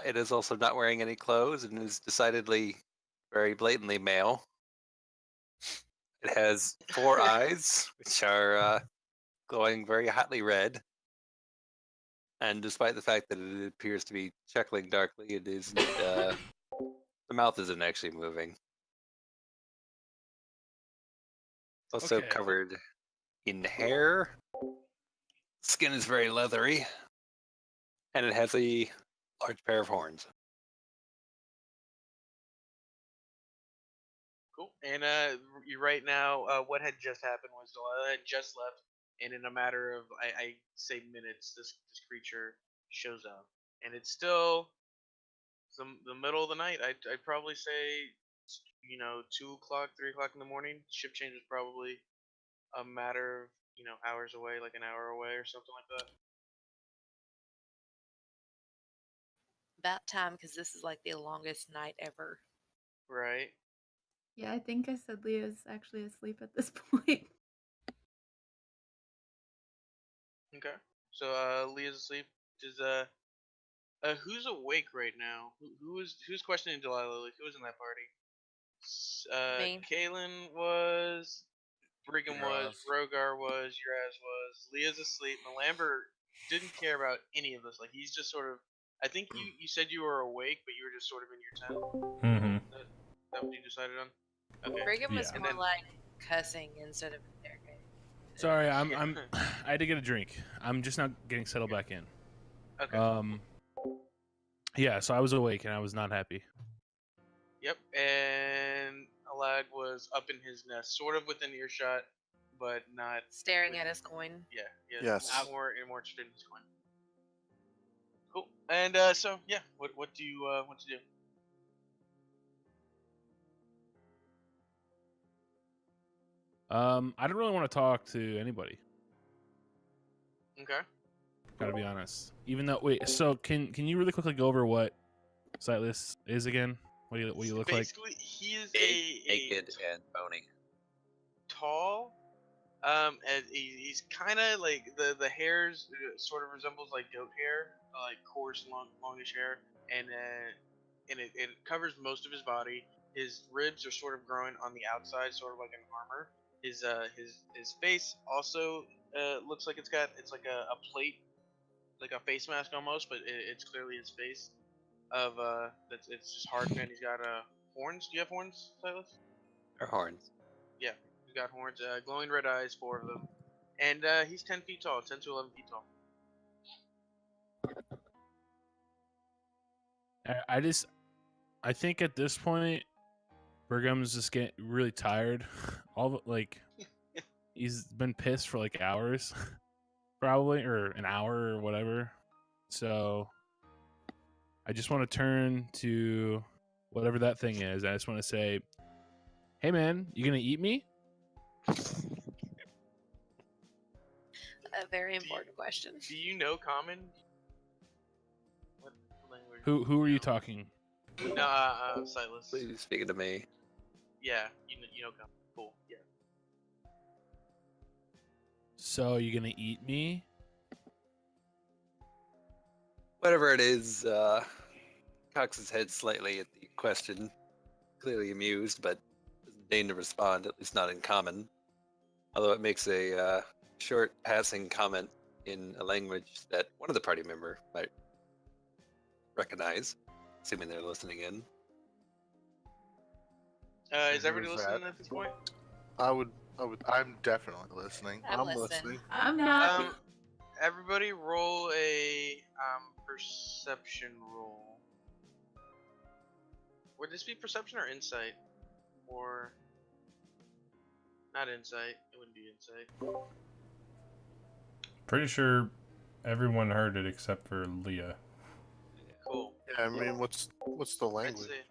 It is also not wearing any clothes and is decidedly very blatantly male. It has four eyes, which are glowing very hotly red. And despite the fact that it appears to be chuckling darkly, it isn't. The mouth isn't actually moving. Also Okay. covered in hair. Skin is very leathery, and it has a large pair of horns. Cool. And you right now, what had just happened was Delilah had just left, and in a matter of I say minutes, this creature shows up, and it's still the middle of the night. I'd probably say 2 o'clock, 3 o'clock in the morning. Shift change is probably a matter of hours away, like an hour away or something like that. About time, because this is like the longest night ever. Right. Yeah, I think I said Leah's actually asleep at this point. Okay. So Leah's asleep. Is who's awake right now? Who's questioning Delilah? Like, who was in that party? Me. Kalen was, Brigham was, Uraz. Rogar was, Uraz was, Leah's asleep, and Lambert didn't care about any of this. Like, he's just sort of. I think you said you were awake, but you were just sort of in your tent. Mm-hmm. That what you decided on? Okay. Brigham was Yeah. more like cussing instead of interrogating. Sorry, I'm I had to get a drink. I'm just now getting settled back in. Okay. Yeah, so I was awake and I was not happy. Yep. And Alag was up in his nest, sort of within earshot, but not Staring at his coin. Yeah. Yes. More interested in his coin. Cool. And so yeah, what do you want to do? I don't really want to talk to anybody. Okay. Gotta be honest. Even though, wait, so can you really quickly go over what Sightless is again? What do you look like? Basically, he is Naked and bony. tall. And he's kind of like the hairs sort of resembles like goat hair, like coarse, longish hair, and it covers most of his body. His ribs are sort of growing on the outside, sort of like an armor. His face also looks like it's like a plate, like a face mask almost, but it's clearly his face. It's just hardened, and he's got horns. Do you have horns, Silas? Or horns. Yeah, he's got horns, glowing red eyes, 4 of them, and he's 10 feet tall, 10 to 11 feet tall. I think at this point, Bergham's just getting really tired. He's been pissed for like hours, probably, or an hour or whatever. So I just want to turn to whatever that thing is. I just want to say, hey man, you gonna eat me? A very important question. Do you know Common? What language? Who are you talking? No, Silas. Please speaking to me. Yeah, you know Common. Cool. Yeah. So you gonna eat me? Whatever it is, cocks his head slightly at the question, clearly amused, but doesn't deign to respond, at least not in common. Although it makes a short passing comment in a language that one of the party member might recognize, assuming they're listening in. Is everybody listening at this point? I'm definitely listening. I'm listening. I'm not. Everybody roll a perception roll. Would this be perception or insight? Or not insight. It wouldn't be insight. Pretty sure everyone heard it except for Leah. Cool. Yeah, I mean, what's the Let's language? see.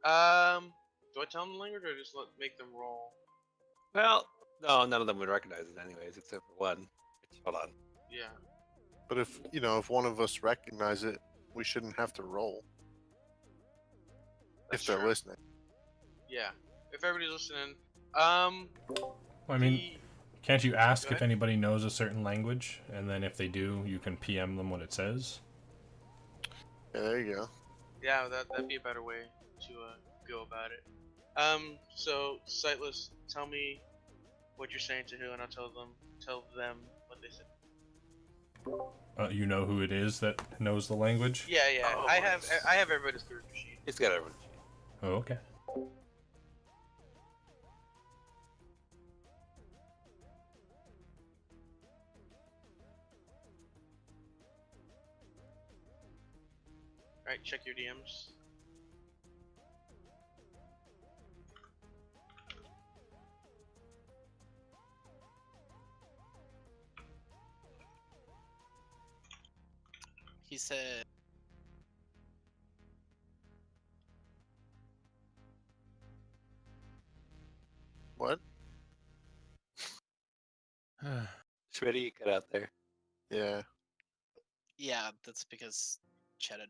Do I tell them the language or just make them roll? Well, no, none of them would recognize it anyways, except for one. Hold on. Yeah. But if one of us recognize it, we shouldn't have to roll. That's If they're true. listening. Yeah. If everybody's listening, Well, I mean, can't you ask Go if ahead. anybody knows a certain language, and then if they do, you can PM them what it says? Yeah, there you go. Yeah, that'd be a better way to go about it. So Sightless, tell me what you're saying to who, and I'll tell them what they said. You know who it is that knows the language? Yeah, yeah. Oh, I have nice. everybody's character sheet. He's got everyone. Oh, okay. All right, check your DMs. He said, What? Schmitty, get out there. Yeah. yeah, that's because Cheddar.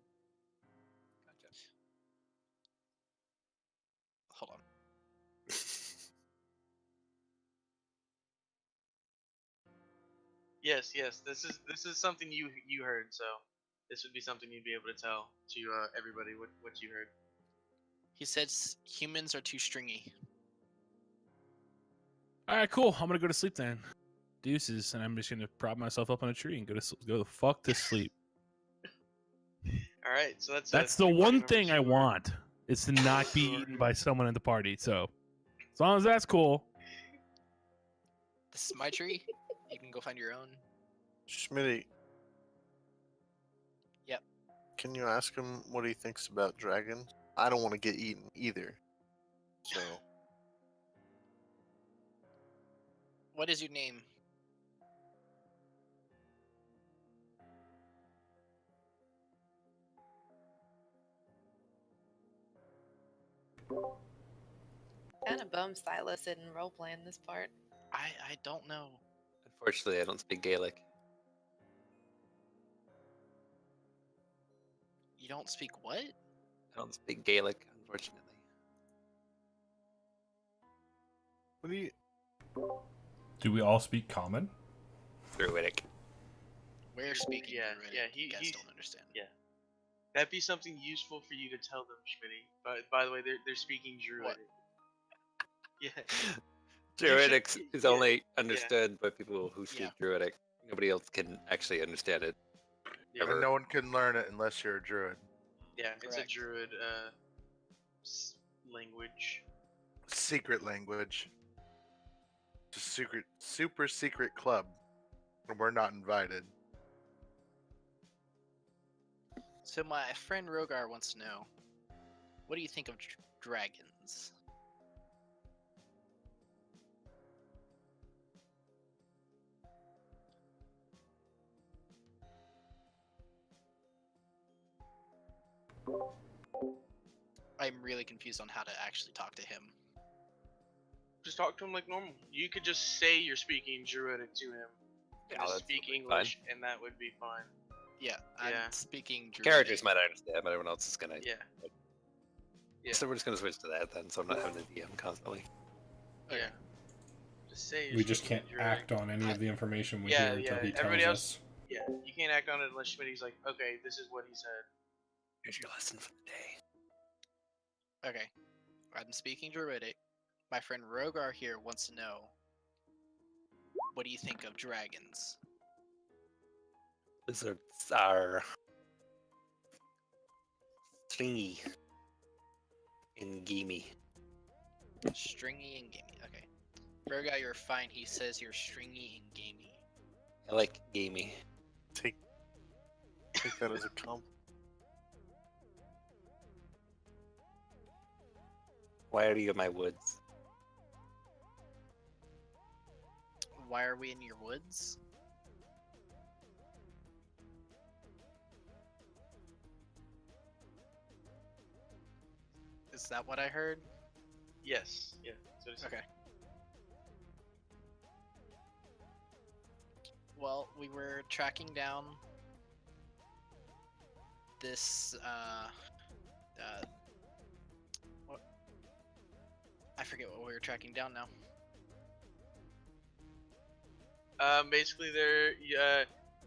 Hold on. Yes, yes. This is something you heard. So this would be something you'd be able to tell to everybody what you heard. He said humans are too stringy. All right, cool. I'm gonna go to sleep then. Deuces, and I'm just gonna prop myself up on a tree and go the fuck to sleep. All right, so that's That's the three party one members thing I who are- want. Is to not be eaten by someone in the party. So, as long as that's cool. This is my tree. You can go find your own. Schmitty. Yep. Can you ask him what he thinks about dragons? I don't want to get eaten either. So, What is your name? Kind of bummed Silas didn't roleplay in this part. I don't know. Unfortunately, I don't speak Gaelic. You don't speak what? I don't speak Gaelic, unfortunately. what do you? Do we all speak common? Druidic. We're speaking. yeah, Druidic. yeah, You guys he's- don't understand. yeah. That'd be something useful for you to tell them, Schmitty. But by the way, they're speaking Druidic. Yeah. Druidic should- is yeah, only understood by people who speak Yeah. Druidic. Nobody else can actually understand it. Yeah, Ever. And no one can learn it unless you're a druid. yeah, it's a Correct. Druid language. Secret language. It's a super secret club. And we're not invited. So my friend Rogar wants to know, what do you think of dragons? I'm really confused on how to actually talk to him. Just talk to him like normal. You could just say you're speaking Druidic to him. Yeah, Just that's speak totally English, and that would be fine. Yeah, Yeah. I'm speaking Druidic. Characters might understand, but everyone else is gonna. Yeah. Yeah. So we're just gonna switch to that then, so I'm not having to DM constantly. Yeah. Just say. You're We just speaking can't Druidic. act on any of the information we Yeah, hear until yeah, he tells everybody else- us. Yeah, you can't act on it unless Schmitty's like, okay, this is what he said. Here's your lesson for the day. Okay, I'm speaking Druidic. My friend Rogar here wants to know, what do you think of dragons? Lizards are stringy and gamey. Stringy and gamey. Okay. Rogar, you're fine. He says you're stringy and gamey. I like gamey. Take that as a compliment. Why are you in my woods? Why are we in your woods? Is that what I heard? Yes. Yeah. So it's Okay. Well, we were tracking down this, what? I forget what we were tracking down now. Basically,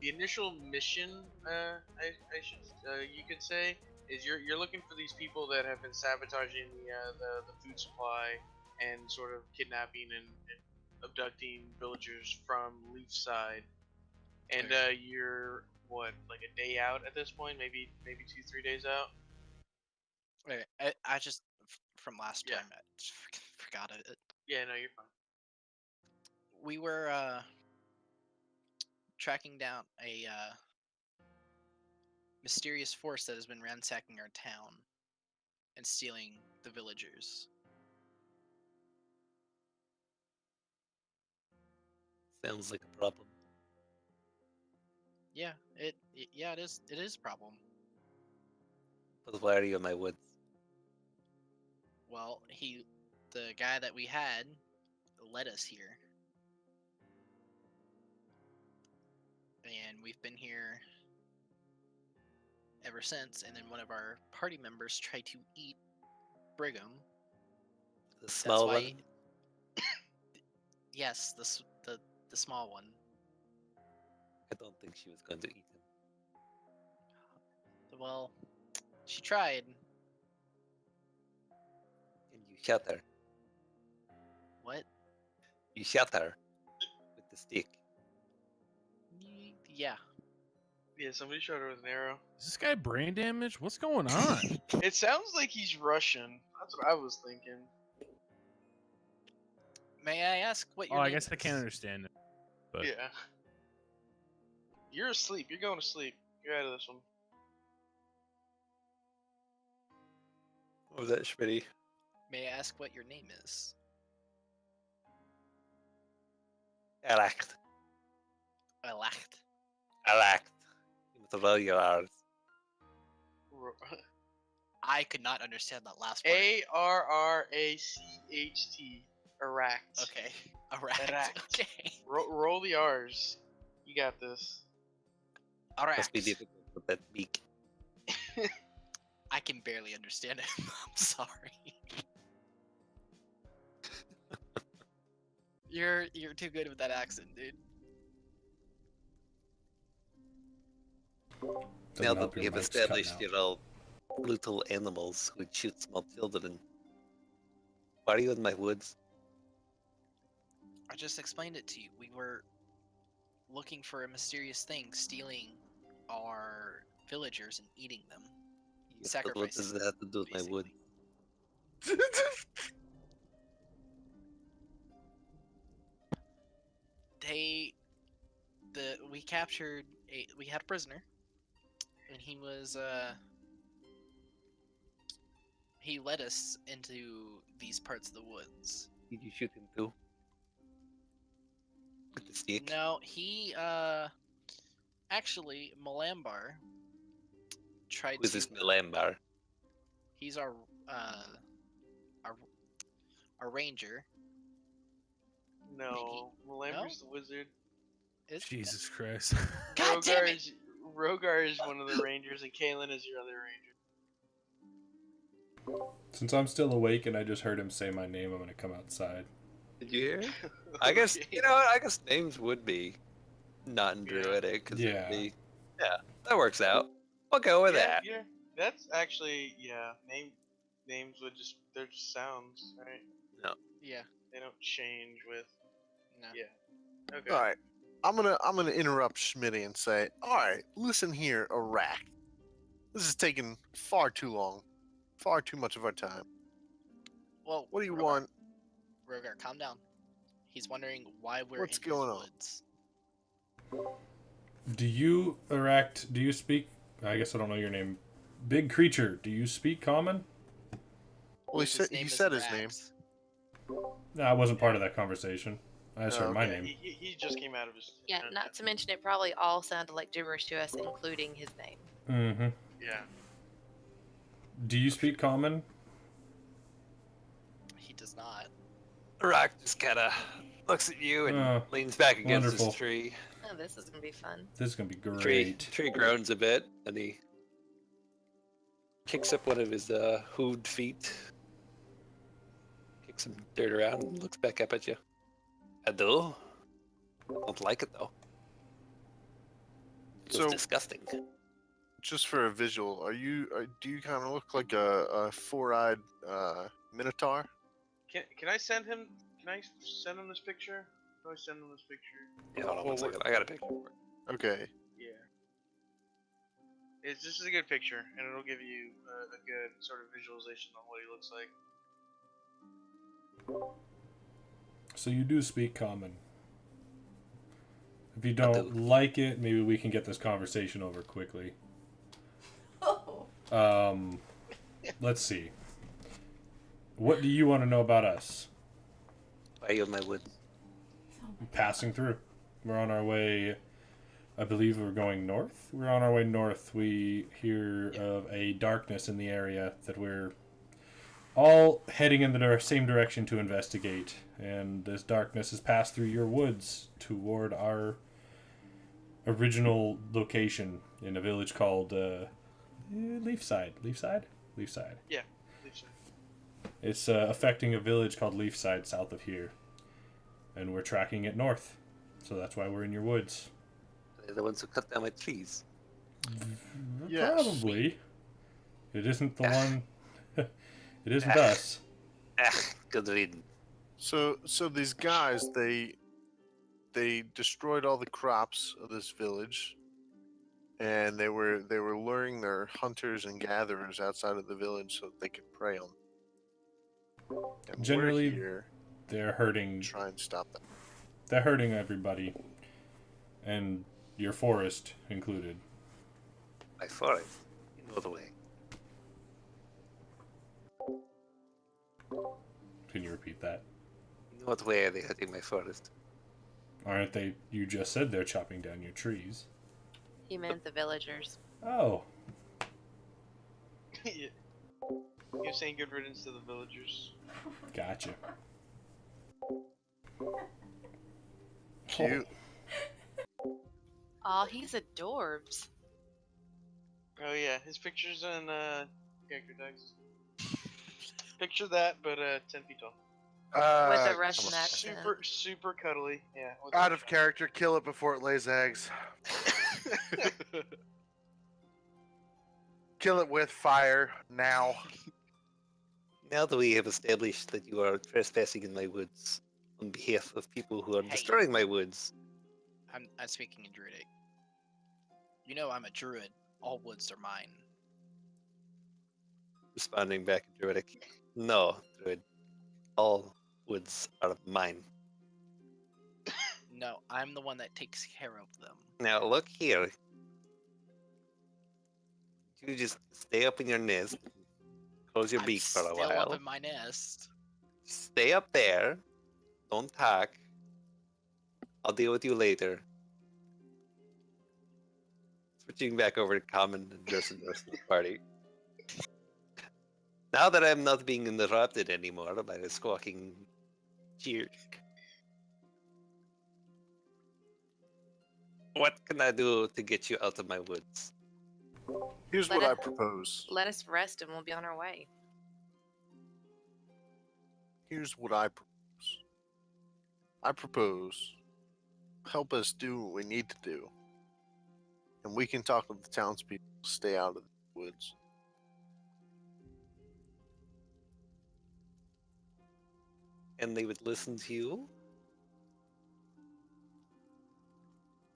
the initial mission, I should, you could say, is you're looking for these people that have been sabotaging the food supply and sort of kidnapping and abducting villagers from Leafside. And you're what, like a day out at this point? Maybe 2-3 days out. Okay, I just from last Yeah. time I just forgot it. Yeah, no, you're fine. We were tracking down a mysterious force that has been ransacking our town and stealing the villagers. Sounds like a problem. Yeah, it is. It is a problem. But why are you in my woods? Well, the guy that we had, led us here, and we've been here ever since. And then one of our party members tried to eat Brigham. The small why- one? Yes, the small one. I don't think she was going to eat him. Well, she tried. And you shot her. What? You shot her with the stick. Yeah. Yeah, somebody shot her with an arrow. Is this guy brain damaged? What's going on? It sounds like he's Russian. That's what I was thinking. May I ask what your Oh, I name guess I can't is? understand it. But Yeah. You're asleep. You're going to sleep. You're out of this one. What was that, Schmitty? May I ask what your name is? Alact. Alacht. Alact. You must roll your R's. I could not understand that last part. Arracht. Aract. Okay. Alright. Alacht. Okay. Roll the R's. You got this. Must be Alright. difficult with that beak. I can barely understand it. I'm sorry. You're too good with that accent, dude. Now Doesn't that help we your have mic's cutting established out. you're all brutal animals who shoot small children, why are you in my woods? I just explained it to you. We were looking for a mysterious thing, stealing our villagers and eating them. Yes, but what does Sacrificing that have to do with my basically. woods? We captured we had a prisoner, and he was he led us into these parts of the woods. Did you shoot him too? With the stick? No, he actually Malambar tried Who's to. this Milambar? He's our ranger. No. Malamber's the wizard. Jesus Christ. God damn it! Rogar is one of the rangers, and Kaylin is your other ranger. Since I'm still awake and I just heard him say my name, I'm gonna come outside. Did you hear it? I guess, Okay. you know what, I guess names would be not in Yeah. Druidic. 'Cause it'd Yeah. be- yeah, that works out. We'll go with that. Yeah, that's actually, names they're just sounds, right? Yeah. They don't change with, No. yeah. Okay. All right, I'm gonna interrupt Schmitty and say, all right, listen here, Iraq. This is taking far too long, far too much of our time. Well, What do you Rogar, want? Rogar, calm down. He's wondering why we're What's in going these on? woods. Do you, Erect, do you speak, I guess I don't know your name, Big Creature, do you speak common? Well, His he name is said his name. Rax. No, I wasn't part of that conversation. I just Oh, heard my Yeah, name. he just came out of his. Yeah, not to mention it probably all sounded like gibberish to us, including his name. Mm-hmm. Yeah. Do you speak common? He does not. Rock just kind of looks at you and Oh, leans back against wonderful. this tree. Oh, this is gonna be fun. This is gonna be Tree, great. tree groans a bit, and he kicks up one of his hooved feet, kicks some dirt around, and looks back up at you. I do. I don't like it though. It was So, disgusting. just for a visual, do you kind of look like a four-eyed minotaur? Can I send him? Can I send him this picture? Can I send him this picture? Yeah, hold on Well, one second. I got a picture for it. Okay. Yeah. This is a good picture, and it'll give you a good sort of visualization on what he looks like. So you do speak common. If you I don't do. like it, maybe we can get this conversation over quickly. Oh. Let's see. What do you want to know about us? I yield my wood. Passing through. We're on our way. I believe we're going north. We're on our way north. We hear of a darkness in the area that we're all heading in the same direction to investigate. And this darkness has passed through your woods toward our original location in a village called Leafside. Leafside? Leafside. Yeah. Leave so. It's affecting a village called Leafside south of here. And we're tracking it north. So that's why we're in your woods. They're the ones who cut down my trees. Yes. Probably. It isn't the one. It isn't Ah. us. Good reading. So these guys, they destroyed all the crops of this village, and they were luring their hunters and gatherers outside of the village so that they could prey on them. And Generally, we're here They're to hurting. try and stop them. They're hurting everybody, and your forest included. My forest. You know the way. Can you repeat that? In what way are they hurting my forest? Aren't they? You just said they're chopping down your trees. He meant the villagers. Oh, Yeah. You're saying good riddance to the villagers. gotcha. Cute. Oh, he's adorbs. Oh yeah, his picture's in character tags. Picture that, but 10 feet tall. With a Russian accent. Super cuddly. Yeah. with Out a of Russian character, kill it before it lays eggs. accent. Kill it with fire now. Now that we have established that you are trespassing in my woods on behalf of people who are Hey. destroying my woods, I'm speaking in Druidic. You know I'm a druid. All woods are mine. responding back in Druidic, no, Druid, all woods are mine. No, I'm the one that takes care of them. Now look here. You just stay up in your nest, close your I'm beak for a still while. up in my nest. Stay up there. Don't talk. I'll deal with you later. Switching back over to common and just the rest of the party. Now that I'm not being interrupted anymore by the squawking jerk, what can I do to get you out of my woods? Here's Let what I it- propose. Let us rest and we'll be on our way. Here's what I propose. I propose help us do what we need to do, and we can talk with the townspeople to stay out of the woods. And they would listen to you?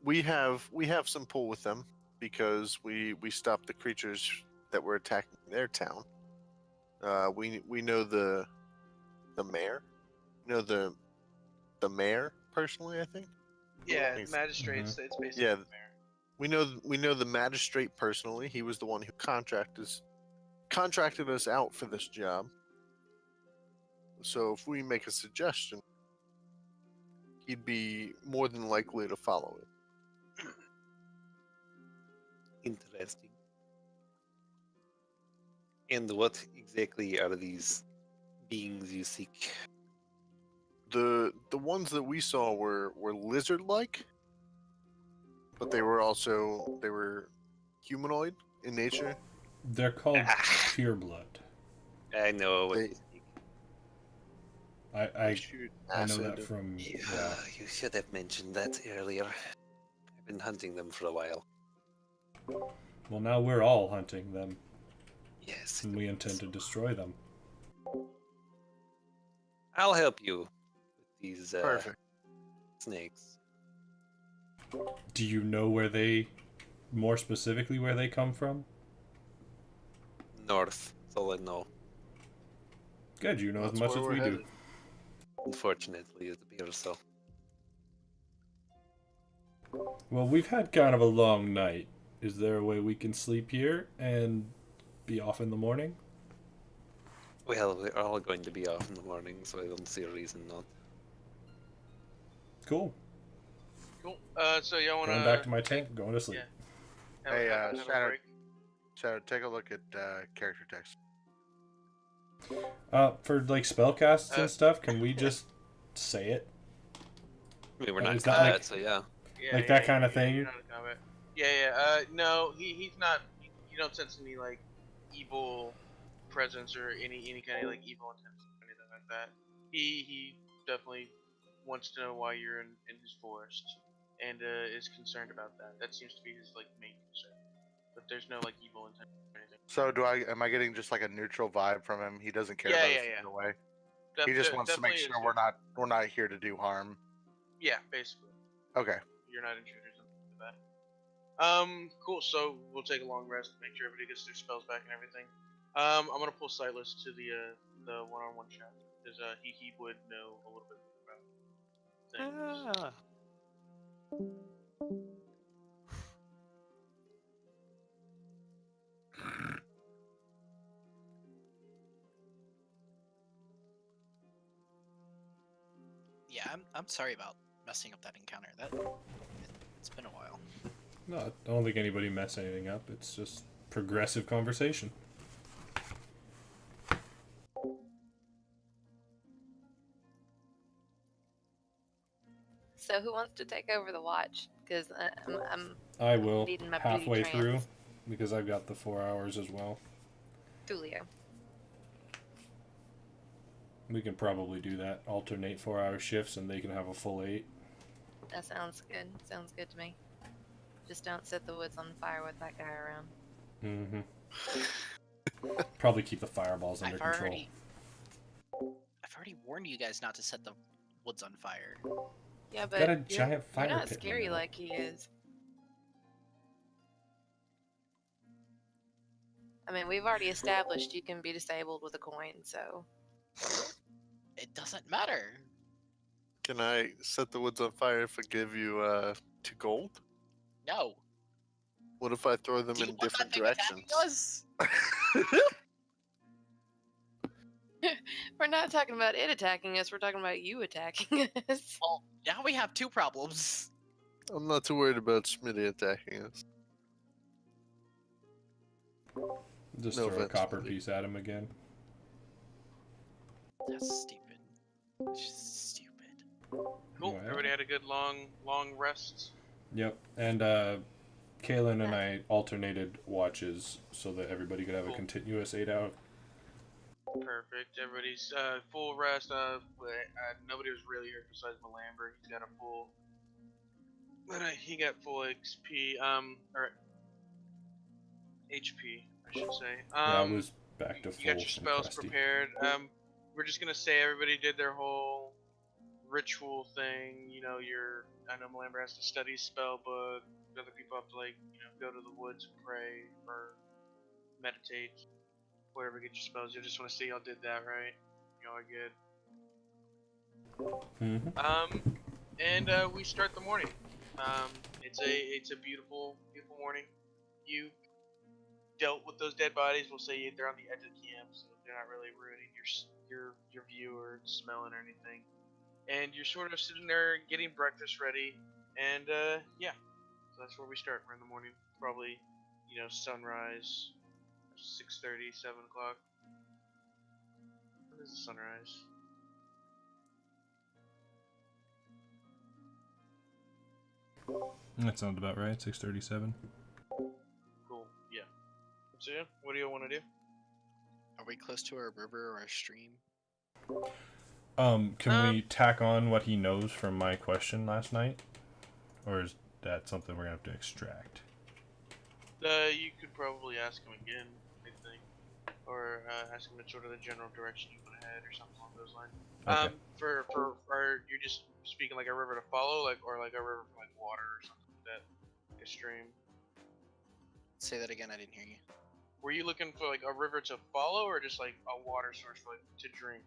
We have some pull with them because we stopped the creatures that were attacking their town. We know the mayor. You know the mayor personally, I think. Yeah, Thanks. magistrates. It's basically Yeah. the mayor. We know the magistrate personally. He was the one who contracted us out for this job. So if we make a suggestion, he'd be more than likely to follow it. Interesting. And what exactly are these beings you seek? The ones that we saw were lizard-like, but they were humanoid in nature. They're called Ah. pureblood. I know what They- you seek. I Shoot I know acid. that from Yeah, you should have mentioned that earlier. I've been hunting them for a while. Well, now we're all hunting them, Yes. and we intend to destroy them. I'll help you with these Perfect. snakes. Do you know where they, more specifically, where they come from? North. That's all I know. Good, you know That's as much where as we're we do. headed. Unfortunately, it appears so. Well, we've had kind of a long night. Is there a way we can sleep here and be off in the morning? Well, we're all going to be off in the morning, so I don't see a reason not. Cool. Cool. So y'all wanna Going back to my tent, going to sleep. have, Hey, have a Shadow, break? Shadow, take a look at character text. For like spellcasts Uh, and stuff, can we just say it? I mean, we're Oh, not in is that combat, like- so yeah. Yeah, Like that kinda you're thing? not in combat. No, he's not. You don't sense any like evil presence or any kind of like evil intent or anything like that. He definitely wants to know why you're in his forest and is concerned about that. That seems to be his like main concern. But there's no like evil intent or anything. So am I getting just like a neutral vibe from him? He doesn't care Yeah, about yeah, us yeah. either way. He just wants to make Definitely sure is- we're not here to do harm. Yeah, basically. Okay. You're not intruders into that. Cool. So we'll take a long rest, make sure everybody gets their spells back and everything. I'm gonna pull Sightless to the one-on-one chat because he would know a little bit more about things. Yeah, I'm sorry about messing up that encounter. It's been a while. No, I don't think anybody messed anything up. It's just progressive conversation. So who wants to take over the watch? Because I'm I will needing my beauty halfway through trance. because I've got the 4 hours as well. Tulio. We can probably do that. Alternate 4-hour shifts, and they can have a full 8. That sounds good. Sounds good to me. Just don't set the woods on fire with that guy around. Mm-hmm. Probably keep the fireballs under I've control. already warned you guys not to set the woods on fire. Yeah, but Got a you're, giant fire you're not pit in the scary middle. like he is. I mean, we've already established you can be disabled with a coin, so It doesn't matter. Can I set the woods on fire if I give you 2 gold? No. What if I throw them Do you in want that different thing directions? attacking us? we're not talking about it attacking us. We're talking about you attacking us. Well, now we have two problems. I'm not too worried about Smitty attacking us. Just No throw a offense, copper Smitty. piece at him again. That's stupid. It's just stupid. Cool. Well. Everybody had a good long rest. Yep. And Kaylin and I alternated watches so that everybody could have a Cool. continuous 8-hour. Perfect. Everybody's full rest. Nobody was really hurt besides Malamber. He's got a full. But he got full XP. Or HP, I should say. Yeah, I was back to full. You got your from spells Crusty. prepared. We're just gonna say everybody did their whole ritual thing. You know, I know Malamber has to study spell book. Other people have to go to the woods and pray or meditate. Whatever, get your spells. I just want to see y'all did that right. Y'all are good. Mm-hmm. And we start the morning. It's a beautiful morning. You dealt with those dead bodies. We'll say they're on the edge of the camp, so they're not really ruining your view or smelling or anything. And you're sort of sitting there getting breakfast ready, and yeah, so that's where we start. We're in the morning, probably sunrise, 6:30, 7 o'clock. When is the sunrise? That sounds about right. 6:37. Cool. Yeah. So yeah, what do you want to do? Are we close to a river or a stream? Can we tack on what he knows from my question last night, or is that something we're gonna have to extract? You could probably ask him again, I think, or ask him in sort of the general direction you want to head, or something along those lines. Okay. For you're just speaking like a river to follow, like or like a river for like water or something like that, like a stream. Say that again. I didn't hear you. Were you looking for like a river to follow, or just like a water source for like to drink?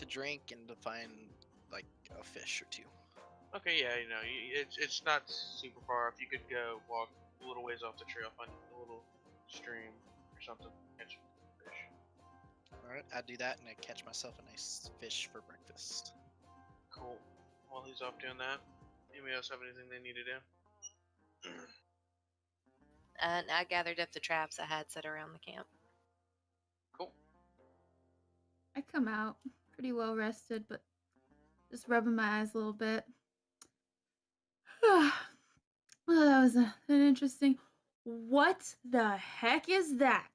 To drink and to find like a fish or two. Okay, yeah, you know, it's not super far. If you could go walk a little ways off the trail, find a little stream or something, catch fish. All right, I do that and I catch myself a nice fish for breakfast. Cool. While he's off doing that, anybody else have anything they need to do? And I gathered up the traps I had set around the camp. Cool. I come out pretty well rested, but just rubbing my eyes a little bit. Well, that was an interesting. What the heck is that?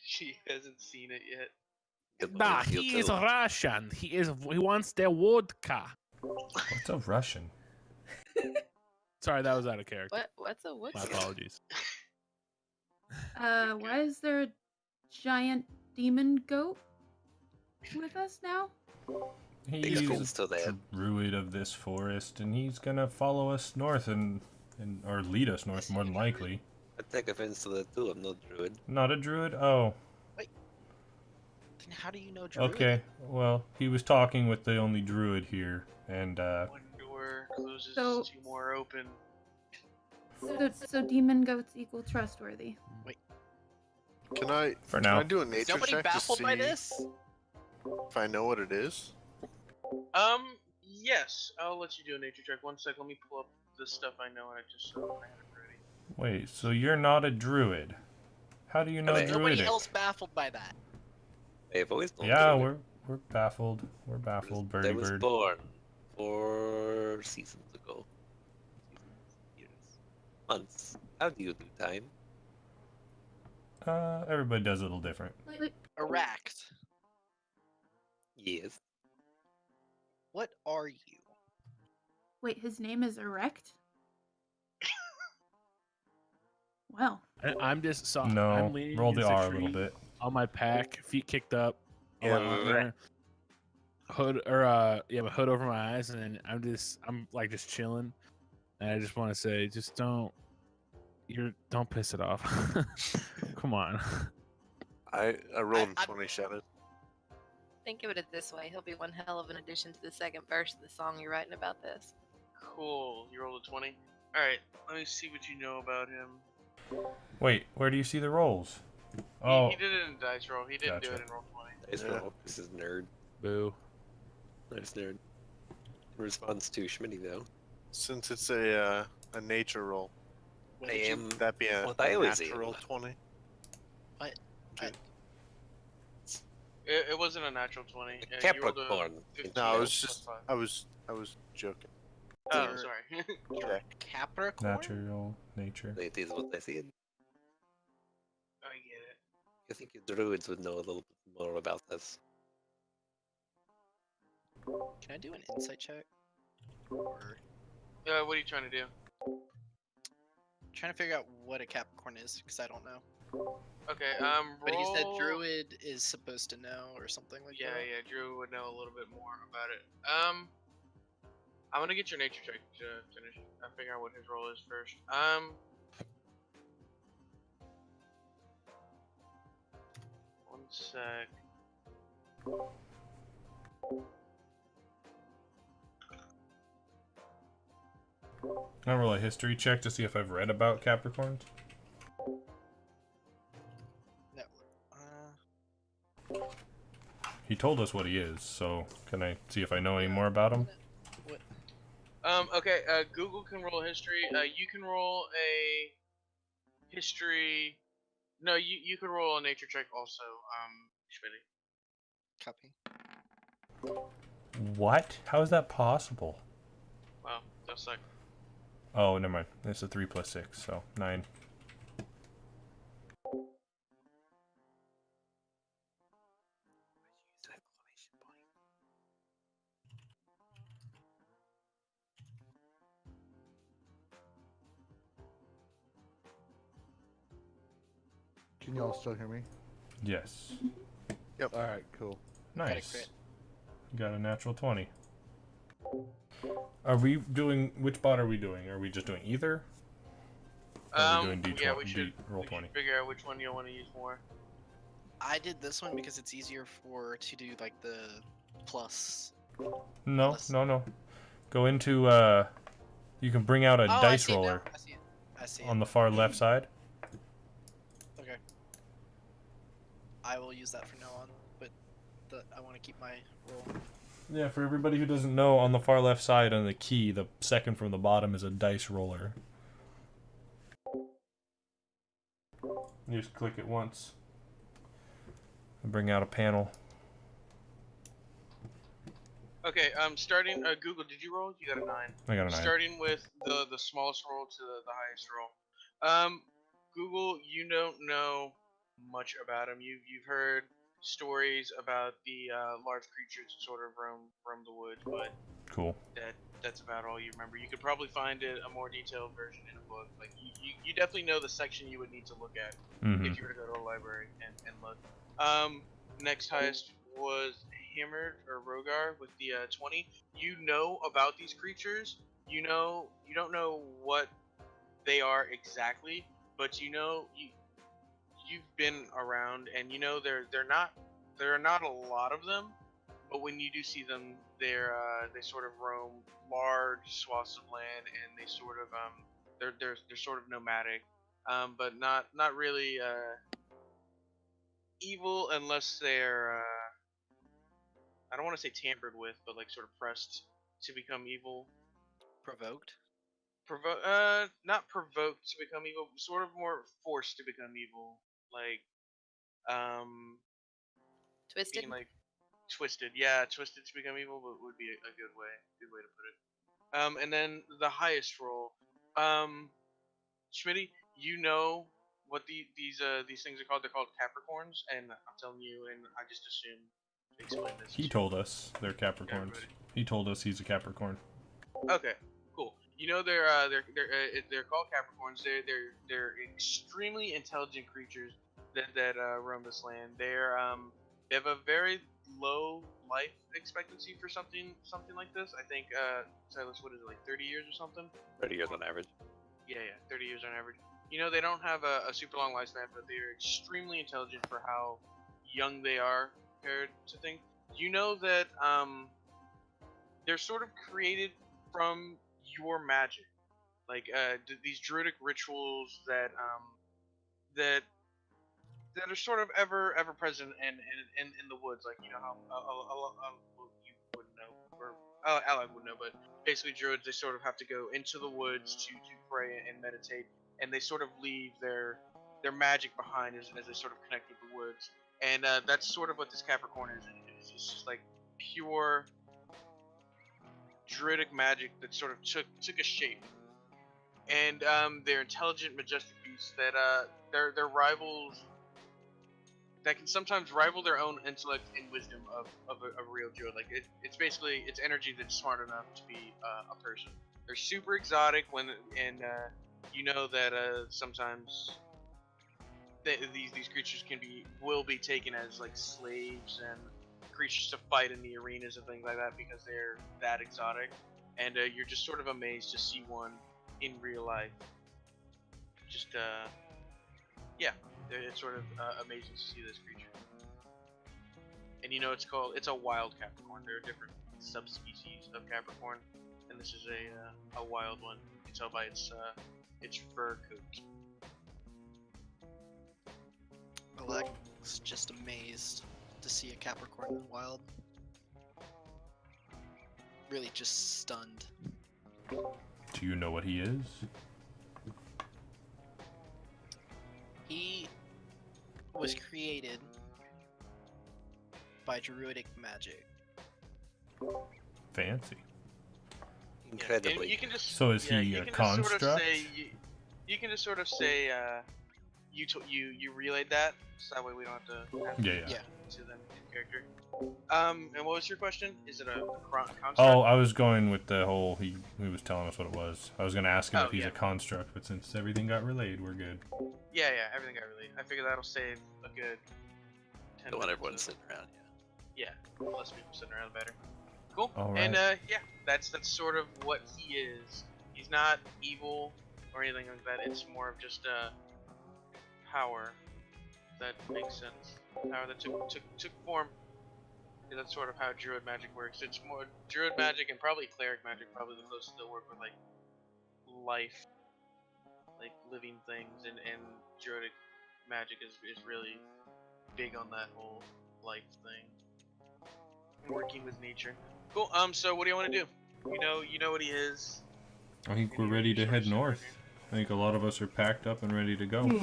She hasn't seen it yet. Nah, he is Russian. He wants the vodka. What's a Russian? Sorry, that was out of character. What's a what's My apologies. Why is there a giant demon goat with us now? He's to a that. druid of this forest, and he's gonna follow us north and or lead us north more than likely. I take offense to that too. I'm no druid. Not a druid? Oh, Then how do you know Druid? okay. Well, he was talking with the only druid here, and One door closes, So- two more open. So demon goats equal trustworthy. Can I for can now. I do a Is nature nobody check to baffled see by this? if I know what it is? Yes, I'll let you do a nature check. One sec, let me pull up the stuff I know. I just I had it ready. Wait, so you're not a druid? How do you know Nobody Nobody druidic? else baffled by that. I've always known Yeah, druid. we're baffled. We're baffled, birdie I was bird. born 4 seasons ago. Years. Months. How do you do time? Everybody does a little different. Erect. Yes. What are you? Wait, his name is Erect? Well, I'm just sorry. No, I'm leaning roll the against R a tree little bit. on my pack, feet kicked up, on Yeah, my armor, hood my hood over my eyes, and I'm like just chilling. And I just want to say, just don't piss it off. Come on. I rolled I- 20 Shadow. Think of it this way. He'll be one hell of an addition to the second verse of the song you're writing about this. Cool. You rolled a 20. All right. Let me see what you know about him. Wait, where do you see the rolls? He- Oh, He did it in dice roll. He didn't do Gotcha. it in roll 20. Nice Yeah. roll. This is nerd. Boo. Nice nerd. In response to Schmitty though. Since it's a nature roll, What I did you- am would that be a what I always natural am. 20? It wasn't a natural 20. A You rolled a Capricorn. 15 No, I was plus just 5. I was joking. Oh, You're- sorry. Check. Capricorn? natural nature. It is what I said. I get it. I think you druids would know a little bit more about this. Can I do an insight check? Or What are you trying to do? trying to figure out what a Capricorn is because I don't know. Okay. But he said roll- Druid is supposed to know or something like Yeah, that. yeah. Drew would know a little bit more about it. I'm gonna get your nature check to finish. Figure out what his role is first. One sec. Can I roll a history check to see if I've read about Capricorns? No. He told us what he is, so can I see if I know any more about him? What? Okay. Google can roll history. You can roll a history. No, you can roll a nature check also. Schmitty. Copy. What? How is that possible? Wow, that's like. Oh, never mind. It's a 3 plus 6, so 9. Can y'all still hear me? Yes. Yep. All right, cool. Got a Nice. crit. You got a natural 20. Are we doing... Which bot are we doing? Are we just doing either? Or are we doing D20, yeah, we should roll we 20? should figure out which one you'll want to use more. I did this one because it's easier to do like the plus. No, Unless- no. Go into... You can bring out a Oh, I dice see it now. roller I see it. I see it. on the far left side. Okay. I will use that from now on, but I want to keep my roll. Yeah, for everybody who doesn't know, on the far left side on the key, the second from the bottom is a dice roller. You just click it once and bring out a panel. Okay, starting Google, did you roll? You got a 9. I got a 9. Starting with the smallest roll to the highest roll. Google, you don't know much about him. You've heard stories about the large creatures that sort of roam the woods, but Cool. that's about all you remember. You could probably find a more detailed version in a book. Like you definitely know the section you would need to look at if you were to go to a library and look. Next highest was Hammered or Rogar with the 20. You know about these creatures. You don't know what they are exactly, but you know you've been around, and you know there are not a lot of them, but when you do see them, they sort of roam large swaths of land, and they sort of they're sort of nomadic, but not really evil unless they're I don't want to say tampered with, but like sort of pressed to become evil. Provoked? Not provoked to become evil, sort of more forced to become evil. Like, Twisted. being like twisted. Yeah, twisted to become evil would be a good way to put it. And then the highest roll. Schmitty, you know what these things are called? They're called Capricorns, and I'm telling you, and I just assume explain this. He told us they're Capricorns. Everybody. He told us he's a Capricorn. Okay, cool. You know they're called Capricorns. They're extremely intelligent creatures that roam this land. They have a very low life expectancy for something like this. I think Silas, what is it, like 30 years or something? 30 years on average. Yeah, 30 years on average. You know, they don't have a super long lifespan, but they're extremely intelligent for how young they are compared to things. You know that they're sort of created from your magic, like these druidic rituals that are sort of ever present in the woods. Like, you know how well, you wouldn't know, or Ally wouldn't know, but basically druids, they sort of have to go into the woods to pray and meditate, and they sort of leave their magic behind as they sort of connect with the woods. And that's sort of what this Capricorn is. It's just like pure druidic magic that sort of took a shape. And they're intelligent, majestic beasts that they're rivals that can sometimes rival their own intellect and wisdom of a real druid. Like it's basically it's energy that's smart enough to be a person. They're super exotic you know that sometimes these creatures will be taken as like slaves and creatures to fight in the arenas and things like that because they're that exotic, and you're just sort of amazed to see one in real life. Just yeah, it's sort of amazing to see this creature. And you know it's a wild Capricorn. There are different subspecies of Capricorn, and this is a wild one. You can tell by its fur coat. Alex just amazed to see a Capricorn in the wild. Really just stunned. Do you know what he is? He was created by druidic magic. Fancy. Incredibly. You can just, So is he you a can just construct? you can just sort of say you relayed that, so that way we don't have to have Yeah. Yeah. to them in character. And what was your question? Is it a construct? Oh, I was going with the whole. He was telling us what it was. I was going to ask him Oh, if he's yeah. a construct, but since everything got relayed, we're good. Yeah, everything got relayed. I figure that'll save a good 10 Don't want minutes everyone of- sitting around. Yeah, less people sitting around, the better. Cool. All And right. yeah, that's sort of what he is. He's not evil or anything like that. It's more of just power. If that makes sense. Power that took form. That's sort of how druid magic works. It's more druid magic and probably cleric magic, probably the closest they'll work with like life, like living things, and druidic magic is really big on that whole life thing. Working with nature. Cool. So what do you want to do? You know what he is. I think we're ready to head north. I think a lot of us are packed up and ready to go.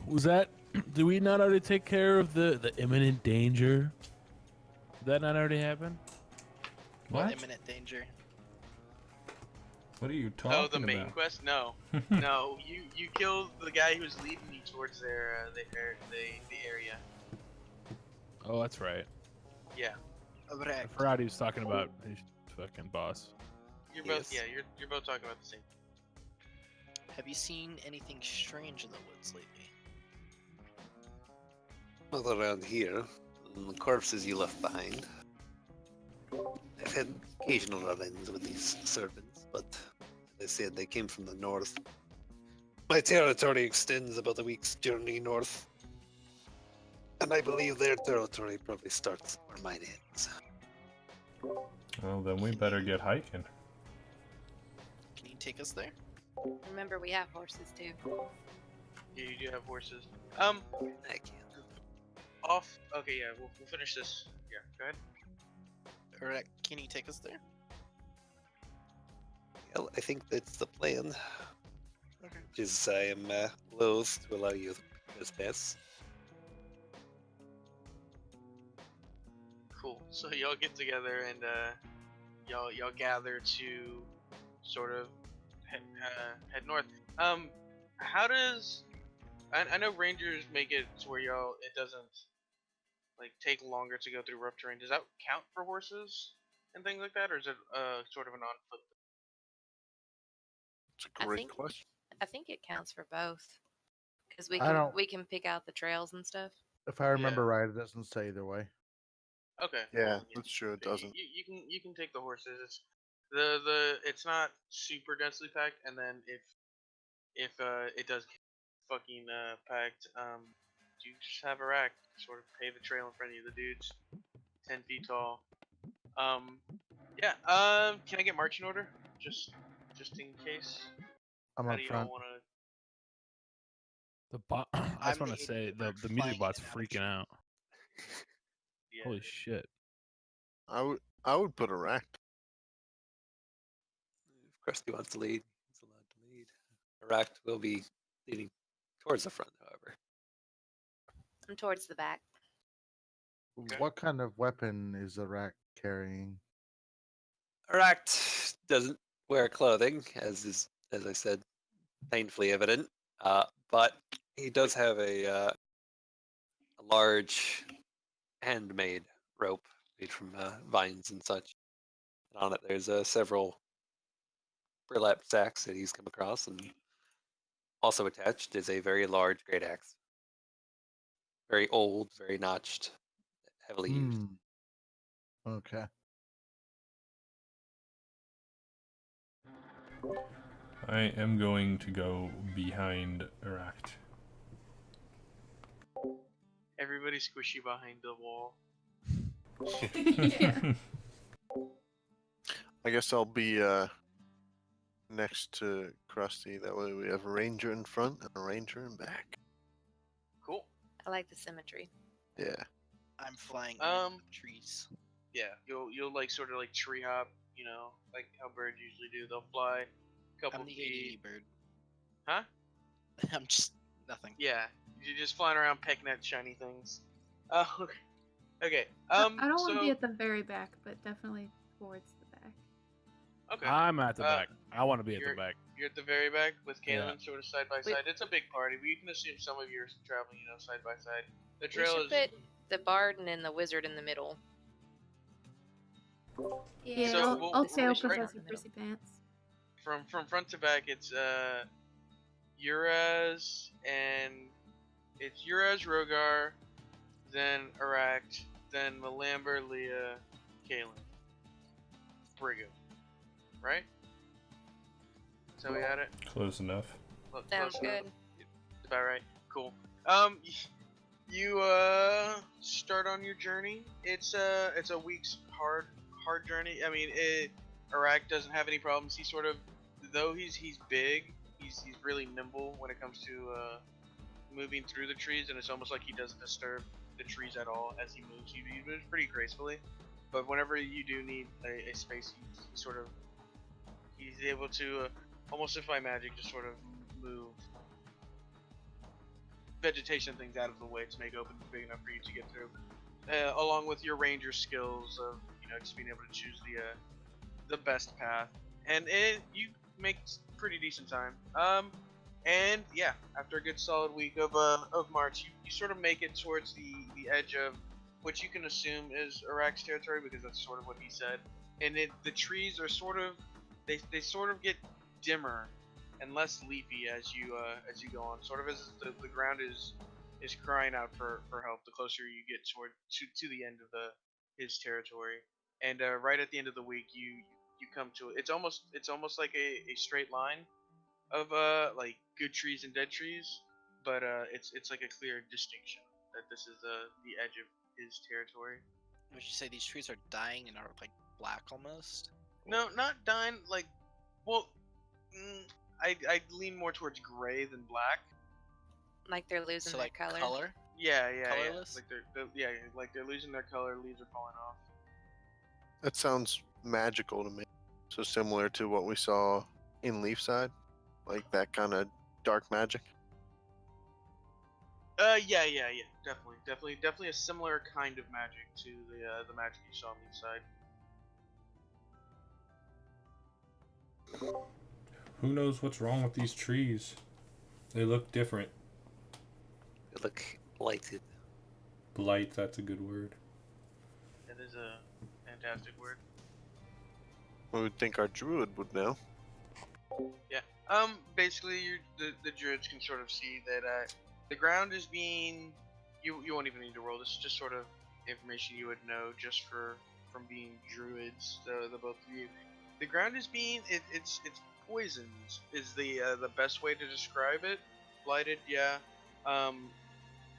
Was that? Did we not already take care of the imminent danger? Did that not already happen? What? Imminent danger. What are you talking Oh, the main about? quest? No, no. You killed the guy who was leading you towards their the area. Oh, that's right. Yeah. I Correct. forgot he was talking about his fucking boss. You're both. Yes. Yeah. You're both talking about the same. Have you seen anything strange in the woods lately? Well, around here, the corpses you left behind. I've had occasional run-ins with these servants, but as I said, they came from the north. My territory extends about a week's journey north, and I believe their territory probably starts where mine ends. Well, then we better get hiking. Can you take us there? Remember, we have horses too. Yeah, you do have horses. I can't. Off. Okay. Yeah. We'll finish this. Yeah. Go ahead. Correct. Can you take us there? Well, I think that's the plan. Okay. Which is I am loath to allow you to trespass. Cool. So y'all get together and y'all gather to sort of head north. How does I know rangers make it to where it doesn't like take longer to go through rough terrain. Does that count for horses and things like that, or is it sort of an on foot? It's a I great think- question. I think it counts for both. Because I we can pick out the trails and stuff. If I remember right, it doesn't say either way. Okay. Yeah, well, that's true. It doesn't. You can take the horses. It's it's not super densely packed, and then if it does get fucking packed, you just have a rack sort of pave a trail in front of you. The dude's 10 feet tall. Yeah. Can I get marching order just in case? I'm How up do you front. all want to? The bot. I just I'm want the to say idiot the bird music flying bot's in and out of freaking trees. out. Yeah. Holy shit! I would put a rack. If Krusty wants to lead, he's allowed to lead. Aract will be leading towards the front, however. I'm towards the back. What kind of weapon is the rack carrying? Aract doesn't wear clothing, as I said, painfully evident. But he does have a large handmade rope made from vines and such. And on it, there's several burlap sacks that he's come across, and also attached is a very large great axe. Very old, very notched, heavily used. Okay. I am going to go behind Aract. Everybody squishy behind the wall. Yeah. I guess I'll be next to Krusty. That way we have a ranger in front and a ranger in back. Cool. I like the symmetry. Yeah. I'm flying in Um, the trees. Yeah, you'll like sort of like tree hop, you know, like how birds usually do. They'll fly a couple I'm the feet. ADD bird. Huh? I'm just nothing. Yeah, you're just flying around pecking at shiny things. Oh, okay. I don't want to so be at the very back, but definitely towards the back. Okay. I'm at the back. I want to be at the you're- back. You're at the very back with Yeah. Kaylin sort of side by We- side. It's a big party. We can assume some of you are traveling, side by side. The We trail should is put the bard and the wizard in the middle. Yeah, So, I'll, we'll- I'll we'll tail just write- Professor Prissy Pants. from front to back. It's Uraz and it's Uraz, Rogar, then Aract, then Malamber, Leah, Kaylin, Brigham. Right? So we had it. Close enough. Sounds Close enough. good. That's about right. Cool. You start on your journey. It's a week's hard journey. I mean, Arak doesn't have any problems. He sort of, though he's big, he's really nimble when it comes to moving through the trees, and it's almost like he doesn't disturb the trees at all as he moves. He moves pretty gracefully, but whenever you do need a space, he's able to almost if by magic just sort of move vegetation things out of the way to make openings big enough for you to get through, along with your ranger skills of just being able to choose the best path, and you make pretty decent time. And yeah, after a good solid week of march, you sort of make it towards the edge of what you can assume is Arak's territory, because that's sort of what he said. And the trees are sort of they sort of get dimmer and less leafy as you go on, sort of as the ground is crying out for help the closer you get to the end of his territory. And right at the end of the week, you come to it. It's almost like a straight line of like good trees and dead trees, but it's like a clear distinction that this is the edge of his territory. Would you say these trees are dying and are like black almost? No, not dying. Like, well, I'd lean more towards gray than black. Like they're losing So their like color. Yeah. Colorless? Like like they're losing their color. Leaves are falling off. That sounds magical to me. So similar to what we saw in Leafside, like that kind of dark magic. Yeah. Definitely a similar kind of magic to the magic you saw on the side. Who knows what's wrong with these trees? They look different. They look blighted. Blight, that's a good word. That is a fantastic word. We would think our druid would know. Yeah. Basically, the druids can sort of see that the ground is being. You won't even need to roll. This is just sort of information you would know just from being druids. The both of you. The ground is being it's poisoned is the best way to describe it. Blighted, yeah.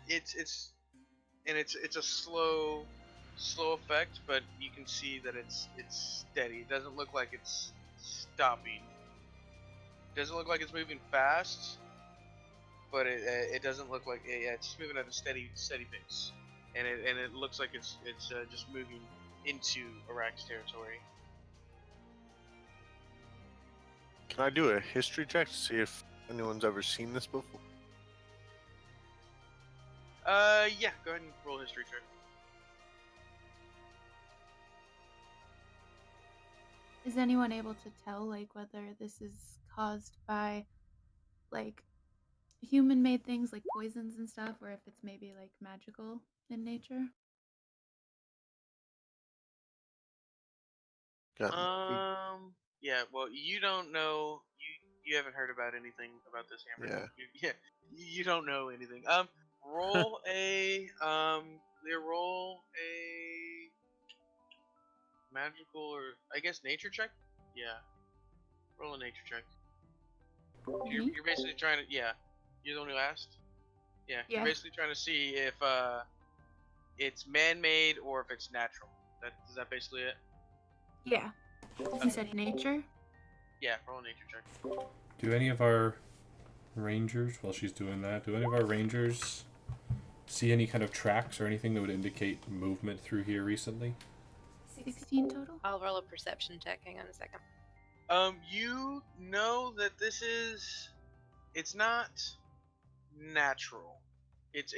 It's a slow effect, but you can see that it's steady. It doesn't look like it's stopping. It doesn't look like it's moving fast, but it doesn't look like it's just moving at a steady pace, and it looks like it's just moving into Arak's territory. Can I do a history check to see if anyone's ever seen this before? Yeah. Go ahead and roll a history check. Is anyone able to tell, like, whether this is caused by, like, human-made things like poisons and stuff, or if it's maybe, like, magical in nature? Yeah. Well, you don't know. You haven't heard about anything about this hammer. Yeah. You don't know anything. Roll a roll a magical or I guess nature check. Yeah. Roll a nature check. You're basically trying to You're the one who asked. Yeah. You're Yeah. basically trying to see if it's man-made or if it's natural. Is that basically it? Yeah. You said nature? Yeah. Roll a nature check. Do any of our rangers, while she's doing that, do any of our rangers see any kind of tracks or anything that would indicate movement through here recently? 16 total? I'll roll a perception check. Hang on a second. You know that it's not natural. It's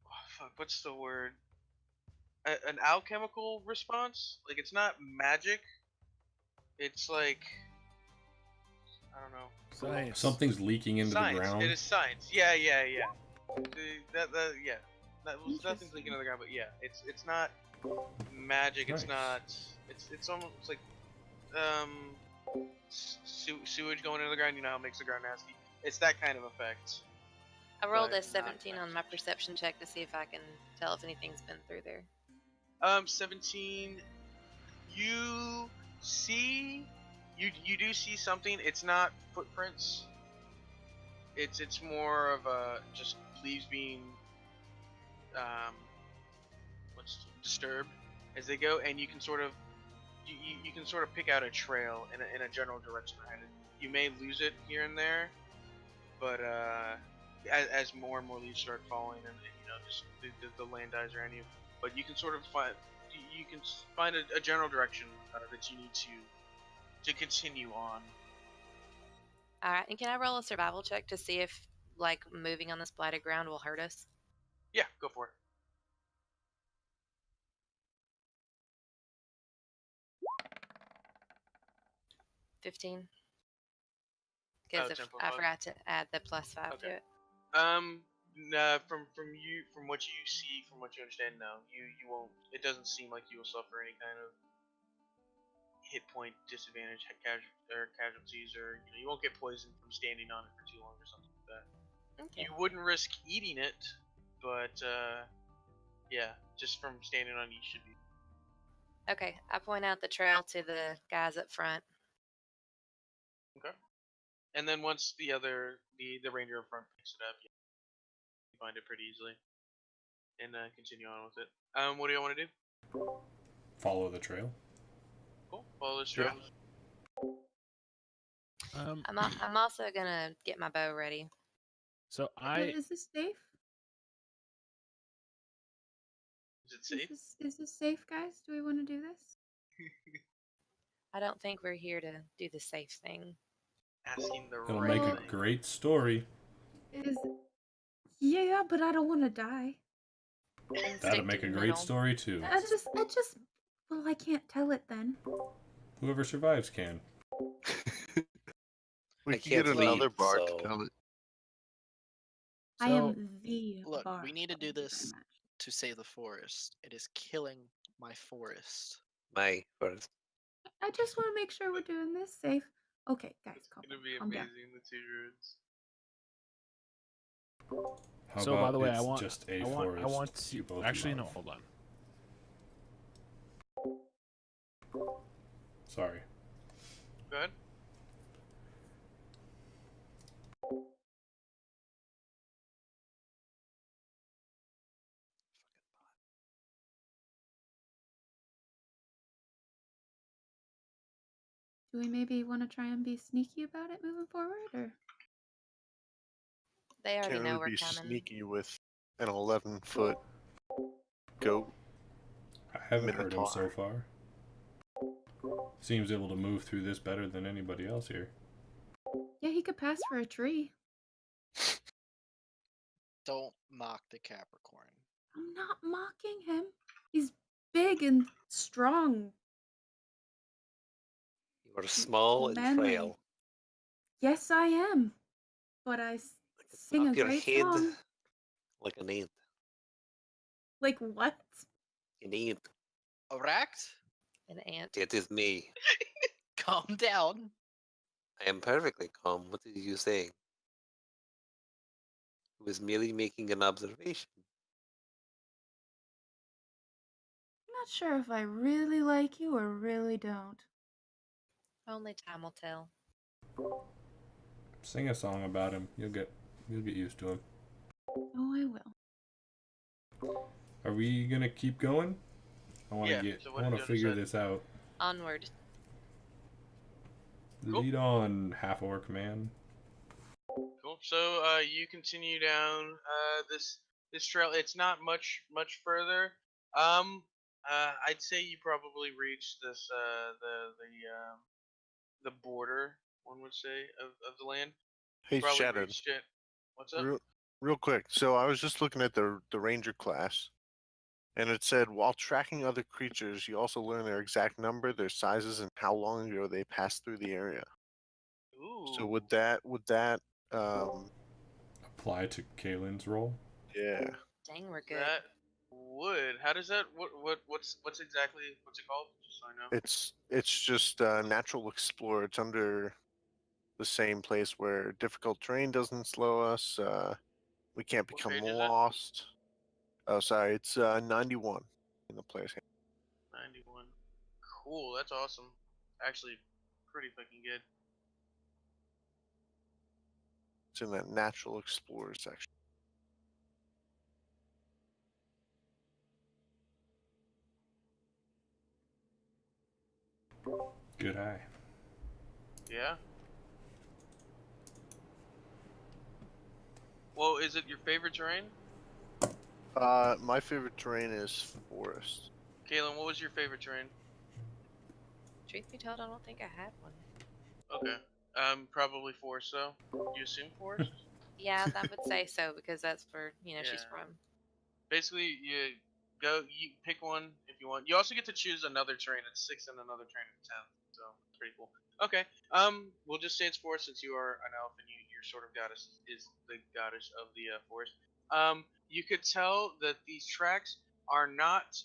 oh, fuck, what's the word? an alchemical response. Like it's not magic. It's like I don't know. Science. Something's leaking into the Science. ground. It is science. Yeah. Nothing's leaking into the ground, but yeah, it's not magic. It's Nice. not. It's almost like sewage going into the ground. You know how it makes the ground nasty. It's that kind of effect. I rolled But a 17 on my perception check to see if I can tell if anything's been through there. 17. You see, you do see something. It's not footprints. It's more of just leaves being disturbed as they go, and you can sort of you can sort of pick out a trail in a general direction behind it. You may lose it here and there, but as more and more leaves start falling, and just the land dies around you, but you can sort of find a general direction that you need to continue on. All right, and can I roll a survival check to see if like moving on this blighted ground will hurt us? Yeah, go for it. 15. Because if 10 plus I 5? forgot to add the +5 to Okay. it. No, from what you see, from what you understand, no, you won't. It doesn't seem like you will suffer any kind of hit point disadvantage, casualties, or you won't get poisoned from standing on it for too long or something like that. Okay. You wouldn't risk eating it, but yeah, just from standing on it, you should be. Okay, I point out the trail to the guys up front. Okay. And then once the ranger up front picks it up, you find it pretty easily, and continue on with it. What do you want to do? Follow the trail. Cool. Follow this trail. I'm also gonna get my bow ready. So Is this safe? Is it safe? Is this safe, guys? Do we want to do this? I don't think we're here to do the safe thing. Asking the It'll right make a thing. great story. Yeah, but I don't want to die. That'd make a great story too. Well, I can't tell it then. Whoever survives can. We I can get can't another leave, bard so- to tell it. I am the Look, bard. we need to do Thank you very this much. to save the forest. It is killing my forest. My first. I just want to make sure we're doing this safe. Okay, guys, It's gonna be calm down. amazing. The two druids. How so about by the way, it's I want just a I want forest I want you to both actually no, love? hold on. Sorry. Go ahead. Do we maybe want to try and be sneaky about it moving forward, or? They already Can't know really we're be coming. sneaky with an 11-foot goat. I haven't heard him so Minotaur. far. Seems able to move through this better than anybody else here. Yeah, he could pass for a tree. Don't mock the Capricorn. I'm not mocking him. He's big and strong. You are small and Manly. frail. Yes, I am. But I sing a Pop your great head song. like an ant. Like what? An ant. Erect? An ant. It is me. Calm down. I am perfectly calm. What are you saying? I was merely making an observation. I'm not sure if I really like you or really don't. Only time will tell. Sing a song about him. You'll get used to him. Oh, I will. Are we gonna keep going? I want to Yeah, so what I want did to you figure decide? this out. Onward. Cool. Lead on, half orc man. Cool. So you continue down this trail. It's not much further. I'd say you probably reached this the border, one would say, of the land. Hey, Probably Shadowed. reached it. What's up? Real quick. So I was just looking at the ranger class, And it said, while tracking other creatures, you also learn their exact number, their sizes, and how long ago they passed through the area. Ooh. So would that Apply to Kalen's role. yeah. Dang, we're good. That would. How does that? What's exactly? What's it called? Just so I know. It's just natural explorer. It's under the same place where difficult terrain doesn't slow us. We can't What become page is it? lost. Oh, sorry, it's 91 in the player's hand. 91. Cool. That's awesome. Actually, pretty fucking good. It's in that natural explorer section. Good eye. Yeah. Well, is it your favorite terrain? My favorite terrain is forest. Kaylin, what was your favorite terrain? Truth be told, I don't think I had one. Okay. Probably forest though. You assume forest? Yeah, that would say so because that's where she's Yeah. from. Basically, you pick one if you want. You also get to choose another terrain at 6 and another terrain at 10. So it's pretty cool. Okay. We'll just say it's forest since you are an elf and your sort of goddess is the goddess of the forest. You could tell that these tracks are not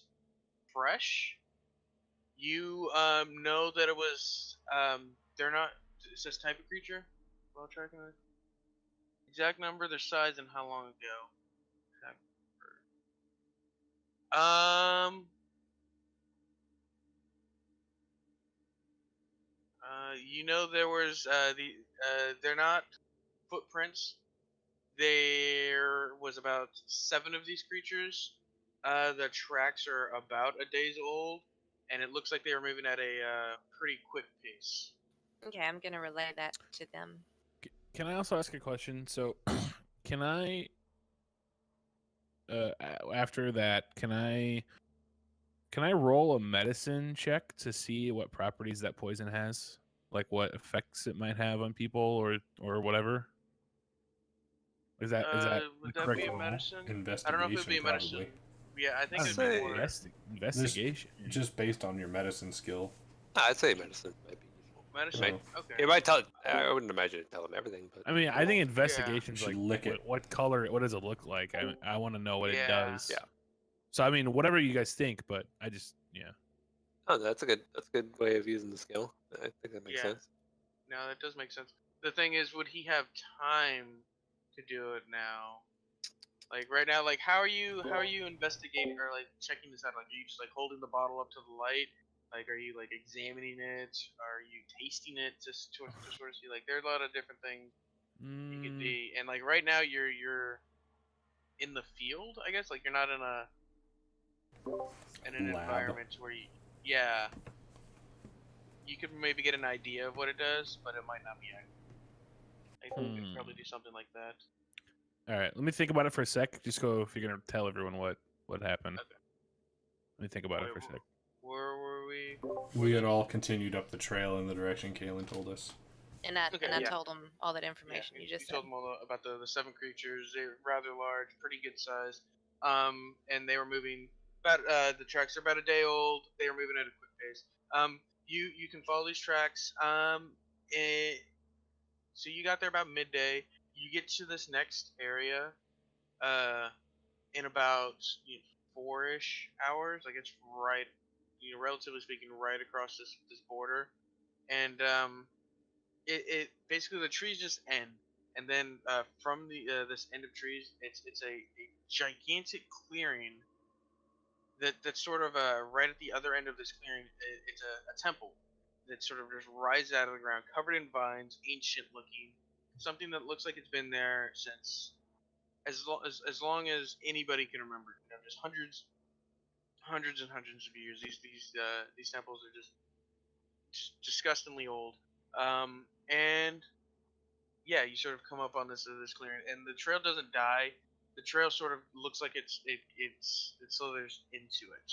fresh. You know that it was they're not. It says type of creature. Well, tracking the exact number, their size, and how long ago. Exact number. You know there was they're not footprints. There was about 7 of these creatures. The tracks are about a day's old, and it looks like they were moving at a pretty quick pace. Okay, I'm gonna relay that to them. Can I also ask a question? So, can I, after that, can I roll a medicine check to see what properties that poison has, like what effects it might have on people or whatever? Is that the Would that correct be a roll? medicine? I don't know if it would be Investigation, a medicine. probably. Yeah, I think I it'd don't be know. more. Investigation. Just based on your medicine skill. I'd say medicine might be useful. Medicine. Oh. Okay. It might tell. I wouldn't imagine it tell him everything, but I mean, I think investigation's You should like lick it. what color, what does it look like? I want to know what it Yeah. does. Yeah. So I mean, whatever you guys think, but I just oh, that's a good way of using the skill. I think that makes Yeah. sense. No, that does make sense. The thing is, would he have time to do it now? Like right now, like how are you investigating or like checking this out? Like are you just like holding the bottle up to the light? Like are you like examining it? Are you tasting it just to sort of see? Like there are a lot of different things you could be. And like right now you're in the field, I guess. Like you're not in an Lab. environment where yeah, you could maybe get an idea of what it does, but it might not be accurate. I think we could probably do something like that. All right, let me think about it for a sec. Just go if you're gonna tell everyone what happened. Okay. Let me think about it Wait, for a sec. Where were we? We had all continued up the trail in the direction Kalen told us. And I Okay, and I yeah. told them all that information you just said. told them all about the 7 creatures. They're rather large, pretty good size. And they were moving about the tracks are about a day old. They were moving at a quick pace. You can follow these tracks. So you got there about midday. You get to this next area, in about 4-ish hours. Like it's right, relatively speaking, right across this border, and it basically the trees just end, and then from the this end of trees, it's a gigantic clearing that's sort of right at the other end of this clearing. It's a temple that sort of just rises out of the ground, covered in vines, ancient looking, something that looks like it's been there since as long as anybody can remember. Just hundreds and hundreds of years. These temples are just disgustingly old. And yeah, you sort of come up on this clearing, and the trail doesn't die. The trail sort of looks like it slithers into it.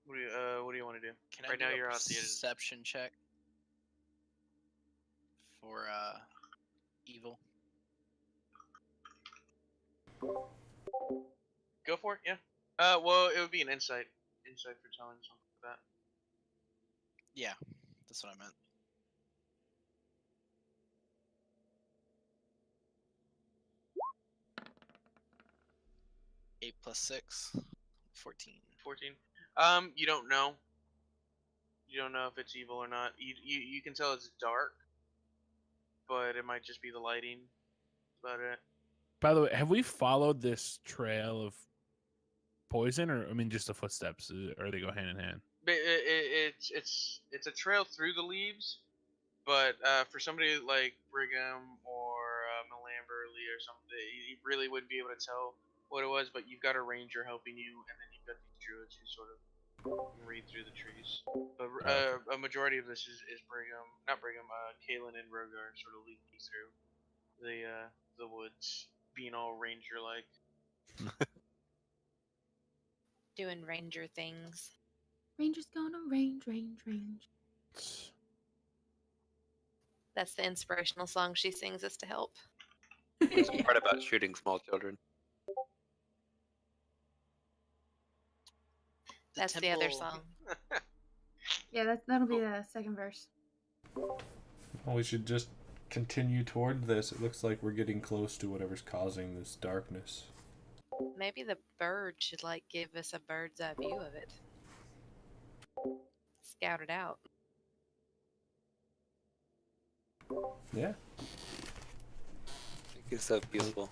What do you want to do? Can I Right do now a you're out the edge. perception check? for evil. Go for it. Yeah. Well, it would be an insight for telling something like that. Yeah, that's what I meant. Eight plus 6, 14. 14. You don't know. You don't know if it's evil or not. You can tell it's dark, but it might just be the lighting. That's about it. By the way, have we followed this trail of poison, or I mean, just the footsteps, or they go hand in hand? But it's a trail through the leaves, but for somebody like Brigham or Melamberly or something, you really wouldn't be able to tell what it was. But you've got a ranger helping you, and then you've got these druids who sort of can read through the trees. But a majority of this is Brigham, not Brigham, Kalen and Rogar sort of leading you through the woods, being all ranger like. Doing ranger things. Ranger's gonna range. That's the inspirational song she sings us to help. There's a part about shooting small children. That's the other song. Yeah, that'll be the second verse. Well, we should just continue toward this. It looks like we're getting close to whatever's causing this darkness. Maybe the bird should give us a bird's eye view of it. Scout it out. Yeah. It's so beautiful.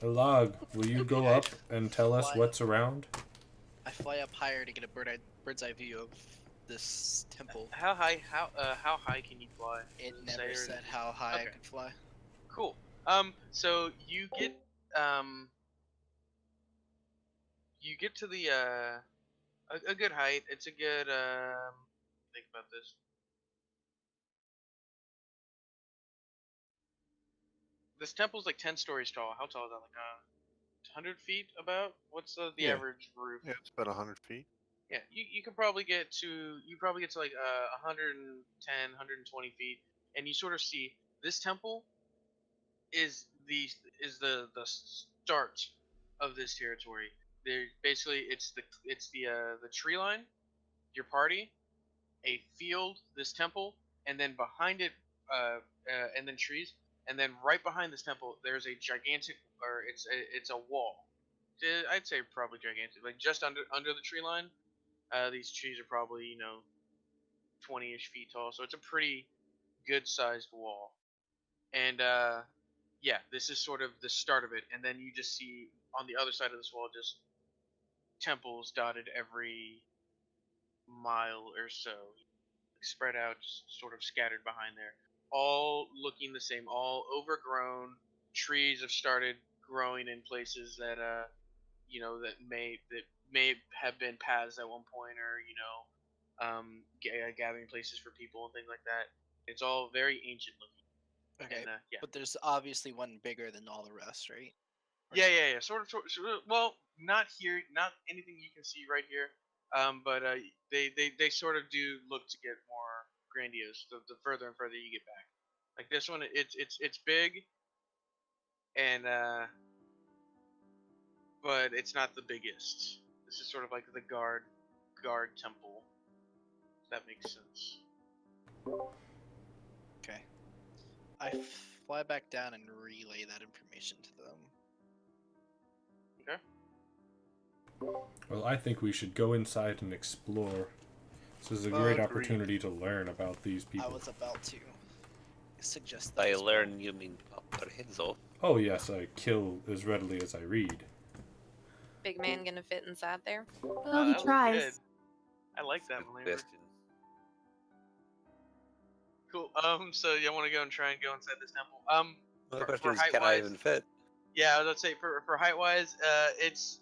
Log, will you go up and tell us what's around? I fly up higher to get a bird's eye view of this temple. How high can you fly? It Does never say, or- said how high I Okay. could fly. Cool. So you get to the a good height. It's a good think about this. This temple's like 10 stories tall. How tall is that? Like 100 feet about? What's the Yeah. average roof? Yeah, it's about 100 feet. Yeah, you can probably get to like 110, 120 feet, and you sort of see this temple is the start of this territory. There basically it's the tree line, your party, a field, this temple, and then behind it, and then trees, and then right behind this temple, there's a gigantic, or it's a wall. I'd say probably gigantic, like just under the tree line. These trees are probably 20-ish feet tall, so it's a pretty good sized wall. And yeah, this is sort of the start of it, and then you just see on the other side of this wall just temples dotted every mile or so, spread out, just sort of scattered behind there, all looking the same, all overgrown. Trees have started growing in places that that may have been paths at one point, or gathering places for people and things like that. It's all very ancient looking. Okay, And, yeah. but there's obviously one bigger than all the rest, right? Yeah. Sort of. Well, not here. Not anything you can see right here. But they sort of do look to get more grandiose the further and further you get back. Like this one, it's big, and but it's not the biggest. This is sort of like the guard temple. If that makes sense. Okay. I fly back down and relay that information to them. Okay. Well, I think we should go inside and explore. This is a great opportunity to learn about these people. I was about to suggest that. By as well. learn, you mean pop their heads off. Oh yes, I kill as readily as I read. Big man gonna fit inside there? Well, he that was tries. good. I like that, Good Melamber. question. Cool. So you want to go and try and go inside this temple? The For question is, height can I wise, even fit? yeah, I was gonna say for height wise, it's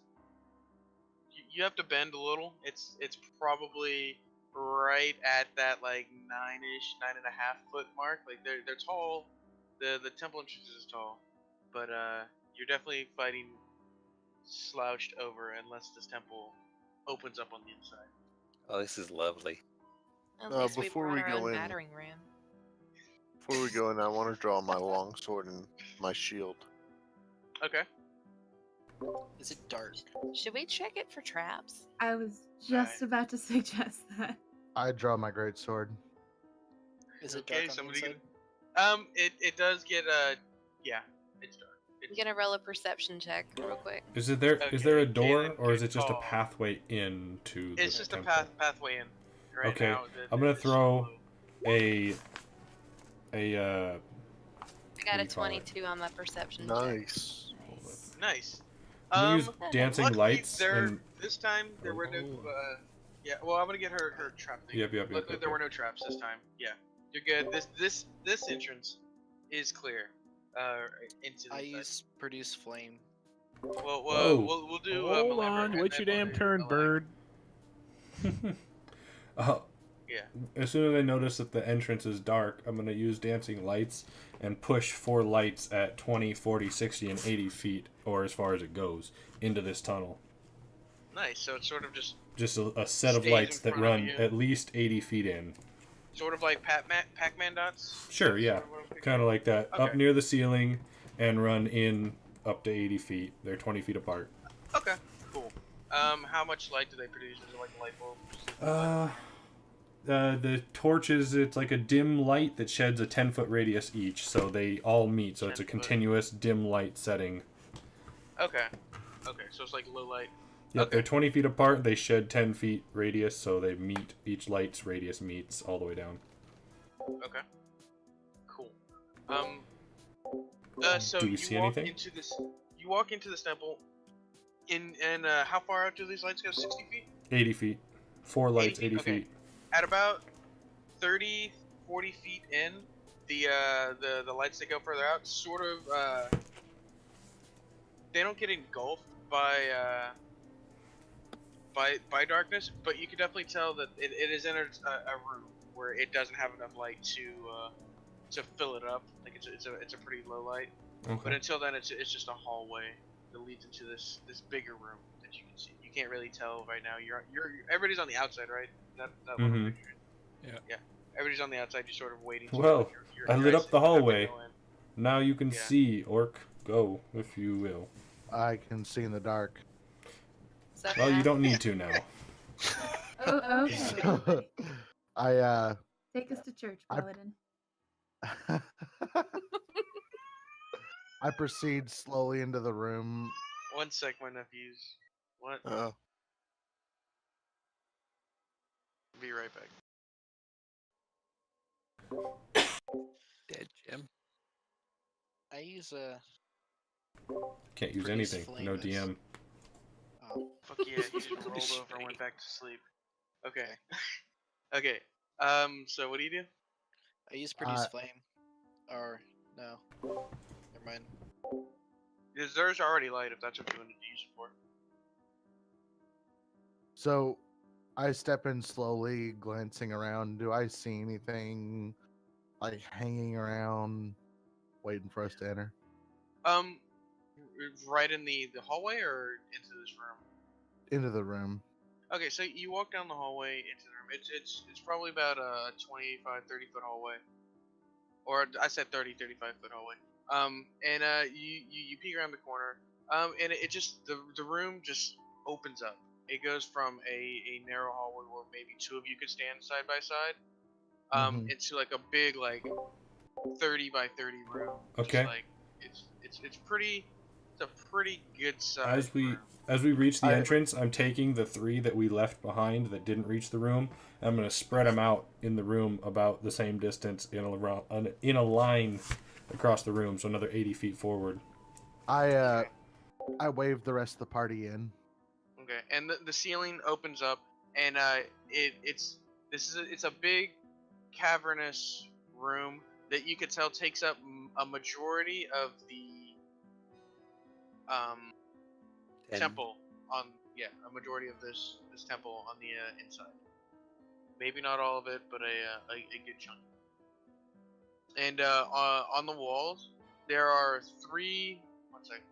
you have to bend a little. It's probably right at that like 9.5 foot mark. Like they're tall. The temple entrance is tall, but you're definitely fighting slouched over unless this temple opens up on the inside. Oh, this is lovely. At least we Before brought we our go own in- battering ram. Before we go in, I want to draw my long sword and my shield. Okay. Is it dark? Should we check it for traps? I was just about to suggest that. I draw my great sword. Is it Okay, dark on somebody the inside? it does get yeah, it's dark. I'm gonna roll a perception check real quick. Is it there? Is there a Okay, door, Kaden, or is good it just a call. pathway into the It's just a temple? pathway in. Right Okay, now, I'm gonna it's throw blue. a I got What do a you call it? 22 on my perception check. Nice. Nice. I'm gonna use Um, dancing Luckily, lights there and this time there were no. Yeah, well, I'm gonna get her trap thing. Yep. Luckily, there were no traps this time. Yeah, you're good. This entrance is clear. Into the I inside. use produce flame. Well, Whoa. we'll do. Hold Malamber, on, and wait then your we'll damn do turn, Alag. bird. Yeah. As soon as I notice that the entrance is dark, I'm going to use dancing lights and push 4 lights at 20, 40, 60, and 80 feet, or as far as it goes, into this tunnel. Nice. So it's sort of just A set of Stays lights in that front of run you. at least 80 feet in. sort of like Pac-Man dots. Sure, That's yeah. sort of what I'm picturing. Kind of like that. Up Okay. near the ceiling and run in up to 80 feet. They're 20 feet apart. Okay. Cool. How much light do they produce? Is it like a light bulb? The torches, it's like a dim light that sheds a 10-foot radius each, so they all meet, so it's a 10 foot. continuous dim light setting. Okay. Okay. So it's like low light. Yep, Okay. they're 20 feet apart, they shed 10 feet radius, so they meet, each light's radius meets all the way down. Okay. Cool. So Do we you see walk anything? into this. You walk into this temple. And how far out do these lights go? 60 feet. 80 feet. 4 lights, 80 Okay. feet. At about 30, 40 feet in, the lights that go further out sort of they don't get engulfed by darkness, but you can definitely tell that it is in a room where it doesn't have enough light to fill it up. Like it's a pretty low light. But Okay. until then, it's just a hallway that leads into this bigger room that you can see. You can't really tell right now. You're everybody's on the outside, right? That what I'm Mhm. picturing. Yeah. Yeah. Everybody's on the outside, just sort of waiting. Well, I lit up the hallway. Go in. Now you can Yeah. see, Orc. Go, if you will. I can see in the dark. So Well, you now- don't need to now. Oh, okay. So, I Take us to church, I- Paladin. I proceed slowly into the room. One sec, my nephews. What? Oh, Be right back. Dead Jim. I use a. Can't use Produce anything. flame No is- DM. Oh, Fuck yeah, he just rolled over and went back to sleep. Okay. Okay. So what do you do? I use produce flame. Or no, never mind. There's already light if that's what you wanted to use it for. So I step in slowly, glancing around. Do I see anything like hanging around, waiting for us to enter? Right in the hallway or into this room? Into the room. Okay, so you walk down the hallway into the room. It's probably about a 25, 30 foot hallway. Or I said 30, 35 foot hallway. And you peek around the corner. And it just the room just opens up. It goes from a narrow hallway where maybe two of you could stand side by side, Mhm. into like a big like 30 by 30 room. Just Okay. like it's pretty. It's a pretty good size. As we reach the I- entrance, I'm taking the 3 that we left behind that didn't reach the room. And I'm going to spread them out in the room about the same distance in a line across the room, so another 80 feet forward. I wave the rest of the party in. Okay, and the ceiling opens up, and it's a big cavernous room that you could tell takes up a majority of the Ten. temple a majority of this temple on the inside. Maybe not all of it, but a good chunk. And on the walls there are 3. One second.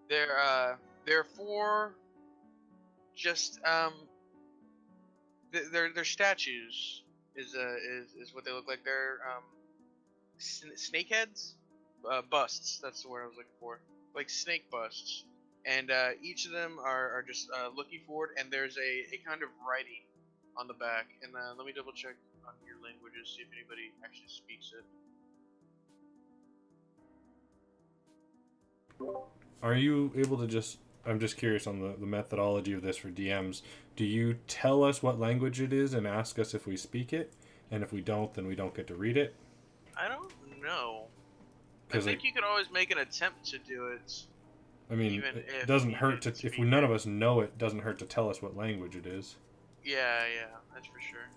There are 4 just They're statues. Is what they look like. They're snake heads, busts. That's the word I was looking for. Like snake busts, and each of them are just looking forward. And there's a kind of writing on the back. And let me double check on your languages, see if anybody actually speaks it. Are you able to just? I'm just curious on the methodology of this for DMs. Do you tell us what language it is and ask us if we speak it? And if we don't, then we don't get to read it? I don't know. I think you could always make an attempt to do it. I mean, it doesn't hurt to... If none of us know it, doesn't hurt to tell us what language it is. Yeah, that's for sure.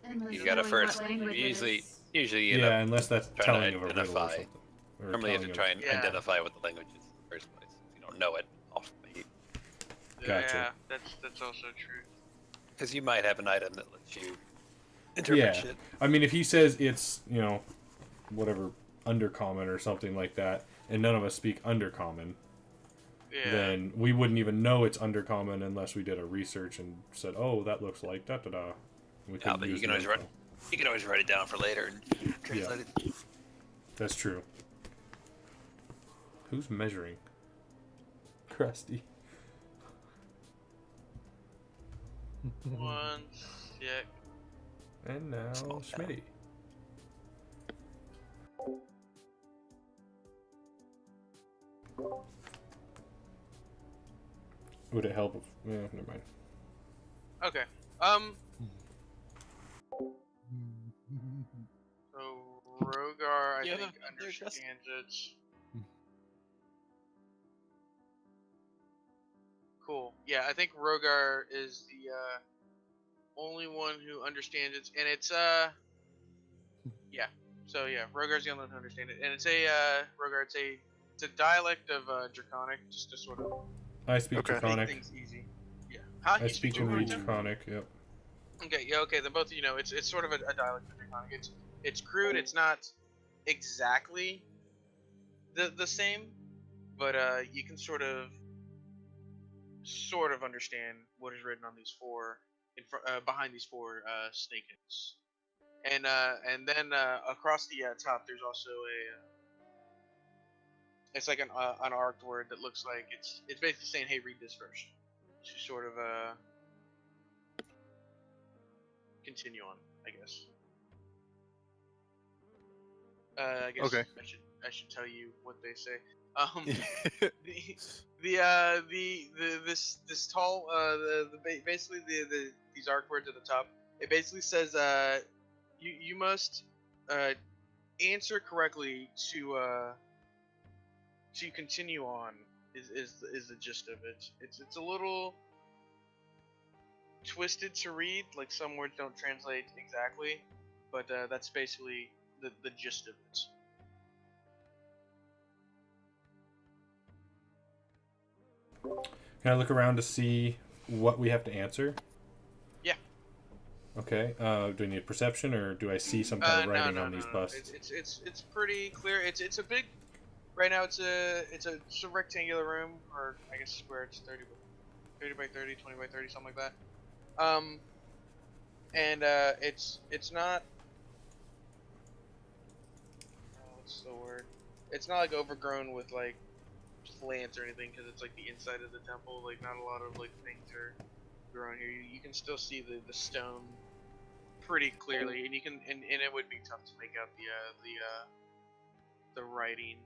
Unless You gotta knowing first. what language it Usually, is. you yeah, know, unless that's trying telling to of a riddle or identify. something. Or Normally, you have to telling try and identify what the language is in the first place. If you don't know it off the heat. Gotcha. Yeah, that's also true. Because you might have an item that lets you interpret shit. I mean, if he says it's, whatever, undercommon or something like that, and none of us speak undercommon, then we wouldn't even know it's undercommon unless we did a research and said, oh, that looks like da-da-da. Yeah, but you can always write it down for later and translate it. That's true. Who's measuring? Krusty. One sec. And now Schmitty. Would it help if... Yeah, never mind. Okay. So Rogar, I think, understands it. Cool. Yeah, I think Rogar is the only one who understands it, and it's yeah. So yeah, Rogar's the only one who understands it, and it's a Rogar. It's a dialect of Draconic, just to sort of I speak Draconic. make things easy. Yeah. Huh? I speak and read Draconic. Yep. Okay. Yeah. Okay. Then both of you know it's sort of a dialect of Draconic. It's crude. It's not exactly the same, but you can sort of understand what is written on these four behind these four snakeheads, and then across the top there's also it's like an arced word that looks like it's basically saying, hey, read this first, to sort of continue on, I guess. I guess Okay. I should tell you what they say. This tall basically these arc words at the top. It basically says you must answer correctly to continue on. Is the gist of it. It's a little twisted to read. Like some words don't translate exactly, but that's basically the gist of it. Can I look around to see what we have to answer? Yeah. Okay. Do I need perception, or do I see some kind of writing on these busts? It's pretty clear. It's a big. Right now it's a rectangular room, or I guess square. It's 30 by 30, 20 by 30, something like that. And it's not. What's the word? It's not like overgrown with like plants or anything, because it's like the inside of the temple. Like not a lot of like things are growing here. You can still see the stone pretty clearly, and you can and it would be tough to make out the writing.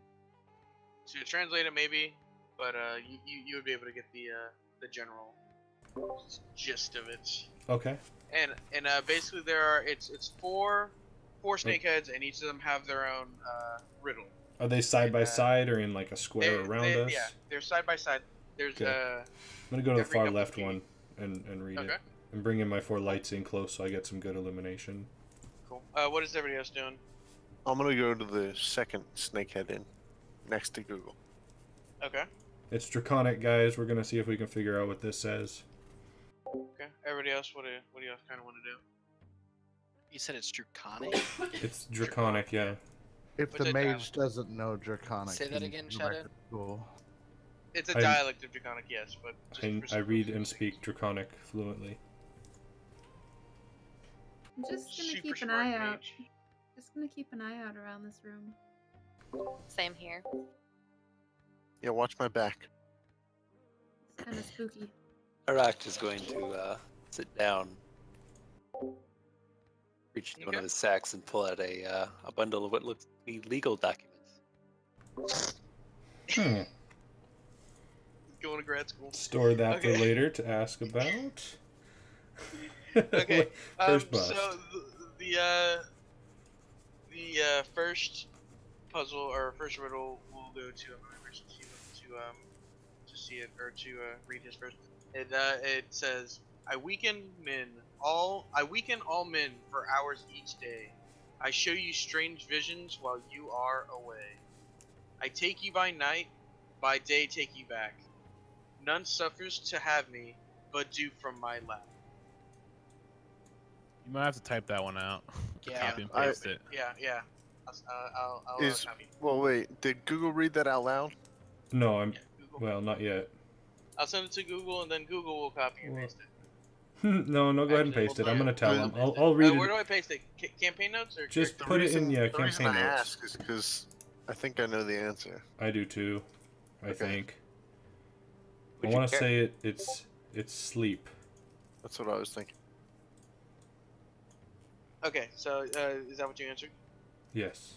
So to translate it maybe, but you would be able to get the general gist of it. Okay. And basically it's four snakeheads, and each of them have their own riddle. Are they side by side or in like a square around us? Yeah, they're side by side. There's Okay. I'm gonna go to the far left one and read it. And bring in my 4 lights in close so I get some good illumination. Cool. What is everybody else doing? I'm gonna go to the second snakehead in, next to Google. Okay. It's Draconic, guys. We're gonna see if we can figure out what this says. Okay. Everybody else, what do you kind of want to do? You said it's Draconic? It's Draconic, yeah. If What's the it mage doesn't know Draconic, Say that he again, needs to go back Shadow? to school. It's a dialect of Draconic, yes, but just for I read simplicity's and sake. speak Draconic fluently. I'm just gonna Super keep an smart eye out. mage. Just gonna keep an eye out around this room. Same here. Yeah, watch my back. It's kind of spooky. Arak is going to sit down, reach into one of Okay. his sacks, and pull out a bundle of what looks to be legal documents. Hmm. Going to grad school. Store that for Okay. later to ask about. Okay. First bust. So the first puzzle or first riddle will go to to see it or to read his first. It says, I weaken all men for hours each day. I show you strange visions while you are away. I take you by night, by day take you back. None suffers to have me, but do from my lap. You might have to type that one out. Yeah, Copy and paste it. Yeah. I'll Is copy. well, wait. Did Google read that out loud? No, I'm. Yeah, Google. Well, not yet. I'll send it to Google, and then Google will copy and Well, paste it. No, go ahead and Actually, paste it. hold I'm on. gonna tell I'll him. paste it. I'll read Where it. do I paste it? Campaign notes or Just character? put it in, yeah, The reason campaign I notes. ask is because I think I know the answer. I do too. I Okay. think. I Would you want to care- say it's sleep. That's what I was thinking. Okay, so is that what you answered? Yes.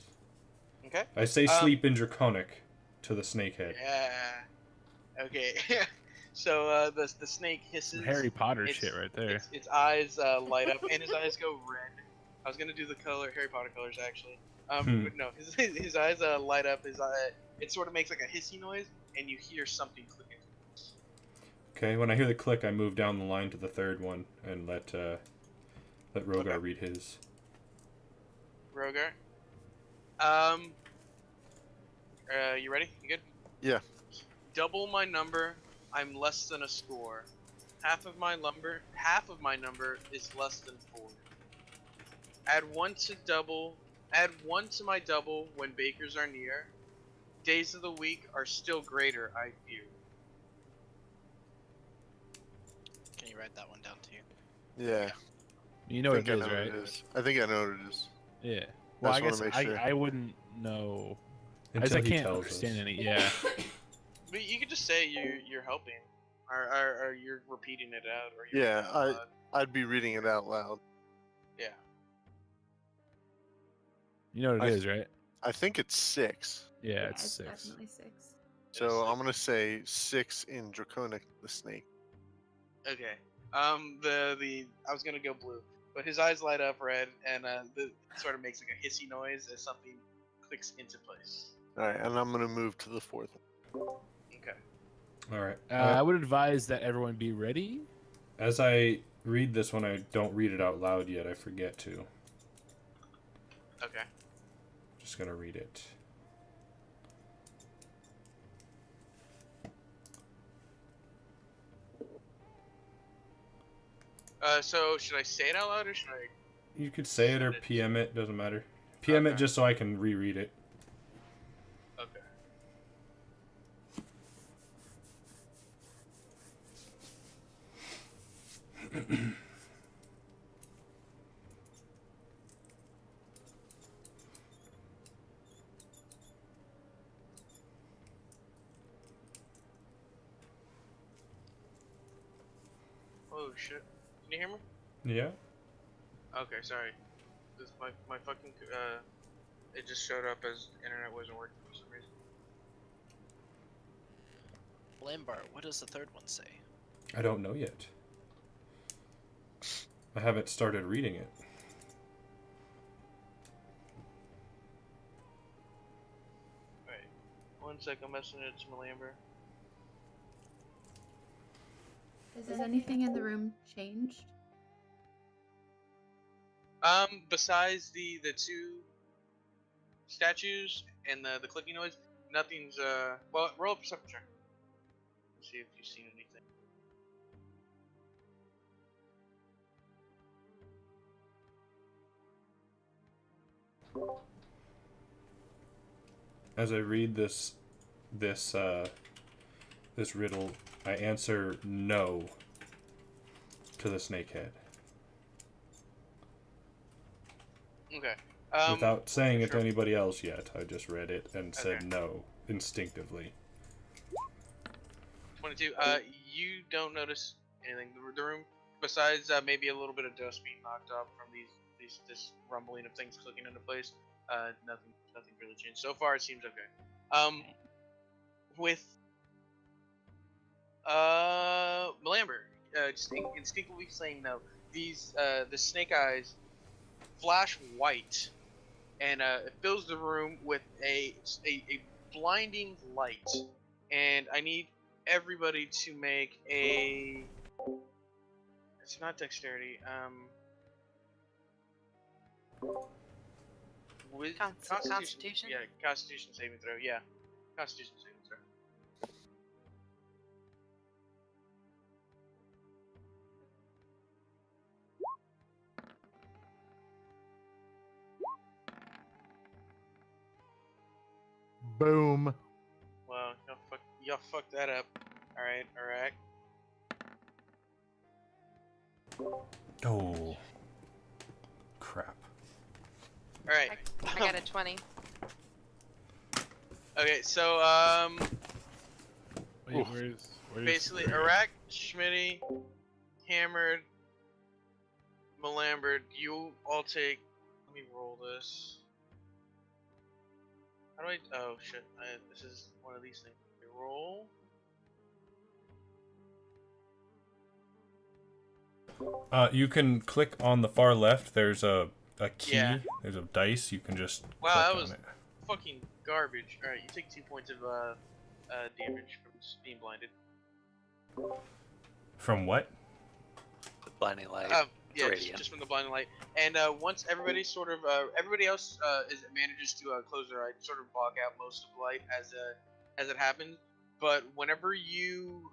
Okay. I say sleep in Draconic to the snakehead. Yeah. Okay. So the snake hisses. Some Harry Potter its- shit right there. Its eyes light up, and his eyes go red. I was gonna do the Harry Potter colors actually. But no, his eyes light up. It sort of makes like a hissy noise, and you hear something clicking. Okay, when I hear the click, I move down the line to the third one and let Rogar Okay. read his. Rogar. You ready? You good? Yeah. Double my number. I'm less than a score. Half of my number is less than 4. Add 1 to my double when bakers are near. Days of the week are still greater, I fear. Can you write that one down too? Yeah. You know I what think it I is, know right? what it is. I think I know what it is. Yeah. Well, I just wanna guess make sure. I wouldn't know. Until I he can't tells understand us. any. Yeah. But you could just say you're helping, or you're repeating it out, or you're Yeah, reading it out loud. I'd be reading it out loud. Yeah. You know what it I- is, right? I think it's 6. Yeah, it's 6. Definitely 6. So I'm gonna say 6 in Draconic the snake. Okay. I was gonna go blue, but his eyes light up red, and it sort of makes like a hissy noise as something clicks into place. All right, and I'm gonna move to the 4th one. Okay. All right. I would advise that everyone be ready. As I read this one, I don't read it out loud yet. I forget to. Okay. Just gonna read it. So should I say it out loud or should I? You could say it or PM it. Doesn't matter. PM it Okay. just so I can reread it. Okay. Oh shit! Can you hear me? Yeah. Okay, sorry. This my fucking it just showed up as internet wasn't working for some reason. Lambar, what does the third one say? I don't know yet. I haven't started reading it. Wait, 1 sec. I'm messaging it to Malamber. Has anything in the room changed? Besides the 2 statues and the clicking noise, nothing's well, roll a perception check. See if you've seen anything. As I read this riddle, I answer no to the snakehead. Okay. Without saying it to sure. anybody else yet, I just read it and said Okay. no instinctively. 22. You don't notice anything in the room besides maybe a little bit of dust being knocked off from this rumbling of things clicking into place. Nothing really changed so far. It seems okay. With Malamber, just instinctively saying no. These the snake eyes flash white, and it fills the room with a blinding light. And I need everybody to make a. It's not dexterity. With Constitution? Yeah, Constitution saving throw. Yeah, Constitution saving throw. Boom. Well, y'all fuck that up. All right. Oh. Crap. All right. I got a 20. Okay, so Wait, where's basically Iraq, Schmitty, Hammered, Malambert, you all take. Let me roll this. How do I? Oh shit! This is one of these things. Roll. You can click on the far left. There's a key. Yeah. There's a dice. You can just Wow, click that on was it. fucking garbage. All right, you take 2 points of damage from being blinded. From what? The blinding light. Yeah, Radiant. just from the blinding light. And once everybody sort of, everybody else manages to close their eyes, sort of block out most of the light as it happens. But whenever you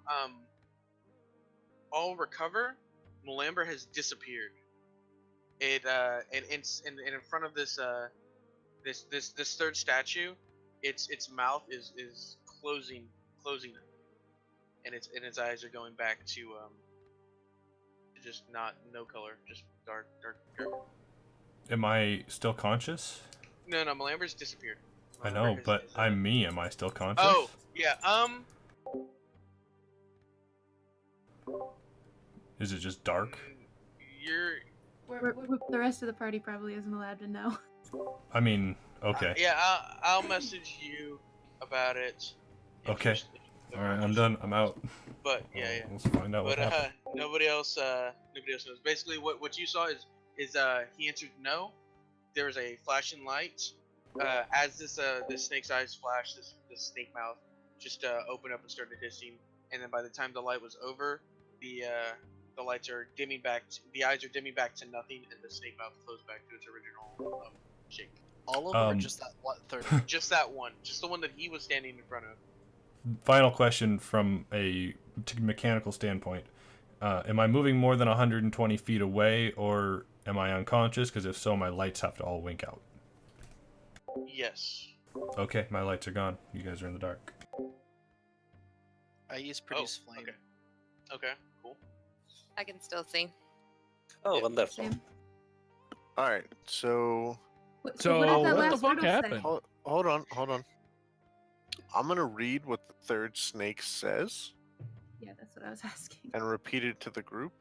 all recover, Malamber has disappeared. It and in front of this this third statue, its mouth is closing, and its eyes are going back to just no color, just dark. Am I still conscious? No, Malamber's disappeared. I know, but I'm me. Am I still conscious? Oh, yeah. Is it just dark? The rest of the party probably isn't allowed to know. I mean, okay. Yeah, I'll message you about it. Okay. All right, I'm done. I'm out. But yeah. Let's find out what But happened. nobody else knows. Basically, what you saw is he answered no. There was a flashing light. As this snake's eyes flashed, this snake mouth just opened up and started hissing. And then by the time the light was over, the lights are dimming back. The eyes are dimming back to nothing, and the snake mouth closed back to its original shape. All of them, or just that one third? Just that one. Just the one that he was standing in front of. Final question from a mechanical standpoint. Am I moving more than 120 feet away, or am I unconscious? Because if so, my lights have to all wink out. Yes. Okay, my lights are gone. You guys are in the dark. I use produce flame. Okay, cool. I can still see. Oh, Yeah. wonderful. Same. All right, so So what did that what the last fuck riddle say? happened? hold on. I'm gonna read what the third snake says Yeah, that's what I was asking. and repeat it to the group.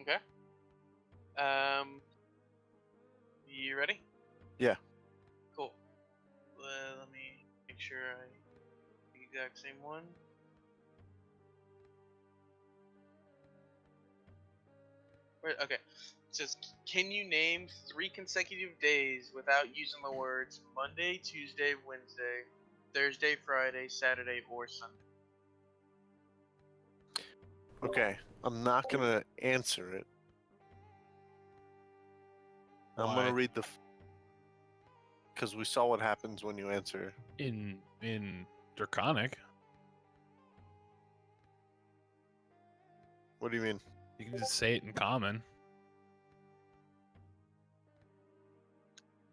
Okay. You ready? Yeah. Cool. Let me make sure I the exact same one. Okay. It says, can you name 3 consecutive days without using the words Monday, Tuesday, Wednesday, Thursday, Friday, Saturday, or Sunday? Okay, I'm not gonna answer it. I'm Why? gonna read because we saw what happens when you answer. In Draconic, What do you mean? you can just say it in common.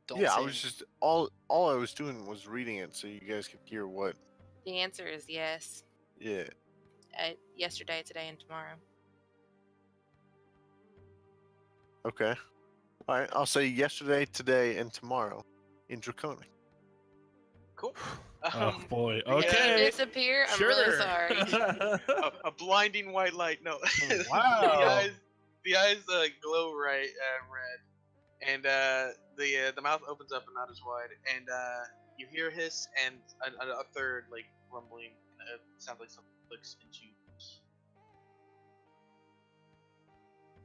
Don't Yeah, I say was just all I was doing was reading it so you guys could hear what. The answer is yes. Yeah. Yesterday, today, and tomorrow. Okay. All right, I'll say yesterday, today, and tomorrow in Draconic. Cool. Oh boy. the, Did Okay. he disappear? I'm Sure. really sorry. a blinding white light. No. Wow. the eyes glow red, and the mouth opens up and not as wide, and you hear a hiss and a third like rumbling. It sounds like something clicks into.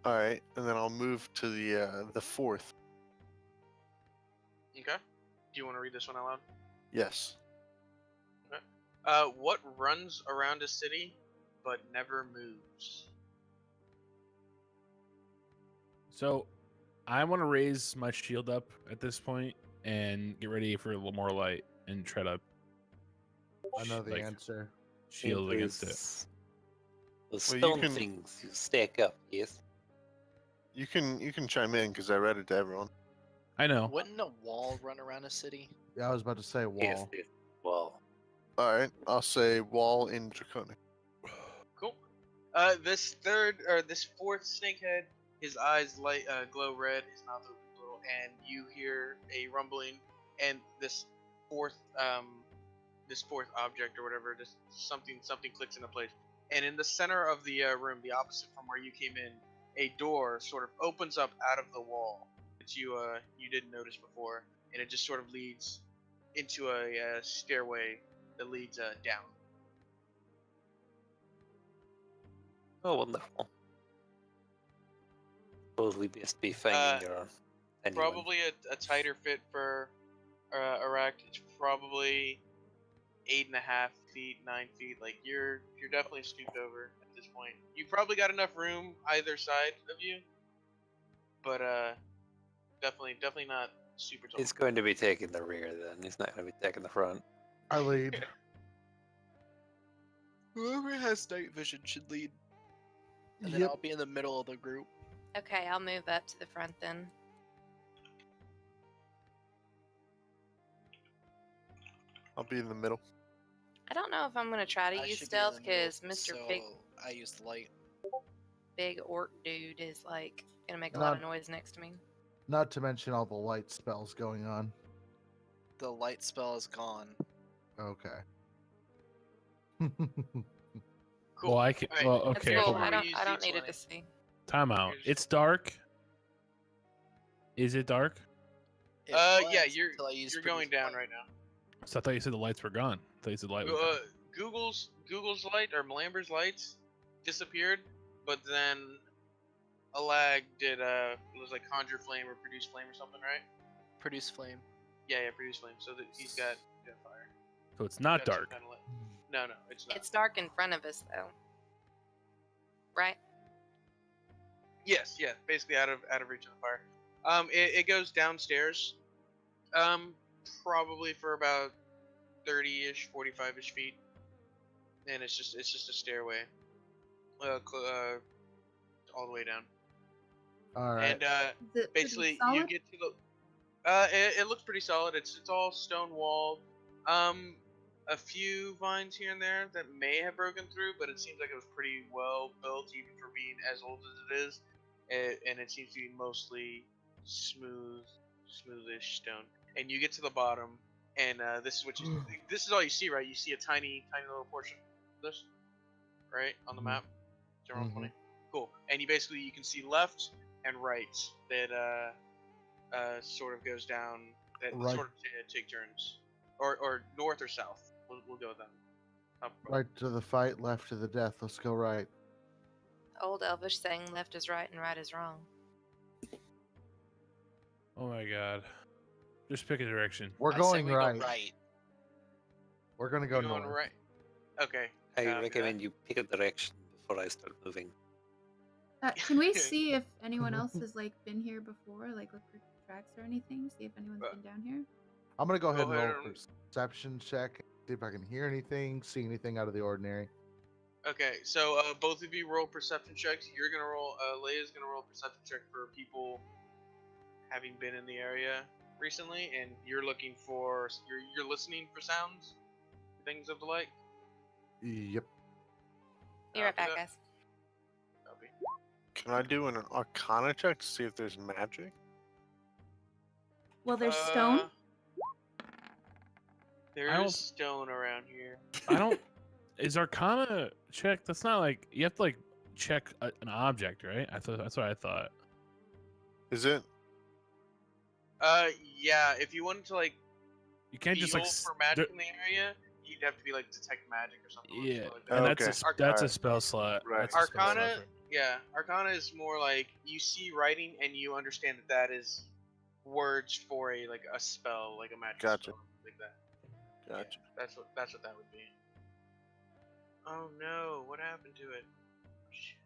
All right, and then I'll move to the fourth. Okay. Do you want to read this one out loud? Yes. What runs around a city but never moves? So, I want to raise my shield up at this point and get ready for a little more light and try to I know the like, answer. shield against it. The Well, you stone can- things you stack up, yes? You can chime in because I read it to everyone. I know. Wouldn't a wall run around a city? Yeah, I was about to say Yes, wall. yes. Well, All right, I'll say wall in Draconic. Cool. This fourth snakehead, his eyes glow red, his mouth opens a little, and you hear a rumbling, and this fourth object or whatever, just something clicks into place, and in the center of the room, the opposite from where you came in, a door sort of opens up out of the wall that you didn't notice before, and it just sort of leads into a stairway that leads down. oh, wonderful. Suppose we best be finding your anyone. Probably a tighter fit for erect. It's probably 8.5 feet, 9 feet. Like you're definitely stooped over at this point. You probably got enough room either side of you, but definitely not super tall. He's going to be taking the rear then. He's not going to be taking the front. I lead. Whoever has night vision should lead. And then Yep. I'll be in the middle of the group. Okay, I'll move up to the front then. I'll be in the middle. I don't know if I'm gonna try to I use should be in stealth the middle, because Mr. so Big I used light. Orc dude is like gonna make a lot of Not- noise next to me. Not to mention all the light spells going on. The light spell is gone. Okay. Cool. Well, I can. Alright, Well, let's okay. go Cool. Hold over on. use I don't need it D20. to see. Time out. It's dark. Is it dark? It Yeah, was until I used you're going produce down light. right now. So I thought you said the lights were gone. I thought you said the light was gone. Google's light or Malamber's lights disappeared, but then Alag did it was like conjure flame or produce flame or something, right? Produce flame. Yeah, produce flame. So that he's got fire. So it's not Got some dark. kinda light. No, it's not. It's dark in front of us though. Right? Yes, yeah, basically out of reach of the fire. It goes downstairs, probably for about 30-ish, 45-ish feet, and it's just a stairway, all the way down. All right. And Is it pretty basically you solid? get to the. It looks pretty solid. It's all stone walled. A few vines here and there that may have broken through, but it seems like it was pretty well built, even for being as old as it is. And it seems to be mostly smoothish stone. And you get to the bottom, and this is what you. This is all you see, right? You see a tiny little portion of this, right, on the map. General 20. Cool. And you can see left and right that sort of goes down. That Right. sort of take turns, or north or south. We'll go with them. Right to the fight, left to the death. Let's go right. Old Elvish saying left is right and right is wrong. Oh my god. Just pick a direction. We're I say going we right. Go right. We're gonna go You're going north. right. Okay. I copy recommend you pick a direction before I start moving. Can we see if anyone else has like been here before? Like look for tracks or anything? See if anyone's been down here? I'm gonna go ahead and roll ahead a and- perception check. See if I can hear anything, see anything out of the ordinary. Okay, so both of you roll perception checks. You're gonna roll. Leia's gonna roll a perception check for people having been in the area recently, and you're looking for. You're listening for sounds, things of the like. Yep. Be right back, Copy that. guys. Copy. Can I do an Arcana check to see if there's magic? Well, there's stone. There I is don't- stone around here. I don't. Is Arcana check? That's not like you have to like check an object, right? I thought that's what I thought. Is it? Yeah. If you wanted to like You can't feel just like for magic in the area, you'd have to be like detect magic or something. yeah, Like that. and Okay. that's a Alright. spell slot. Right. That's a spell slot Arcana, for- yeah, Arcana is more like you see writing and you understand that that is words for a like a spell, like a magic Gotcha. spell, like that. Gotcha. Yeah, that's what that would be. Oh no, what happened to it? Shit.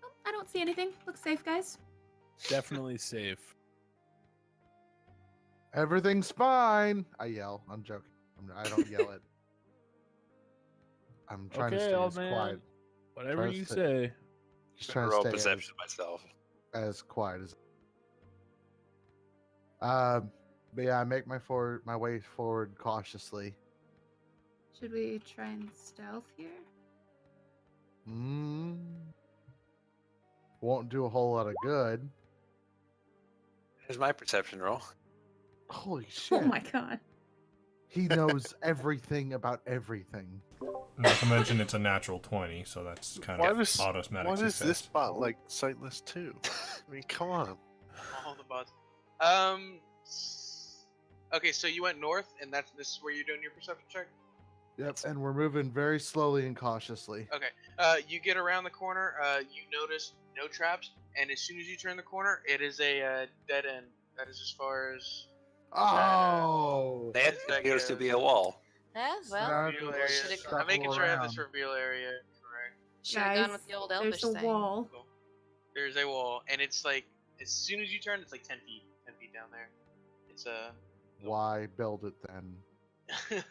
Oh, I don't see anything. Looks safe, guys. Definitely safe. Everything's fine. I yell. I'm joking. I don't yell it. I'm trying to Okay, stay old as man. quiet. Whatever Try to you stay- say. Just I'm trying gonna to roll stay perception myself. as quiet as. But yeah, I make my way forward cautiously. Should we try and stealth here? Won't do a whole lot of good. Here's my perception roll. Holy shit! Oh my god. He knows everything about everything. Not to mention it's a natural 20, so that's kind Why of does automatic Why is success. this bot like sightless too? I mean, come on. All the bots. Okay, so you went north, and this is where you're doing your perception check. Yep, and we're moving very slowly and cautiously. Okay. You get around the corner. You notice no traps, and as soon as you turn the corner, it is a dead end. That is as far as Oh! That that appears to goes. be a wall. Yeah, well, Sounds reveal like area. should've stuff I'm making all sure I have this around. reveal area correct. should have gone with the old elvish there's a thing. wall. Cool. There's a wall, and it's like as soon as you turn, it's like 10 feet down there. It's a. Why build it then?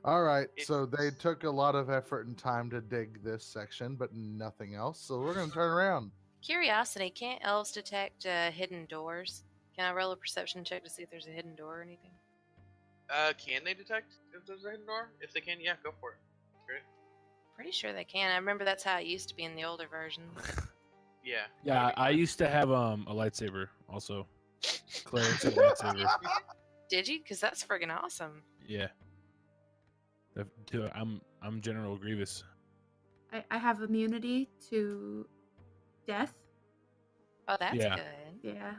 All right, so they It's- took a lot of effort and time to dig this section, but nothing else. So we're gonna turn around. Curiosity, can't elves detect hidden doors? Can I roll a perception check to see if there's a hidden door or anything? Can they detect if there's a hidden door? If they can, yeah, go for it. Great. Pretty sure they can. I remember that's how it used to be in the older versions. Yeah. Yeah, I used to have a lightsaber also. Cleric's a lightsaber. Did you? Because that's friggin' awesome. Yeah. I'm General Grievous. I have immunity to death. Oh, that's Yeah. good. Yeah.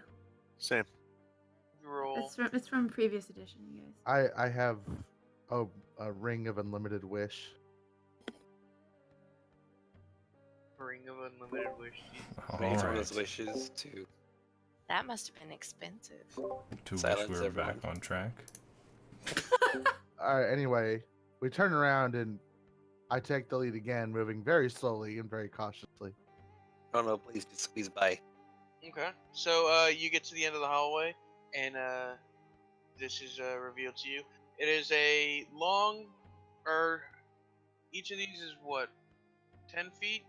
Same. You roll. It's from previous edition, you guys. I have a ring of unlimited wish. Ring of unlimited wish. Raise one of Alright. those wishes to That must have been expensive. To Silence wish we were everyone. back on track. All right. Anyway, we turn around and I take the lead again, moving very slowly and very cautiously. Oh no, please just squeeze by. Okay. So you get to the end of the hallway, and this is revealed to you. It is a long, or each of these is what, 10 feet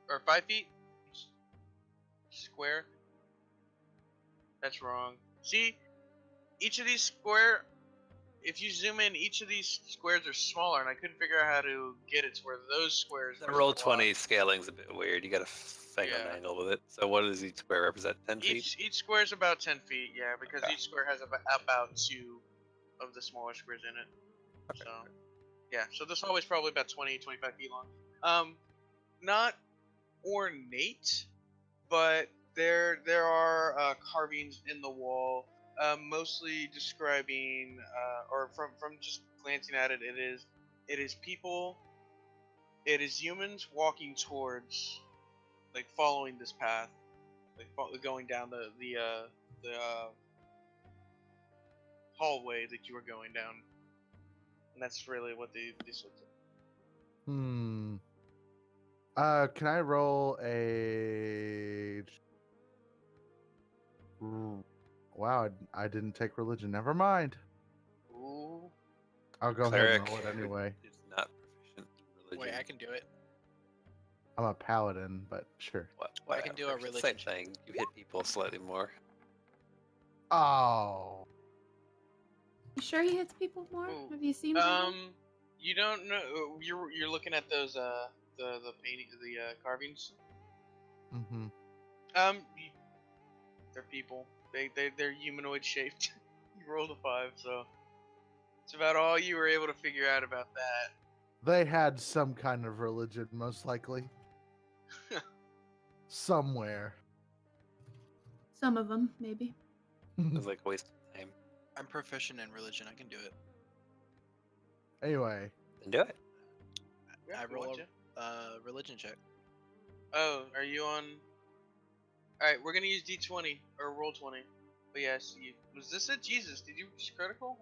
or 5 feet square. That's wrong. See, each of these square. If you zoom in, each of these squares are smaller, and I couldn't figure out how to get it to where those squares. The are roll large. 20 scaling's a bit weird. You got to thing on Yeah. an angle with it. So what does each square represent? 10 feet? Each square is about 10 feet, yeah, because Okay. each square has about 2 of the smaller squares in it. Okay. So, yeah, so this hallway is probably about 20-25 feet long. Not ornate, but there are carvings in the wall, mostly describing, or from just glancing at it, it is people, it is humans walking towards, like following this path, like going down the hallway that you were going down, and that's really what these look like. Can I roll a? Wow, I didn't take religion. Never mind. Ooh. I'll go ahead Cleric and roll it anyway. is not proficient in religion. Wait, I can do it. I'm a paladin, but sure. I can do a whatever, religion Same thing. You hit people slightly more. Oh, You sure he hits people more? Ooh. Have you seen him? You don't know. You're looking at those the painting, the carvings. mm-hmm. You, they're people. They're humanoid shaped. You rolled a 5, so it's about all you were able to figure out about that. They had some kind of religion, most likely. Somewhere. Some of them, maybe. It was like a waste of time. I'm proficient in religion. I can do it. Anyway, Then do it. Yeah, I if you roll want a to. religion check. Oh, are you on? All right, we're gonna use D20 or roll 20. But yes, was this it? Jesus, did you just critical?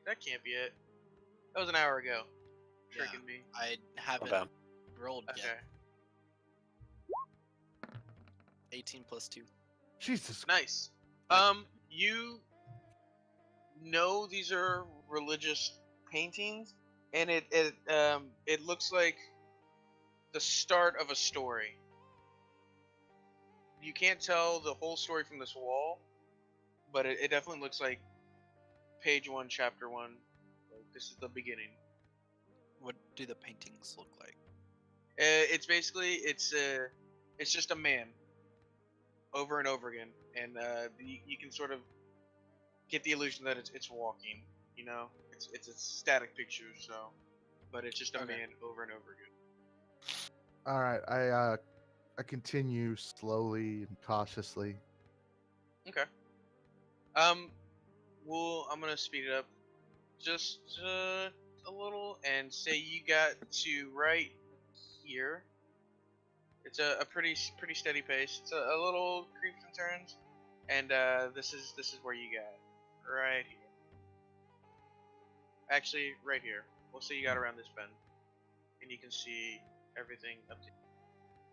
That can't be it. That was an hour ago. Tricking me. I haven't bad. rolled Okay. yet. 18 plus 2. Jesus. Nice. You know these are religious paintings, and it looks like the start of a story. You can't tell the whole story from this wall, but it definitely looks like page 1, chapter 1. Like, this is the beginning. What do the paintings look like? It's basically it's just a man over and over again, and you can sort of get the illusion that it's walking. You know, it's a static picture, so, but it's just a Okay. man over and over again. All right, I continue slowly and cautiously. Okay. Well, I'm gonna speed it up just a little and say you got to right here. It's a pretty steady pace. It's a little creeps and turns, and this is where you got right here. Actually, right here. We'll say you got around this bend, and you can see everything up to.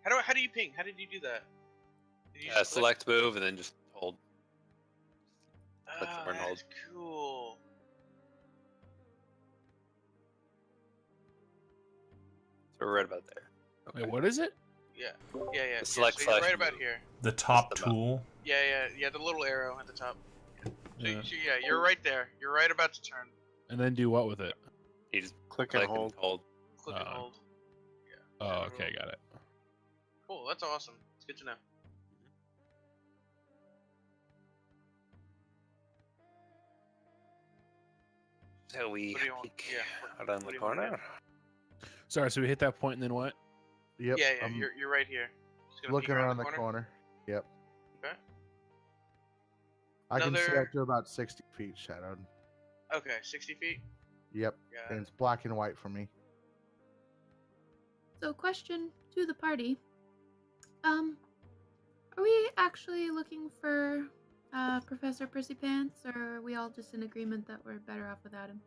How do you ping? How did you do that? Did you just click? Select move and then just hold. click Oh, the and hold. that's cool. So we're right about there. Wait, what is it? Yeah. Yeah. The select so you're slash right about move. here. The top the mouse. tool. Yeah. The little arrow at the top. So, Yeah. you're right there. You're right about to turn. And then do what with it? You just Click click and hold. Click and Uh, hold. Yeah. Oh, okay, got it. Cool. That's awesome. It's good to know. So we What do you want? peek Yeah, out on what the do you want to corner. Sorry, so we hit that point and then what? Yep. Yeah. I'm You're right here. Just gonna peek looking around the corner. Yep. Okay. I can see Another- up to about 60 feet shadowed. Okay. 60 feet. Yep. Got And it. it's black and white for me. So, question to the party. Are we actually looking for Professor Percy Pants, or are we all just in agreement that we're better off without him?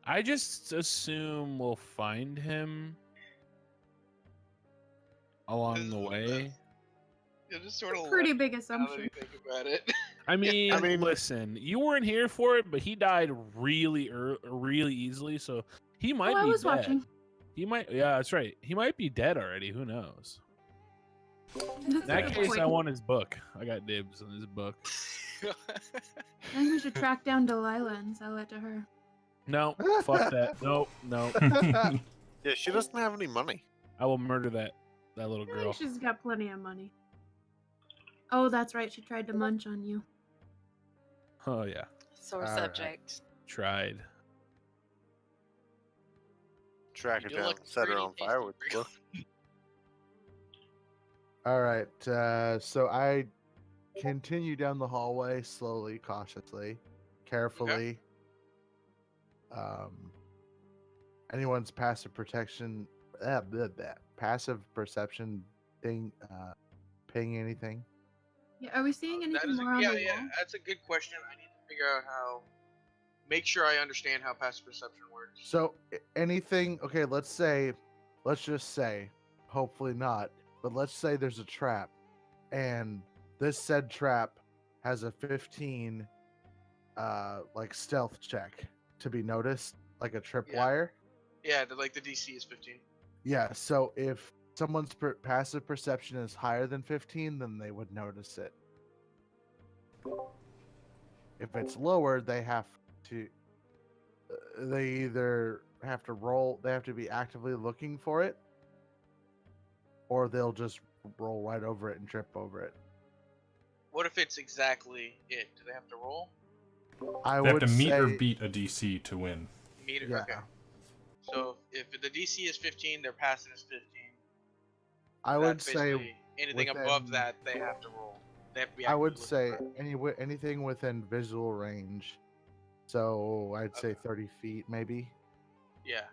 I just assume we'll find him along the way. You're just sort of Pretty big now that assumption. you think about it. I mean, I mean- listen, you weren't here for it, but he died really easily, so he might Oh, I be was dead. watching. He might, yeah, that's right. He might be dead already. Who knows? In That's a that good case, point. I want his book. I got dibs on his book. I think we should track down Delilah and sell it to her. No, fuck that. Nope. Yeah, she doesn't have any money. I will murder that little I girl. think she's got plenty of money. Oh, that's right. She tried to munch on you. Oh yeah, Sore All right. subject. tried. Track You her do down, look set her pretty on fire with tasty, book. All right. So I continue down the hallway slowly, cautiously, carefully. Anyone's passive protection, passive perception thing, ping anything? Yeah, are we seeing That anything is more on the wall? That's a good question. I need to figure out how. Make sure I understand how passive perception works. So anything? Okay, let's just say, hopefully not, but let's say there's a trap, and this said trap has a 15, like stealth check to be noticed, like a tripwire. Yeah, the DC is 15. Yeah. So if someone's passive perception is higher than 15, then they would notice it. If it's lower, they have to. They either have to roll. They have to be actively looking for it, or they'll just roll right over it and trip over it. What if it's exactly it? Do they have to roll? I They have would to meet say, or beat a DC to win. Meter. Yeah. Okay. So if the DC is 15, their passive is 15. I would That's say basically anything above within- that they have to roll. They have to be. I would actively say looking for it. anything within visual range. So I'd say Okay. 30 feet, maybe. Yeah.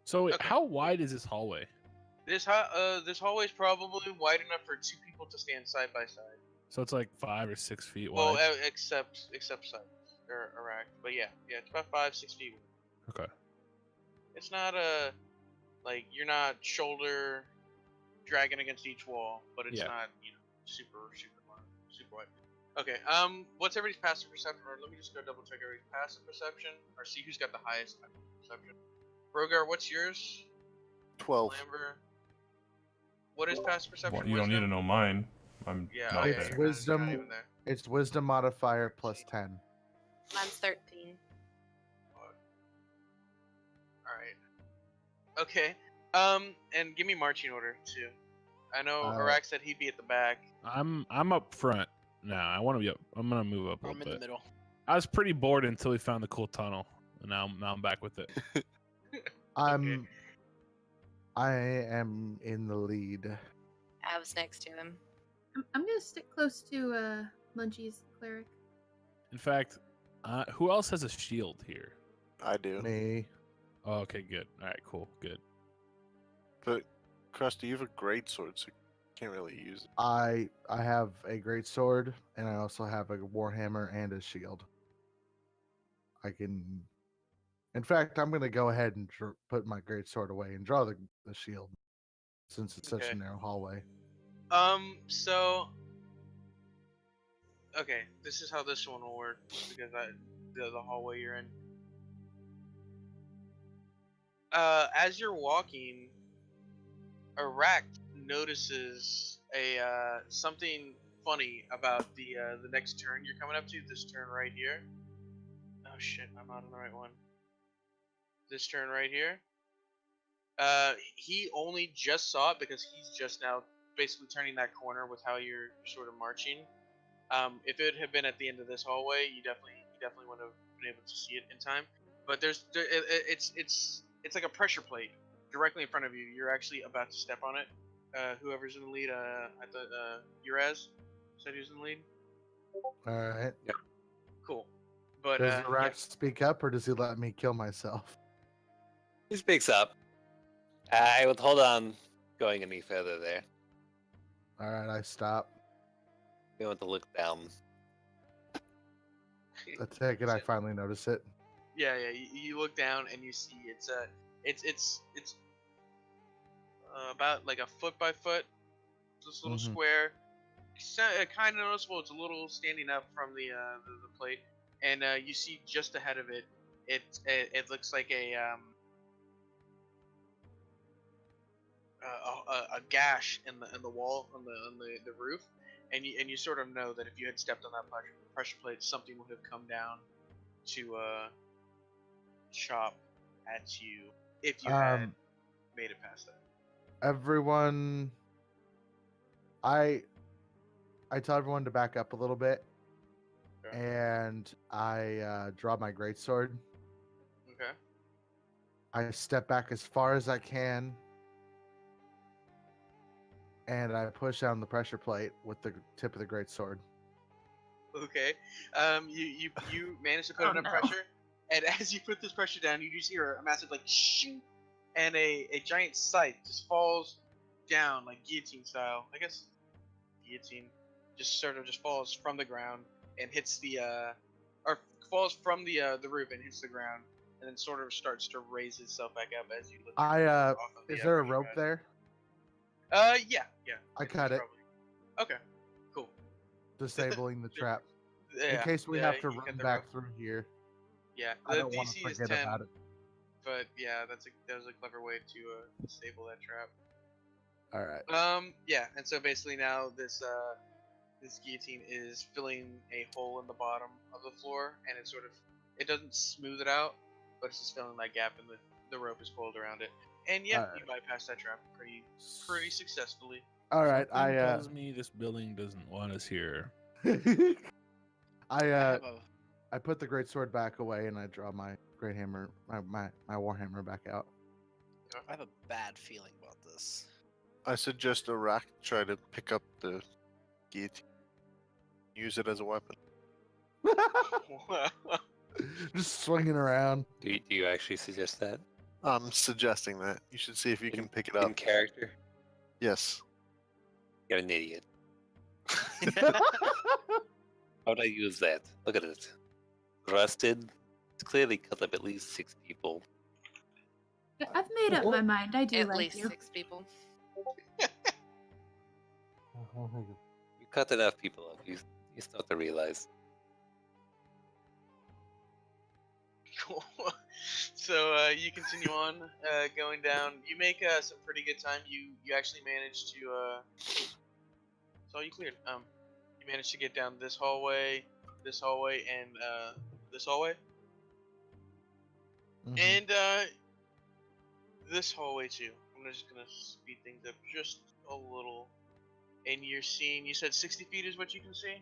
So wait, Okay. how wide is this hallway? This hallway is probably wide enough for 2 people to stand side by side. So it's like 5 or 6 feet Well, wide. except side or rack. But yeah, it's about 5-6 feet. Okay. It's not like you're not shoulder dragging against each wall, but it's Yeah. not super long, super wide. Okay. What's everybody's passive perception? Or let me just go double check everybody's passive perception, or see who's got the highest perception. Rogar, what's yours? 12. Lamber. What is passive perception? Well, you don't need to Wisdom? know mine. I'm Yeah, not yeah, It's there. you're wisdom. not even there. It's wisdom modifier plus 10. Mine's 13. Alright. Okay. And give me marching order too. I know Arak said he'd be at the back. I'm up front now. I want to be up. I'm gonna move up a I'm in little the bit. middle. I was pretty bored until we found the cool tunnel, and now I'm back with it. I am in the lead. I was next to him. I'm gonna stick close to Munchie's cleric. In fact, who else has a shield here? I do. Me. Oh, okay, good. All right, cool, good. But, Krusty, you have a great sword, so you can't really use it. I have a great sword, and I also have a warhammer and a shield. I can. In fact, I'm going to go ahead and put my great sword away and draw the shield, since it's such Okay. a narrow hallway. So. Okay, this is how this one will work because the hallway you're in. As you're walking, Arak notices a something funny about the next turn you're coming up to. This turn right here. Oh shit, I'm not on the right one. This turn right here. He only just saw it because he's just now basically turning that corner with how you're sort of marching. If it had been at the end of this hallway, you definitely would have been able to see it in time. But it's like a pressure plate directly in front of you. You're actually about to step on it. Whoever's in the lead, I thought Urez said he was in the lead. All right. Cool. But Does Rack speak up, or does he let me kill myself? He speaks up. I would hold on going any further there. All right, I stop. We want to look down. I take it. I finally notice it. Yeah. You look down and you see it's about like a foot by foot. This little square. It's kind of noticeable. It's a little standing up from the plate, and you see just ahead of it. It looks like a gash in the wall on the roof, and you sort of know that if you had stepped on that pressure plate, something would have come down to chop at you if you had made it past that. Everyone, I tell everyone to back up a little bit, Okay. and I draw my greatsword. Okay. I step back as far as I can, and I push down the pressure plate with the tip of the greatsword. Okay. You manage to put Oh, enough no. pressure, and as you put this pressure down, you just hear a massive like shing, and a giant scythe just falls down like guillotine style. I guess guillotine just sort of just falls from the ground and hits the or falls from the roof and hits the ground, and then sort of starts to raise itself back up as you lift it off of the Is there a pressure rope pad. there? Yeah. I It's cut it, probably- Okay. Cool. disabling the trap. Yeah. In case we yeah, have to you run cut the back rope. through here. Yeah. I The don't want to DC is forget 10. about it. But yeah, that was a clever way to disable that trap. All right. Yeah, and so basically now this guillotine is filling a hole in the bottom of the floor, and it doesn't smooth it out, but it's just filling that gap, and the rope is coiled around it. And yeah, Alright. you bypass that trap pretty successfully. All right, Something tells me this building doesn't want us here. I have a I put the great sword back away and I draw my great hammer, my warhammer back out. I have a bad feeling about this. I suggest Arak try to pick up the guillotine, use it as a weapon. Just swinging around. Do you actually suggest that? I'm suggesting that you should see if you can pick it In up. character? Yes. You're an idiot. How'd I use that? Look at it. Rusted. It's clearly cut up at least 6 people. I've made up my mind. I do At like least you. 6 people. You cut enough people up. You start to realize. Cool. So you continue on going down. You make some pretty good time. You actually manage to. So you cleared. You managed to get down this hallway, and this hallway. Mhm. And this hallway too. I'm just gonna speed things up just a little. And you're seeing. You said 60 feet is what you can see.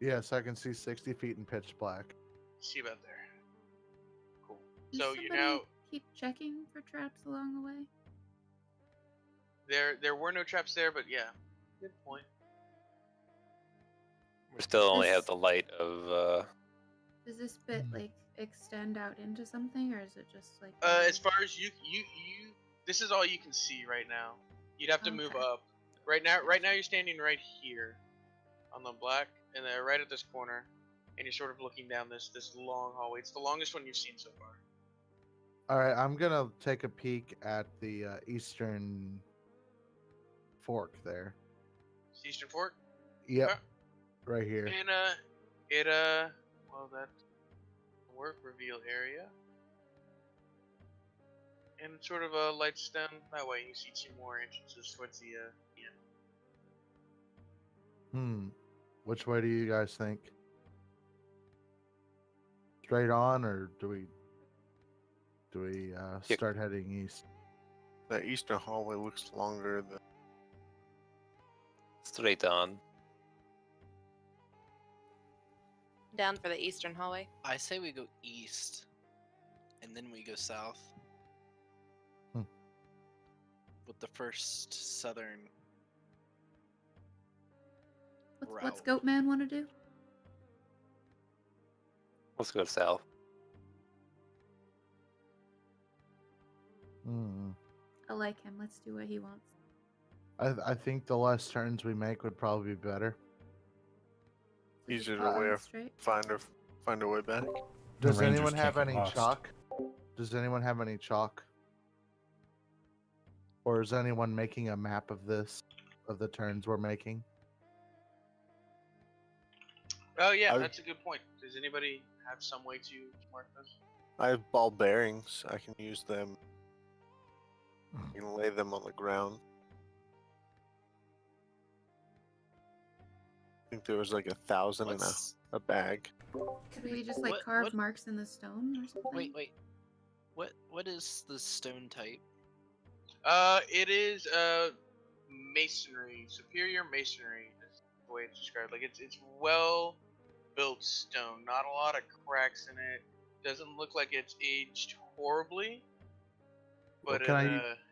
Yes, I can see 60 feet in pitch black. See about there. Cool. Does So you're somebody now keep checking for traps along the way? there. Were no traps there, but yeah. Good point. We still only have This- the light of. Does this bit like extend out into something, or is it just like? As far as you, this is all you can see right now. You'd have to move Okay. up. Right now, you're standing right here, on the black, and then right at this corner, and you're sort of looking down this long hallway. It's the longest one you've seen so far. All right, I'm gonna take a peek at the eastern fork there. It's Eastern Fork, Yep, Okay. right here. and well, that's work reveal area, and sort of a light stem that way. You see 2 more entrances towards the end. Which way do you guys think? Straight on, or do we Yeah. start heading east? The eastern hallway looks longer than. Straight on. Down for the eastern hallway. I say we go east, and then we go south. Hmm. With the first southern. What's route. Goatman want to do? Let's go south. I like him. Let's do what he wants. I think the less turns we make would probably be better. So just Easier to keep going wear. straight. Find our way back. Does Rangers anyone can't have get any lost. chalk? Does anyone have any chalk? Or is anyone making a map of this, of the turns we're making? Oh yeah, I- that's a good point. Does anybody have some way to mark this? I have ball bearings. I can use them. I can lay them on the ground. I think there was like 1,000 in What's... a bag. Could we just like What- carve what- marks in the stone or something? Wait. What is the stone type? It is masonry, superior masonry is the way it's described. Like it's well built stone, not a lot of cracks in it. Doesn't look like it's aged horribly. Well, But can I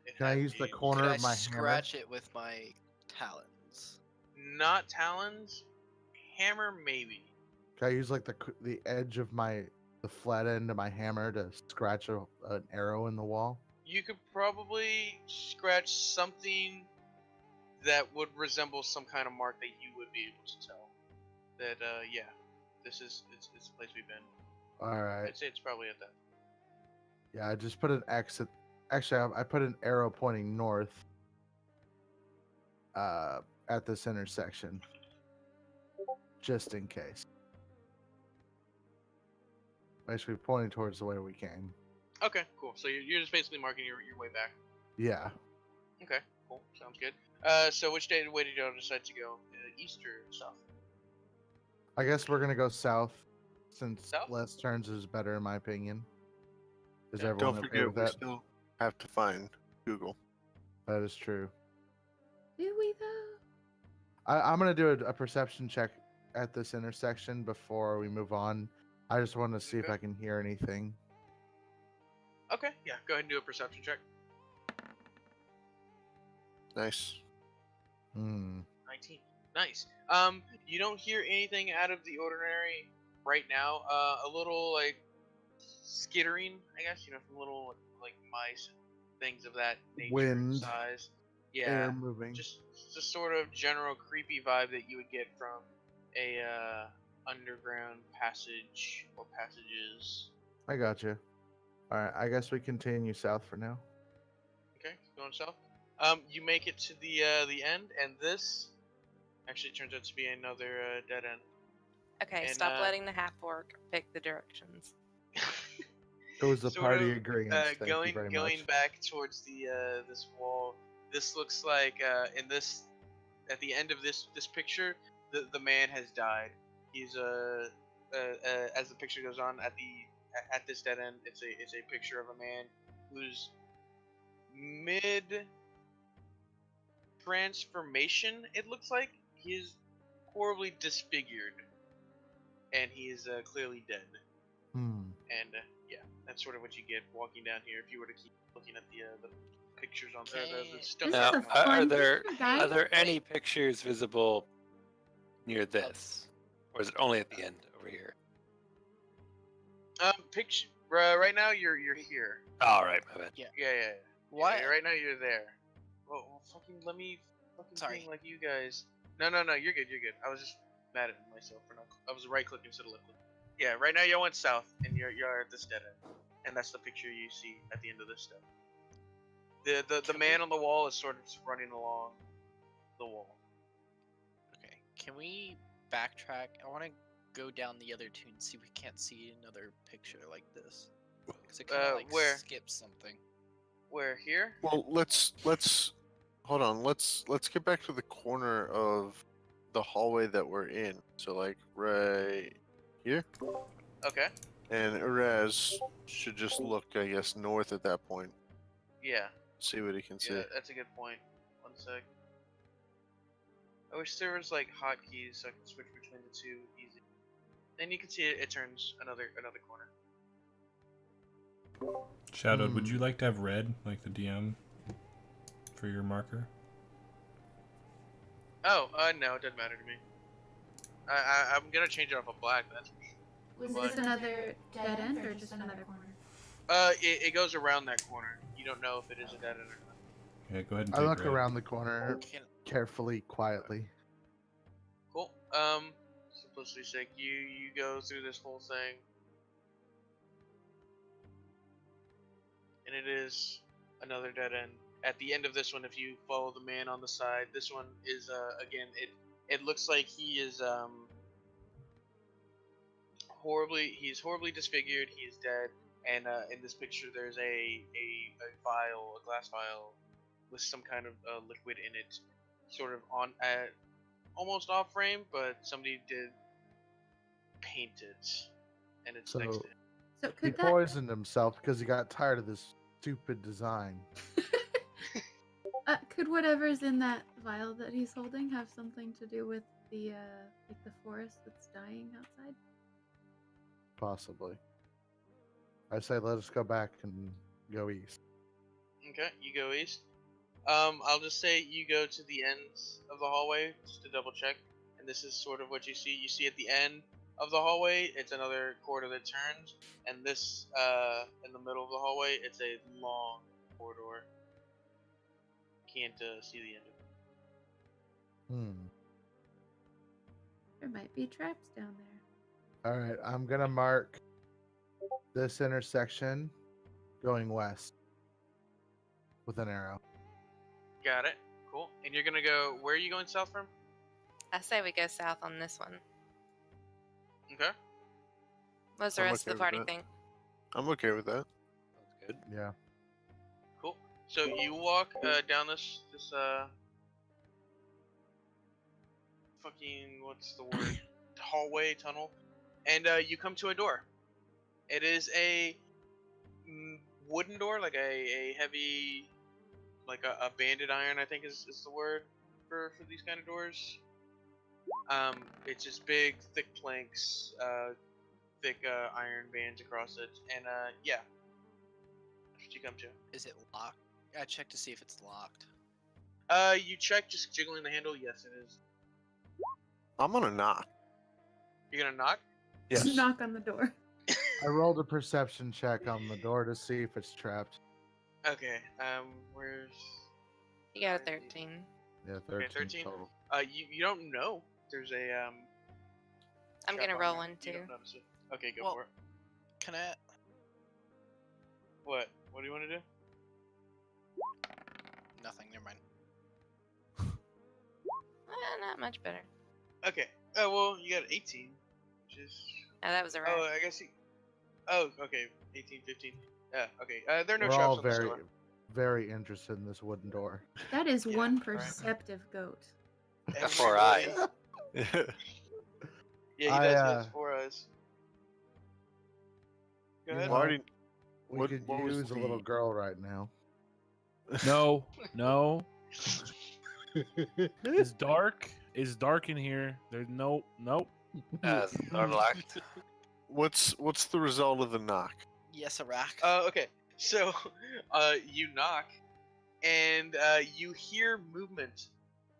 it can I has use the aged. corner Could I of my hammer? scratch it with my talons? Not talons, hammer maybe. Can I use like the edge of the flat end of my hammer to scratch an arrow in the wall? You could probably scratch something that would resemble some kind of mark that you would be able to tell. That yeah, it's the place we've been. All right. I'd say it's probably at that. Yeah, I just put an X. Actually, I put an arrow pointing north. At this intersection, just in case. Basically, pointing towards the way we came. Okay, cool. So you're just basically marking your way back. Yeah. Okay, cool. Sounds good. So which way did y'all decide to go? East or south? I guess we're gonna go south, since South? less turns is better in my opinion. Is Yeah, everyone Don't okay forget, with we that? still have to find Google. That is true. Do we though? I'm gonna do a perception check at this intersection before we move on. I just want to see if Okay. I can hear anything. Okay, yeah, go ahead and do a perception check. Nice. Hmm. 19. Nice. You don't hear anything out of the ordinary right now. A little like skittering, I guess, from little like mice and things of that nature and Wind, size. air Yeah, moving. just sort of general creepy vibe that you would get from a underground passage or passages. I got you. All right, I guess we continue south for now. Okay, going south. You make it to the end, and this actually turns out to be another dead end. Okay, And, stop letting the half orc pick the directions. It was a Sort party of, agreement. Thank going you very going much. back towards the this wall. This looks like in this at the end of this picture, the man has died. He's as the picture goes on at this dead end, it's a picture of a man who's mid transformation. It looks like he's horribly disfigured, and he is clearly dead. Hmm. And yeah, that's sort of what you get walking down here. If you were to keep looking at the pictures on the Okay. stone. This Now, is a are fun there picture, guys. are there any pictures visible near this, or is it only at the end over here? Picture right now you're here. All right, my bad. Yeah. What? Yeah, right now you're there. Well, fucking let me fucking Sorry. think like you guys. No, you're good. I was just mad at myself for not. I was right clicking instead of left clicking. Yeah, right now you went south and you're at this dead end, and that's the picture you see at the end of this step. The man on the wall is sort of just running along the wall. Okay. Can we backtrack? I want to go down the other two and see if we can't see another picture like this. Because it kind of like where? skips something. Where here? Well, let's hold on. Let's get back to the corner of the hallway that we're in. So like right here, Okay. and Erez should just look, I guess, north at that point. Yeah. See what he can see. Yeah, that's a good point. One sec. I wish there was like hotkeys so I could switch between the two easy. Then you can see it turns another corner. Shadowed, would you like to have red, like the DM, for your marker? Oh, no, it doesn't matter to me. I'm gonna change it off of black. That's for sure. Was this another dead end or just another corner? It goes around that corner. You don't know if it is a dead end or not. Yeah, go ahead and I take look red. around the corner Can, carefully, quietly. Cool. Simplicity's sake, you go through this whole thing, and it is another dead end. At the end of this one, if you follow the man on the side, this one is again it looks like he is he's horribly disfigured. He is dead, and in this picture there's a vial, a glass vial, with some kind of liquid in it, sort of on almost off frame, but somebody did paint it, and it's next So to him. So he could that poisoned himself because he got tired of this stupid design. could whatever's in that vial that he's holding have something to do with the like the forest that's dying outside? Possibly. I say let us go back and go east. Okay, you go east. I'll just say you go to the ends of the hallway just to double check, and this is sort of what you see. You see at the end of the hallway, it's another corridor that turns, and this in the middle of the hallway, it's a long corridor. Can't see the end of it. There might be traps down there. All right, I'm gonna mark this intersection going west with an arrow. Got it. Cool. And you're gonna go. Where are you going south from? I say we go south on this one. Okay. What's the I'm rest okay of the with party that. think? I'm okay with that. Sounds good. Yeah. Cool. So you walk down this fucking what's the word? Hallway tunnel, and you come to a door. It is a wooden door, like a heavy, like a banded iron, I think is the word. for these kind of doors. It's just big, thick planks, thick iron bands across it, and yeah, that's what you come to. Is it locked? I check to see if it's locked. You check, just jiggling the handle. Yes, it is. I'm gonna knock. You're gonna knock. Yes. Knock on the door. I rolled a perception check on the door to see if it's trapped. Okay. Where's? You got a 13. Yeah, 13, Okay, 13. total. You don't know. There's a I'm trap gonna on roll there. one You too. don't notice it. Okay, go Well- for it. Can I? What? What do you want to do? Nothing. Never mind. Not much better. Okay. Oh well, you got 18, which is. Oh, that was a round. Oh, I guess you. Oh, okay. 18, 15. Yeah. Okay. There are no We're traps all on this very, door. very interested in this wooden door. That is Yeah, one alright. perceptive goat. Got 4 eyes. Yeah, he I, does have 4 eyes. Go You ahead. know, Marty, We What- could what was use a little the- girl right now. No, no. It's dark. It's dark in here. There's nope. Door locked. what's the result of the knock? Yes, a rack. Okay. So, you knock, and you hear movement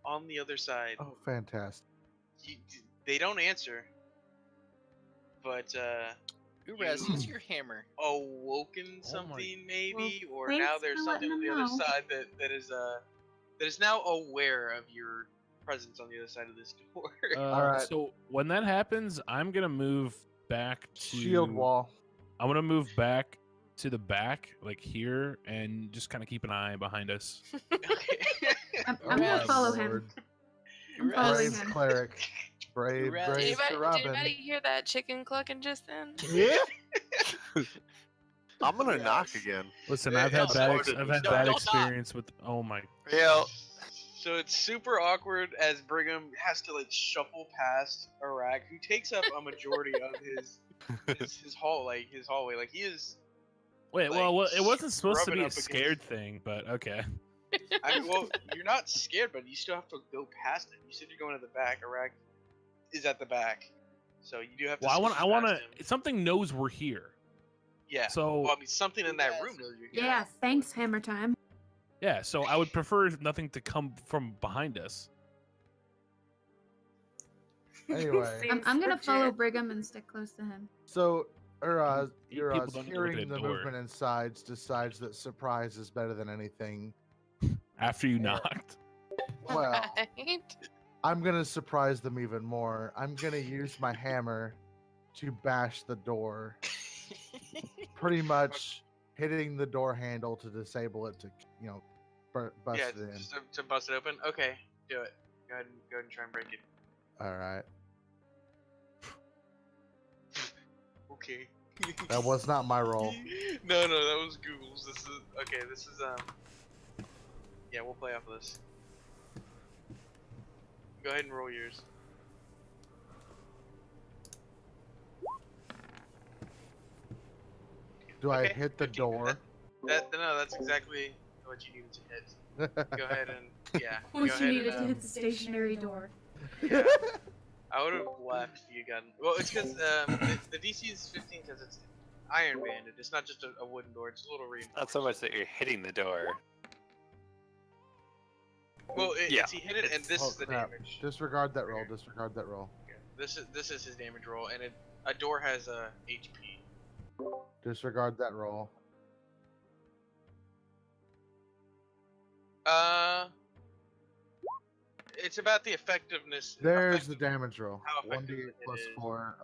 on the other side. Oh, fantastic. They don't answer, but Urez, use your hammer. awoken Oh something maybe, or thanks now there's for something on letting the them other know. side that is now aware of your presence on the other side of this door. Alright. So when that happens, I'm gonna move back to Shield wall. I'm gonna move back to the back, like here, and just kind of keep an eye behind us. Okay. I'm Alright. gonna follow him. Lord. I'm following Brave him. cleric. Brave, Right. brave Did Sir anybody Robin. hear that chicken clucking just then? Yeah. I'm gonna Yes. knock again. Listen, Yeah, I've had no, bad, no, I've had no, bad don't experience with. Oh my! Real. So it's super awkward as Brigham has to like shuffle past Iraq, who takes up a majority of his hallway. Like he is. Wait, Like, well, it wasn't supposed to scrubbing be a up against- scared thing, but okay. I mean, well, you're not scared, but you still have to go past him. You said you're going to the back. Iraq is at the back, so you do have to. Well, I squeeze want past to. him. Something knows we're here. Yeah. So Well, I mean, something in that Yes. room knows you're here. Yeah, thanks, Hammer Time. yeah, so I would prefer nothing to come from behind us. Anyway, I'm gonna follow legit. Brigham and stick close to him. so People Uraz, don't need to look hearing at the a door. movement inside, decides that surprise is better than anything. After you knocked. Well, Right? I'm gonna surprise them even more. I'm gonna use my hammer to bash the door, pretty much hitting the door handle to disable it to, bust Yeah, it in. just to bust it open. Okay, do it. Go ahead and try and break it. All right. Okay. That was not my roll. No, that was Google's. This is okay. This is Yeah, we'll play off of this. Go ahead and roll yours. Do I Okay, hit the 15. door? No, that's exactly what you needed to hit. Go ahead and yeah. What go you ahead needed and, to hit the stationary door. Yeah. I would have left if you got. Well, it's because the DC is 15 because it's iron banded. It's not just a wooden door. It's a little reinforced. Not so much that you're hitting the door. Well, Yeah, he hit it, and it's- this Oh, is the crap. damage. Disregard that roll. Disregard that roll. Yeah, this is his damage roll, and a door has a HP. Disregard that roll. It's about the effectiveness. There's the damage roll. How 1d8 effective it plus is. 4.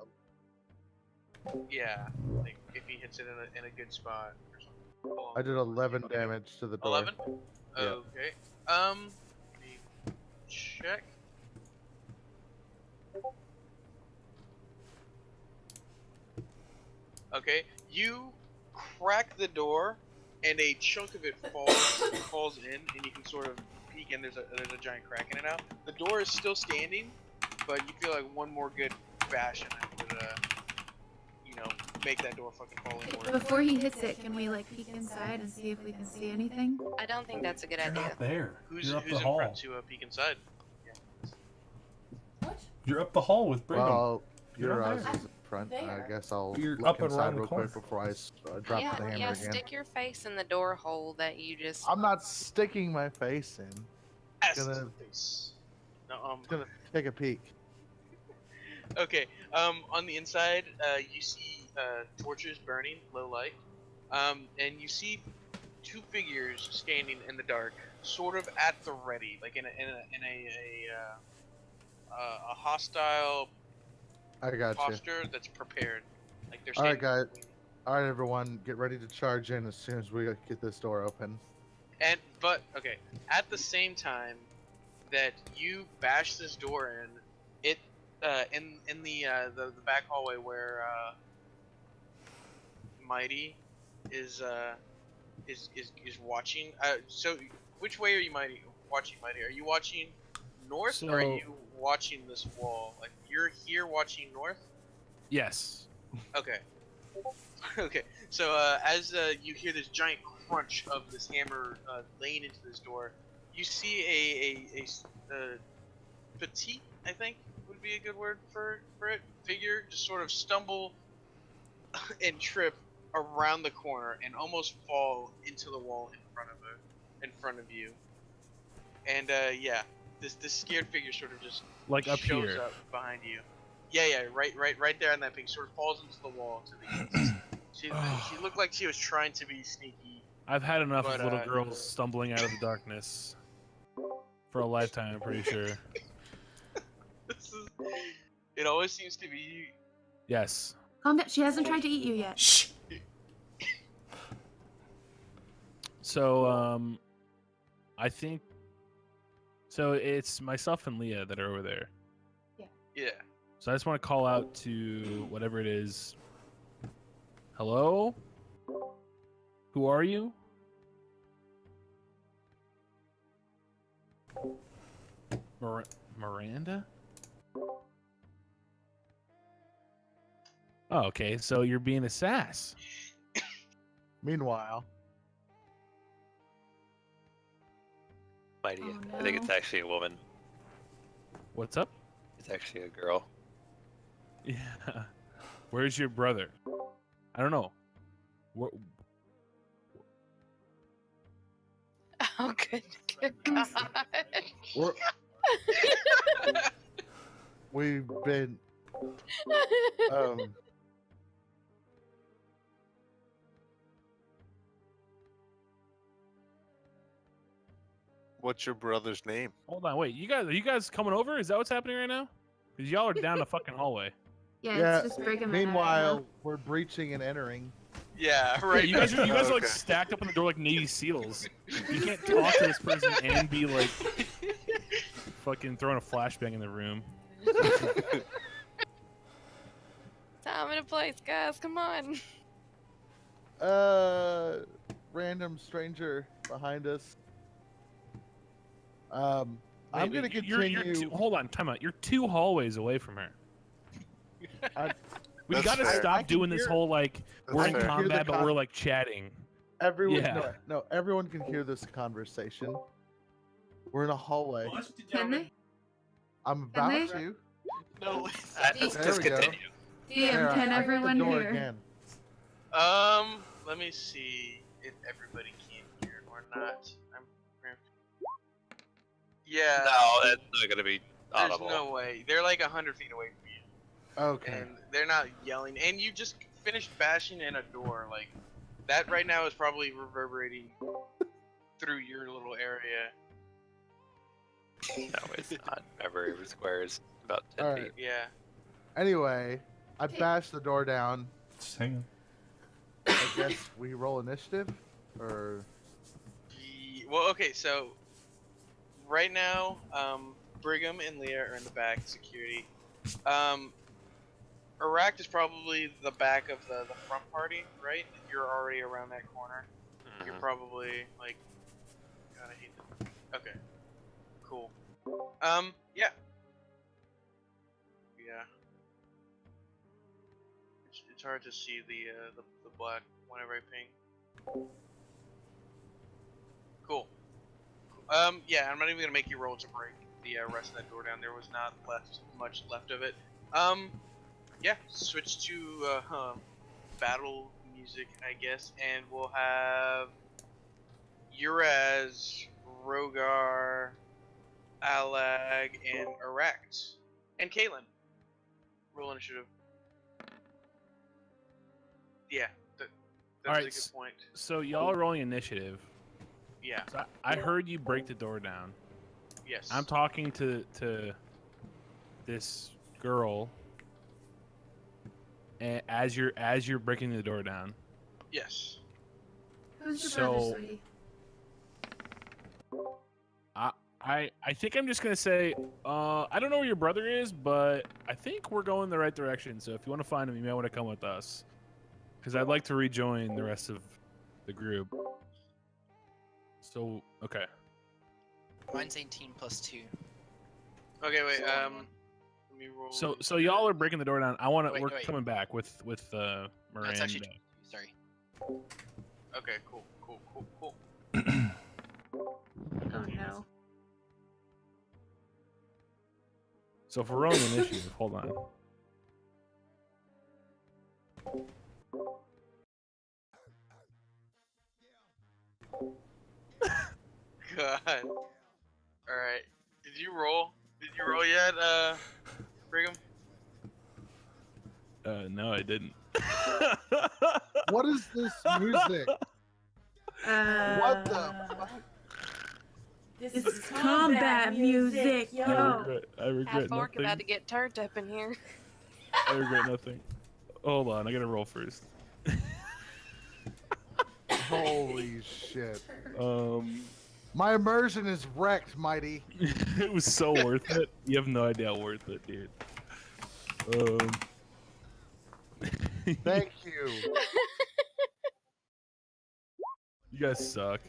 Yeah, like if he hits it in a good spot or something. I did 11 damage to the door. 11. Yeah. Okay. Let me check. Okay, you crack the door, and a chunk of it falls in, and you can sort of peek, and there's a giant crack in it now. The door is still standing, but you feel like one more good bash in it would, make that door fucking fall inward. Before he hits it, can we like peek inside and see if we can see anything? I don't think that's a good You're idea. not there. Who's You're up in the hall. front to peek inside? You're up the hall with Brigham. Well, You're your up eyes there. is in front. I There. guess I'll You're look up and inside around the real quick corner. before I drop Yeah, the hammer yeah. again. Stick your face in the door hole that you just. I'm not sticking my face in. Ass Gonna- to the face. No, I'm gonna take a peek. Okay. On the inside, you see torches burning, low light. And you see two figures standing in the dark, sort of at the ready, like in a hostile I got you. posture that's prepared. Like they're All right, standing. guys. All right, everyone, get ready to charge in as soon as we get this door open. But okay, at the same time that you bash this door in, it in the back hallway where Mighty is watching. So which way are you watching Mighty? Are you watching north or are So- you watching this wall? Like you're here watching north? Yes. Okay. Okay. So as you hear this giant crunch of this hammer laying into this door, you see a petite, I think would be a good word for it, figure just sort of stumble and trip around the corner and almost fall into the wall in front of you. And yeah, this scared figure sort of just Like up shows here. up behind you. Yeah, right there on that pig. Sort of falls into the wall to the east. She looked like she was trying to be sneaky. I've had enough But, of little girls stumbling out of the darkness for a lifetime, I'm pretty sure. It always seems to be. Yes. Calm down. She hasn't tried to eat you yet. Shh. So, I think. So it's myself and Leah that are over there. Yeah. So I just want to call out to whatever it is. Hello? Who are you? Miranda? Oh, okay. So you're being a sass. Meanwhile, Mighty. Oh, I think it's no. actually a woman. What's up? It's actually a girl. Yeah. Where's your brother? I don't know. Where, Oh, good God. we're, we've been What's your brother's name? hold on, wait. Are you guys coming over? Is that what's happening right now? Because y'all are down the fucking hallway. Yeah, Yeah, it's just Brigham and I right meanwhile now. we're breaching and entering. Yeah, Yeah, right. you guys are like Okay. stacked up on the door like Navy SEALs. You can't talk to this person and be like fucking throwing a flashbang in the room. Time and a place, guys. Come on. Random stranger behind us. I'm Wait, gonna you're continue. hold on, time out. You're 2 hallways away from her. We That's gotta fair. I stop can doing this hear- whole like That's we're in fair. Hear the combat, but con- we're like chatting. Everyone, Yeah. no, everyone can hear this conversation. We're in a hallway. Can they? I'm about they? to. No. Let's There just we go. continue. DM, There, can I hit everyone the door hear? again. Let me see if everybody can hear or not. Yeah. No, that's not gonna be There's audible. no way. They're like 100 feet away from you, Okay. and they're not yelling. And you just finished bashing in a door. Like that right now is probably reverberating through your little area. No, it's not. Remember, every square is about 10 Alright. feet. Yeah. Anyway, I bashed the door down. Just hang on. I guess we roll initiative, or Well, okay. So right now, Brigham and Leah are in the back, security. Iraq is probably the back of the front party, right? You're already around that corner. You're Mhm. probably like, God, I hate this. Okay, cool. Yeah. Yeah. It's hard to see the black whenever I ping. Cool. Yeah, I'm not even gonna make you roll to break the rest of that door down. There was not much left of it. Yeah, switch to battle music, I guess, and we'll have Uraz, Rogar, Alag, and Erect, and Kalen. Roll initiative. Yeah, that's Alright, a good point. So y'all are rolling initiative. Yeah. So I heard you break the door down. Yes. I'm talking to this girl, and as you're breaking the door down. Yes. Who's your So- brother, sweetie? I think I'm just gonna say, I don't know where your brother is, but I think we're going the right direction. So if you want to find him, you may want to come with us, because I'd like to rejoin the rest of the group. So okay. Mine's 18 plus 2. Okay, wait. So, Let me roll. So y'all are breaking the door down. I want to. Wait, We're wait. coming back with No, Miranda. it's actually 22, sorry. Okay, cool. Oh no. So if we're rolling initiative, hold on. God. All right. Did you roll? Did you roll yet, Brigham? No, I didn't. What is this music? What the fuck? This is combat music, I yo. regret Half orc nothing. about to get turned up in here. I regret nothing. Hold on, I gotta roll first. Holy shit. My My immersion is wrecked, Mighty. it was so worth it. You have no idea how worth it, dude. Thank you. You guys suck.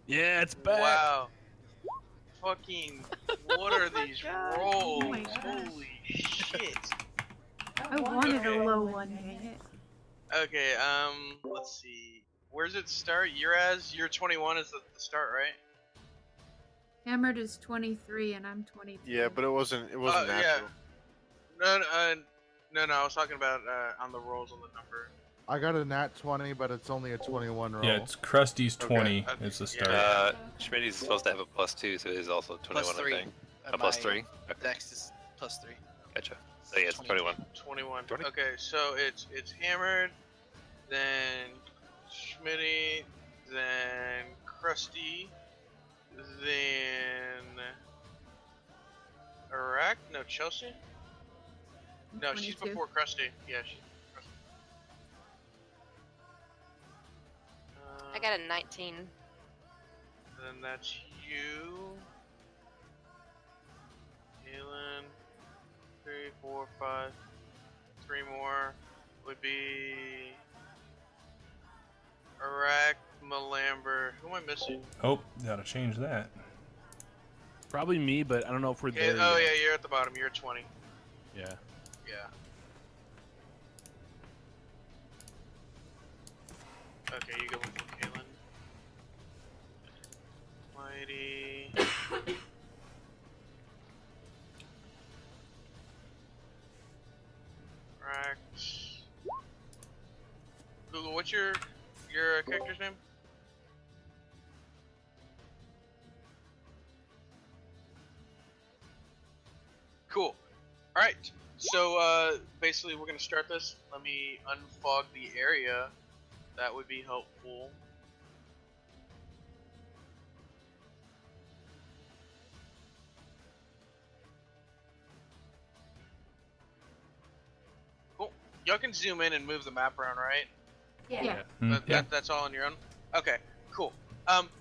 Yeah, it's back. Wow. Fucking. What are these God. rolls? Oh my gosh. Holy shit. I wanted a low one, dang it. Okay. Let's see. Where's it start? You're 21 is the start, right? Hammered is 23 and I'm 22. Yeah, but it wasn't Yeah. natural. No. I was talking about on the rolls on the number. I got a nat 20, but it's only a 21 roll. Yeah, it's Krusty's Okay, 20 okay, is the yeah. start. Schmitty's supposed to have a +2, so it is also 21, Plus 3. I think. A +3? Okay, Dex is plus 3. gotcha. So yeah, it's 21. 21. 20? Okay, so it's hammered, then Schmitty, then Krusty, then Iraq. No, Chelsea. I'm No, she's 22. before Krusty. Yeah, she's Krusty. I got a 19. Then that's you. Galen. 3, 4, 5. 3 more would be Iraq, Malamber. Who am I missing? Oh, gotta change that. Probably me, but I don't know if we're Okay, there. oh yet. yeah, you're at the bottom. You're at 20. Yeah. Yeah. Okay, you go with Kalen. Mighty. Rex. Google, what's your character's name? Cool. All right. So basically, we're gonna start this. Let me unfog the area. That would be helpful. Cool. Y'all can zoom in and move the map around, right? Yeah. That's all on your own. Okay. Cool.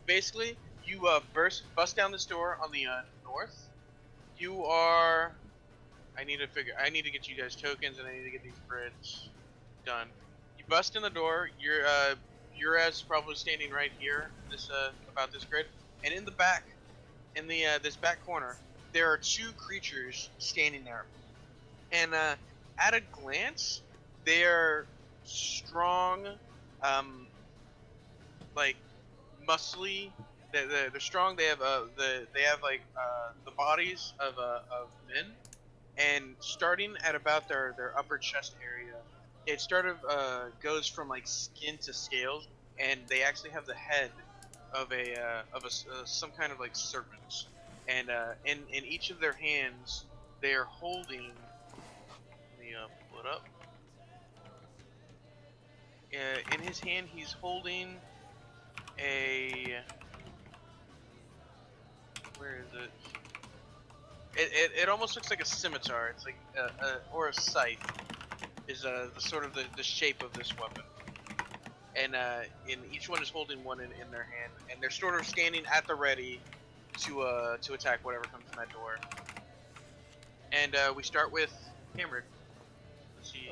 Basically, you bust down this door on the north. You are. I need to get you guys tokens, and I need to get these grids done. You bust in the door. You're as probably standing right here. About this grid, and in the back, in the this back corner, there are 2 creatures standing there. And at a glance, they're strong, like muscly. they're strong. They have the bodies of men, and starting at about their upper chest area, it goes from like skin to scales, and they actually have the head of some kind of like serpent, and in each of their hands they are holding. Let me pull it up. In his hand, he's holding a. Where is it? It almost looks like a scimitar. It's like or a scythe is the sort of the shape of this weapon. And each one is holding one in their hand, and they're sort of standing at the ready to attack whatever comes in that door. And we start with Hammered. Let's see. He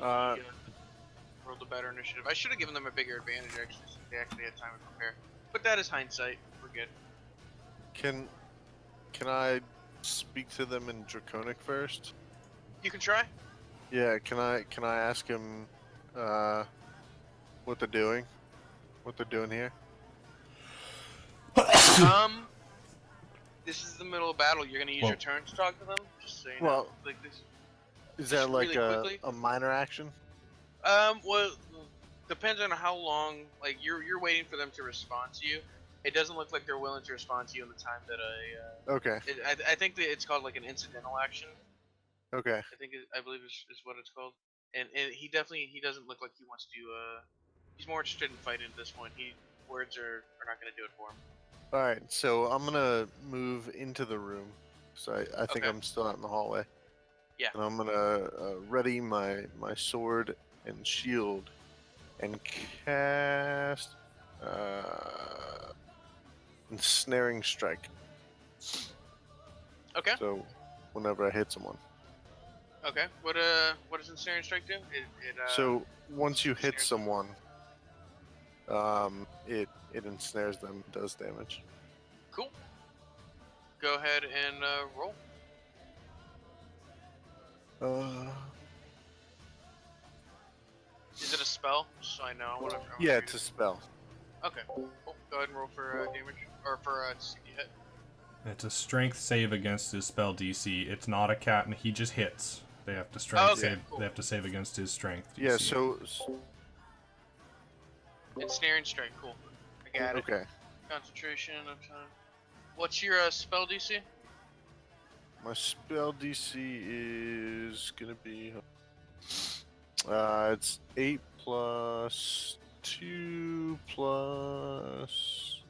rolled a better initiative. I should have given them a bigger advantage actually, since they actually had time to prepare. But that is hindsight. We're good. Can I speak to them in Draconic first? You can try. Yeah. Can I ask him what they're doing? What they're doing here? This is the middle of battle. You're gonna use your turn to talk to them. Just so you know. Like this. Is that like really a minor action? Well, depends on how long. Like you're waiting for them to respond to you. It doesn't look like they're willing to respond to you in the time that Okay. I think that it's called like an incidental action. Okay. I believe is what it's called. And he doesn't look like he wants to. He's more interested in fighting at this point. Words are not gonna do it for him. All right. So I'm gonna move into the room. So I think I'm still out in the hallway. Yeah. And I'm gonna ready my sword and shield and cast ensnaring strike. Okay. So whenever I hit someone. Okay. What does ensnaring strike do? So once you hit someone, it ensnares them, does damage. Cool. Go ahead and roll. Is it a spell? Just so I know. Yeah, it's a spell. Okay. Cool. Go ahead and roll for damage or for CP hit. It's a strength save against his spell DC. It's not a cat, and he just hits. They have to strength save. Cool. They have to save against his strength DC. Yeah. So. Ensnaring strike. Cool. I got it. Okay. Concentration. What's your spell DC? My spell DC is gonna be. It's 8 plus 2 plus.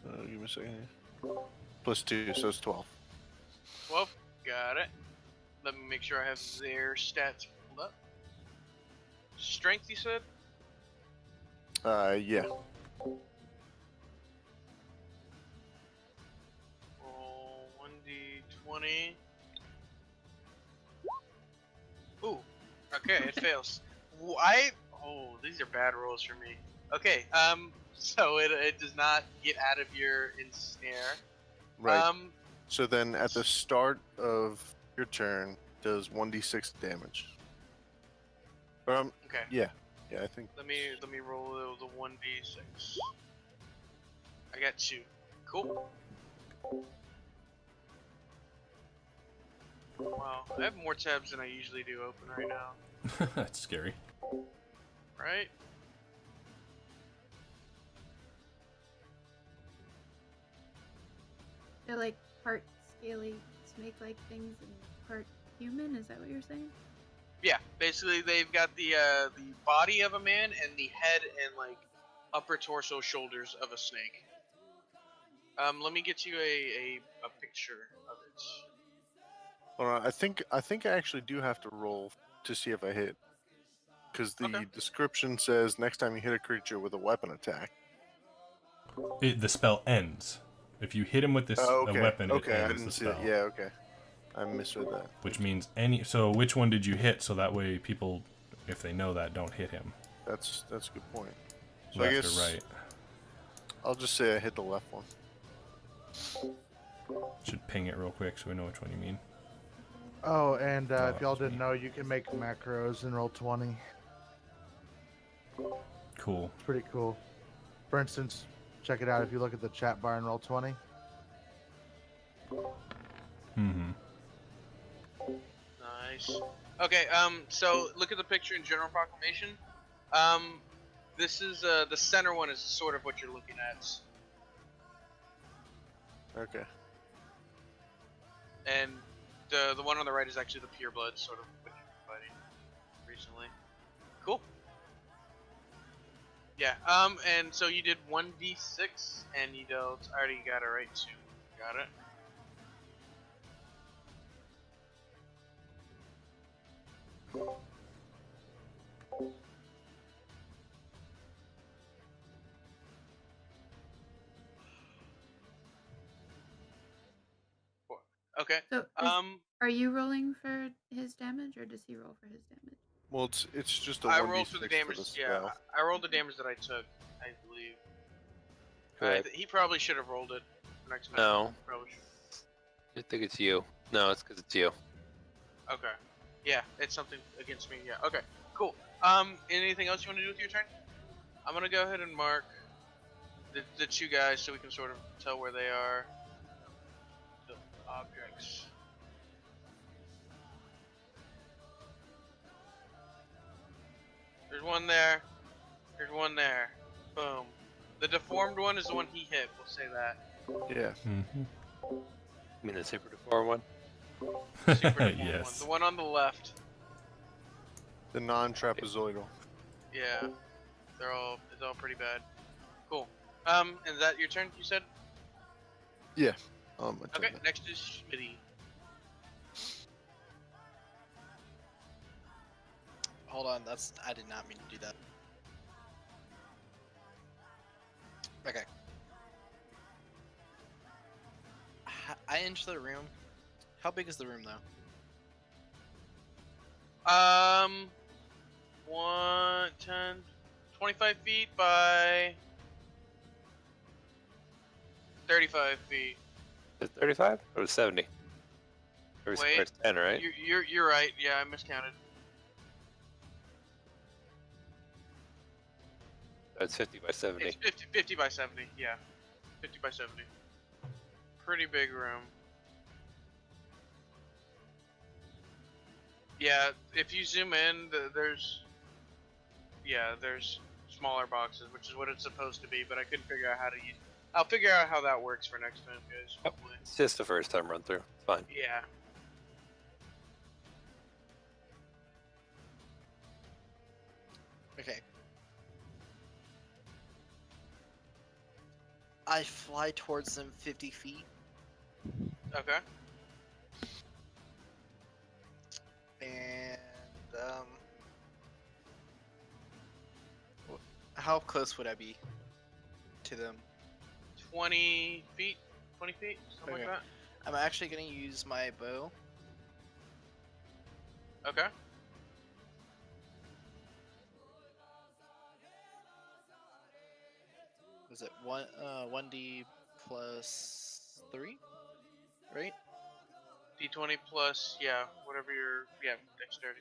Give me a second here. Plus 2, so it's 12. 12. Got it. Let me make sure I have their stats pulled up. Strength, you said? Yeah. Roll 1d20. Ooh. Okay, it fails. These are bad rolls for me. Okay, so it does not get out of your ensnare. Right. So then at the start of your turn, does 1d6 damage. Okay. Yeah, I think. Let me roll the 1d6. I got 2. Cool. Wow, I have more tabs than I usually do open right now. That's scary. Right? They're like part scaly snake-like things and part human. Is that what you're saying? Yeah, basically they've got the body of a man and the head and like upper torso, shoulders of a snake. Let me get you a picture of it. Hold on, I think I actually do have to roll to see if I hit, because the description says next time you hit a creature with a weapon attack, the spell ends. If you hit him with this a weapon, it ends I didn't the see spell. it. Yeah, okay. I misread that. Which means so which one did you hit? So that way people, if they know that, don't hit him. That's a good point. So Left I guess or right. I'll just say I hit the left one. Should ping it real quick so we know which one you mean. Oh, and if y'all didn't know, you can make macros in Roll20. Cool. It's pretty cool. For instance, check it out if you look at the chat bar and roll 20. Mm-hmm. Nice. Okay, so look at the picture in General Proclamation. This is, the center one is sort of what you're looking at. Okay. And the one on the right is actually the pureblood, sort of what you've been fighting recently. Cool. Yeah, and so you did 1d6, and you dealt, I already got it right, 2. Got it. Okay. So, are you rolling for his damage, or does he roll for his damage? Well, it's just a I 1d6 rolled for the damage. Yeah, spell. I rolled the damage that I took, I believe. Correct. He probably should have rolled it for next time. No. Probably should. I think it's you. No, it's because it's you. Okay. Yeah, it's something against me. Yeah. Okay. Cool. Anything else you want to do with your turn? I'm gonna go ahead and mark the two guys so we can sort of tell where they are. The objects. There's one there. There's one there. Boom. The deformed one is the one he hit. We'll say that. Yeah. Mm-hmm. You mean the super deformed one? Super deformed one. Yes. The one on the left. The non-trapezoidal. Yeah. It's all pretty bad. Cool. Is that your turn, you said? Yeah. Okay, next is Schmitty. Hold on, I did not mean to do that. Okay. I enter the room. How big is the room, though? 25 feet by 35 feet. Is it 35 or was it 70? Every Wait, square is 10, right? You're right. Yeah, I miscounted. It's 50 by 70. It's 50 by 70. Yeah, 50 by 70. Pretty big room. Yeah, if you zoom in, there's smaller boxes, which is what it's supposed to be, but I couldn't figure out how to use. I'll figure out how that works for next time, guys. Yep. Hopefully. It's just the first time run through. It's fine. Yeah. Okay. I fly towards them 50 feet. Okay. And, how close would I be to them? 20 feet? 20 feet? Something Okay. like that? I'm actually going to use my bow. Okay. Was it 1d plus 3? Right? D20 plus, yeah, whatever your, dexterity.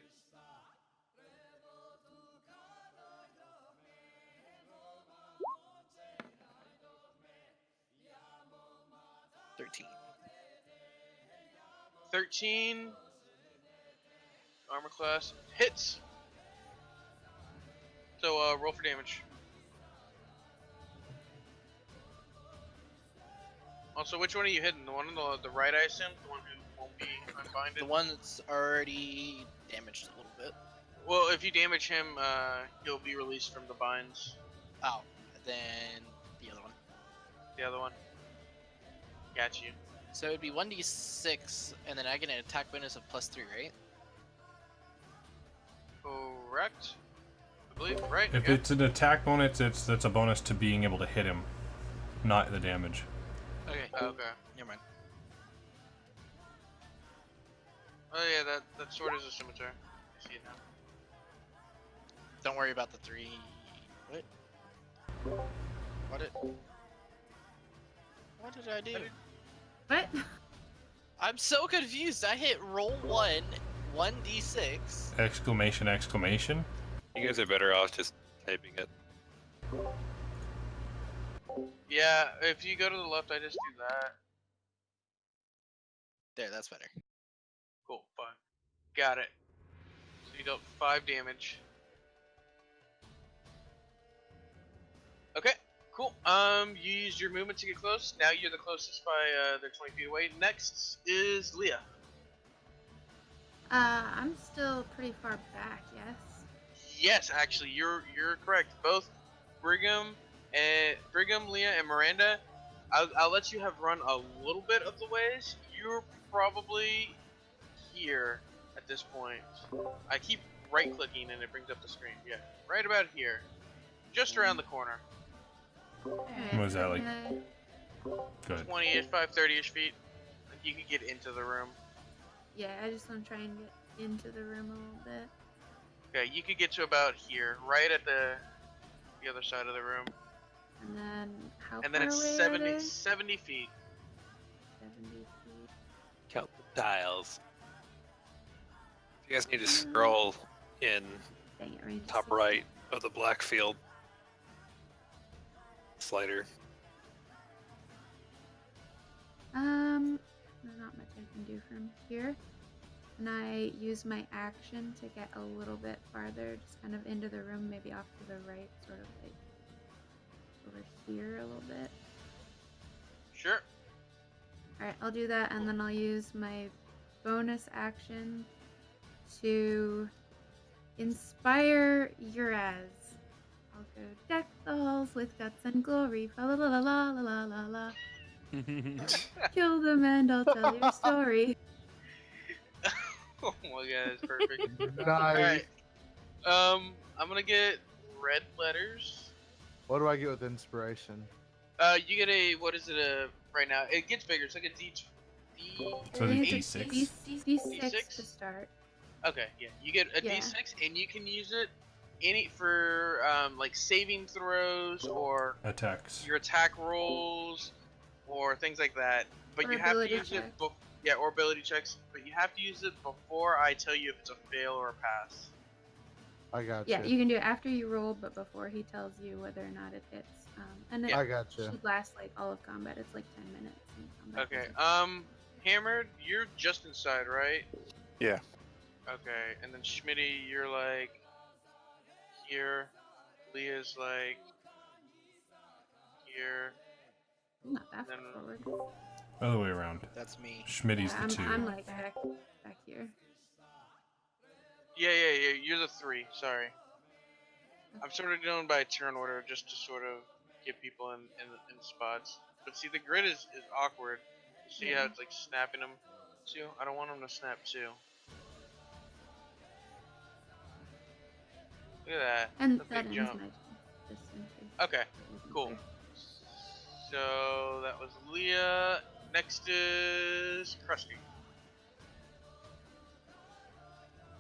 $13. 13. Armor class hits. So roll for damage. Also, which one are you hitting? The one on the right, I assume? The one who won't be unbinded? The one that's already damaged a little bit. Well, if you damage him, he'll be released from the binds. Oh, then the other one. The other one. Got you. So it'd be 1d6, and then I get an attack bonus of +3, right? Correct. I believe, right? If yeah. it's an attack bonus, that's a bonus to being able to hit him, not the damage. Okay. Okay. Never mind. Oh yeah, that sword is a scimitar. I see it now. Don't worry about the 3. What? What did I do? What? I'm so confused. I hit roll 1d6. Exclamation, exclamation. You guys are better off just typing it. Yeah, if you go to the left, I just do that. There, that's better. Cool, fine. Got it. So you dealt 5 damage. Okay, cool. You used your movement to get close. Now you're the closest by they're 20 feet away. Next is Leah. I'm still pretty far back, yes? Yes, actually, you're correct. Both Brigham, Leah, and Miranda. I'll let you have run a little bit of the ways. You're probably here at this point. I keep right-clicking and it brings up the screen. Yeah, right about here, just around the corner. Alright, What is that, like? Good. 20-ish, 30-ish feet. Like you could get into the room. Yeah, I just want to try and get into the room a little bit. Okay, you could get to about here, right at the other side of the room. And then how And then far it's away 70 are they? 70 feet. 70 feet. Count the tiles. You guys need to scroll in Dang it, range top 60. right of the black field slider. There's not much I can do from here. And I use my action to get a little bit farther, just kind of into the room, maybe off to the right, sort of like over here a little bit. Sure. Alright, I'll do that, and then I'll use my bonus action to inspire Uraz. I'll go deck the halls with guts and glory, fa la la la la la la la. Kill them and I'll tell your story. Oh my god, it's perfect. Nice. Alright. I'm gonna get red letters. What do I get with inspiration? You get a, what is it, right now? It gets bigger, it's like a So the It's D6? D6 to start. Okay, yeah. You get a Yeah. D6, and you can use it for like saving throws or Attacks. your attack rolls or things like that. But Or you have to ability use it, checks. or ability checks. But you have to use it before I tell you if it's a fail or a pass. I got Yeah, you. you can do it after you roll, but before he tells you whether or not it hits. And it I got you. should last like all of combat. It's like 10 minutes in combat. Okay. Hammered, you're just inside, right? Yeah. Okay, and then Schmitty, you're like here. Leah's like here. Not that far Then- forward. Other way around. That's me. Schmitty's Yeah, the 2. I'm like back here. Yeah. You're the 3. Sorry. I'm sort of going by turn order just to sort of get people in spots. But see, the grid is awkward. You see how Yeah. it's like snapping them too? I don't want them to snap too. Look at that. And That's a that big ends jump. my this entry. Okay, Isn't cool. there? So that was Leah. Next is Krusty.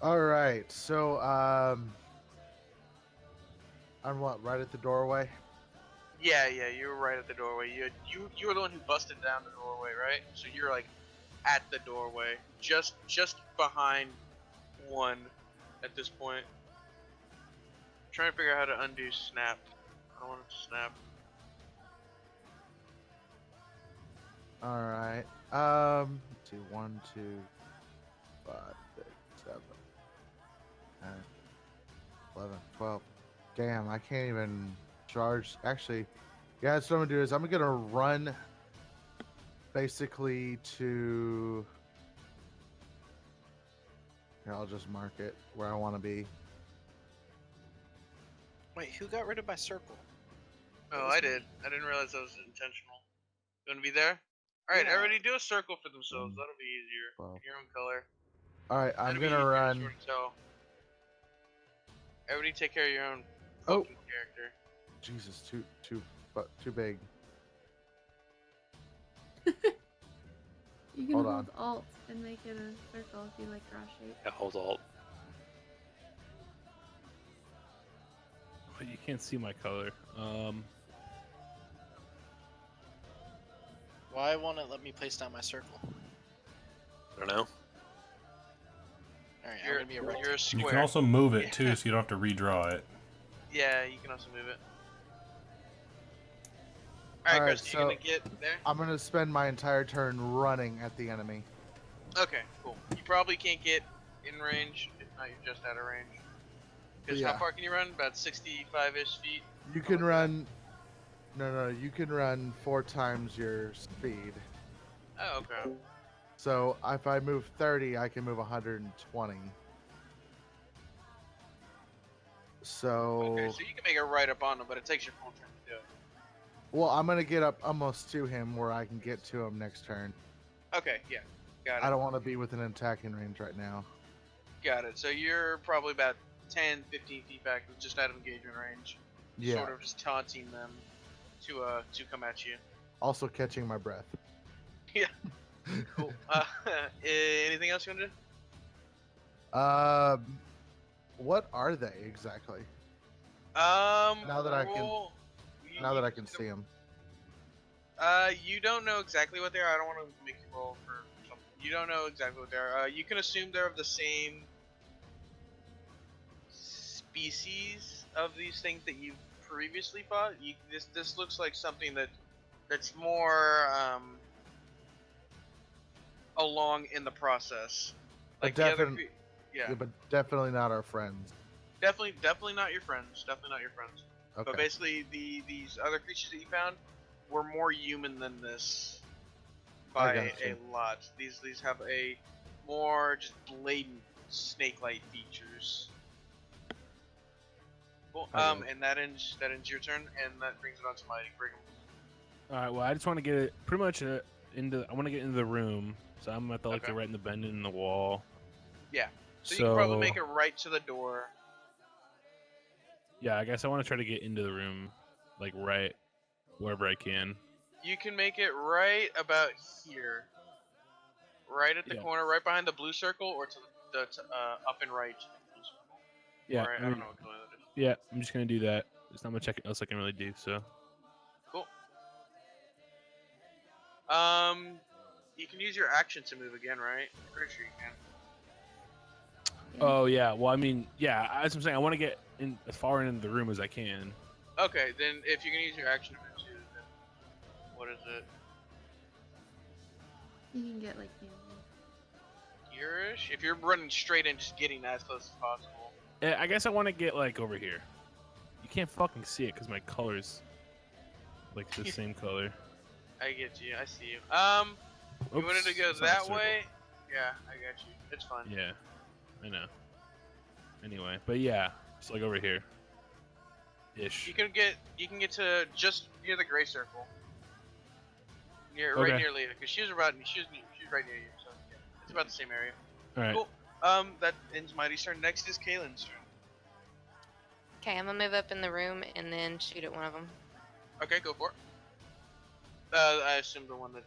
All right. So, I'm what? Right at the doorway. Yeah, you were right at the doorway. You were the one who busted down the doorway, right? So you're like at the doorway, just behind one at this point. I'm trying to figure out how to undo snap. I don't want it to snap. All right. Let's see. 1, 2, 5, 6, 7, 9, 11, 12. Damn, I can't even charge. Actually, yeah, that's what I'm gonna do is I'm gonna run basically to. Here, I'll just mark it where I want to be. Wait, who got rid of my circle? Oh, was I me. did. I didn't realize that was intentional. You want to be there? All right, Yeah. everybody do a circle for themselves. Mm. That'll be easier. Well. In your own color. All right, I'm That'll be gonna easier to run. sort of tell. Everybody take care of your own Oh. fucking character. Jesus, too big. You can Hold hold Alt and make it a circle if you like draw shape. Yeah, hold alt. But you can't see my color. Why won't it let me place down my circle? I don't know. Alright, I'm You're, gonna be a you're a rectangle. square. You can also move it Yeah. too, so you don't have to redraw it. Yeah, you can also move it. Alright, Alright, Chris, you gonna get there? I'm gonna spend my entire turn running at the enemy. Okay, cool. You probably can't get in range. If not, you're just out of range. Because how Yeah. far can you run? About 65-ish feet? You can run. No, you can run 4 times your speed. Oh, okay. So if I move 30, I can move 120. So, Okay, so you can make it right up on them, but it takes your full turn to do it. well, I'm gonna get up almost to him where I can get to him next turn. Okay, yeah. Got it. I don't want to be within attacking range right now. Got it. So you're probably about 10, 15 feet back, just out of engagement range. Yeah. Sort of just taunting them to come at you. Also catching my breath. Yeah. Cool. Anything else you want to do? What are they exactly? Now that I can see them. You don't know exactly what they are. I don't want to make you roll for something. You don't know exactly what they are. You can assume they're of the same species of these things that you've previously fought. This looks like something that's more along in the process. Like the other, yeah, but definitely not our friends. definitely not your friends. Definitely not your friends. Okay. But basically, these other creatures that you found were more human than this by a lot. These have a more just blatant snake-like features. Cool. And that ends your turn, and that brings it on to Mighty Brigham. All right. Well, I just want to get it pretty much into. I want to get into the room, so I'm at the Okay. right in the bend in the wall. Yeah. So you can probably make it right to the door. Yeah, I guess I want to try to get into the room, like right wherever I can. You can make it right about here. Right at the corner, right behind the blue circle, or to the up and right. Yeah, Or, I don't know what color that is. Yeah, I'm just gonna do that. There's not much else I can really do. So. Cool. You can use your action to move again, right? I'm pretty sure you can. Oh yeah. Well, I mean, yeah. As I'm saying, I want to get in as far into the room as I can. Okay, then if you can use your action to move too, then what is it? You can get like Here-ish? If you're running straight in, just getting as close as possible. I guess I want to get like over here. You can't fucking see it because my color's like the same color. I get you. I see you. You wanted to go it's not a that circle. way? Yeah, I got you. It's fine. Yeah, I know. Anyway, but yeah, it's like over here. Ish. You can get to just near the gray circle. Right Okay. near Leah, because she's right near you, so yeah, it's about the same area. All right. Cool. That ends Mighty's turn. Next is Kaylin's turn. Okay, I'm gonna move up in the room and then shoot at one of them. Okay, go for it. I assume the one that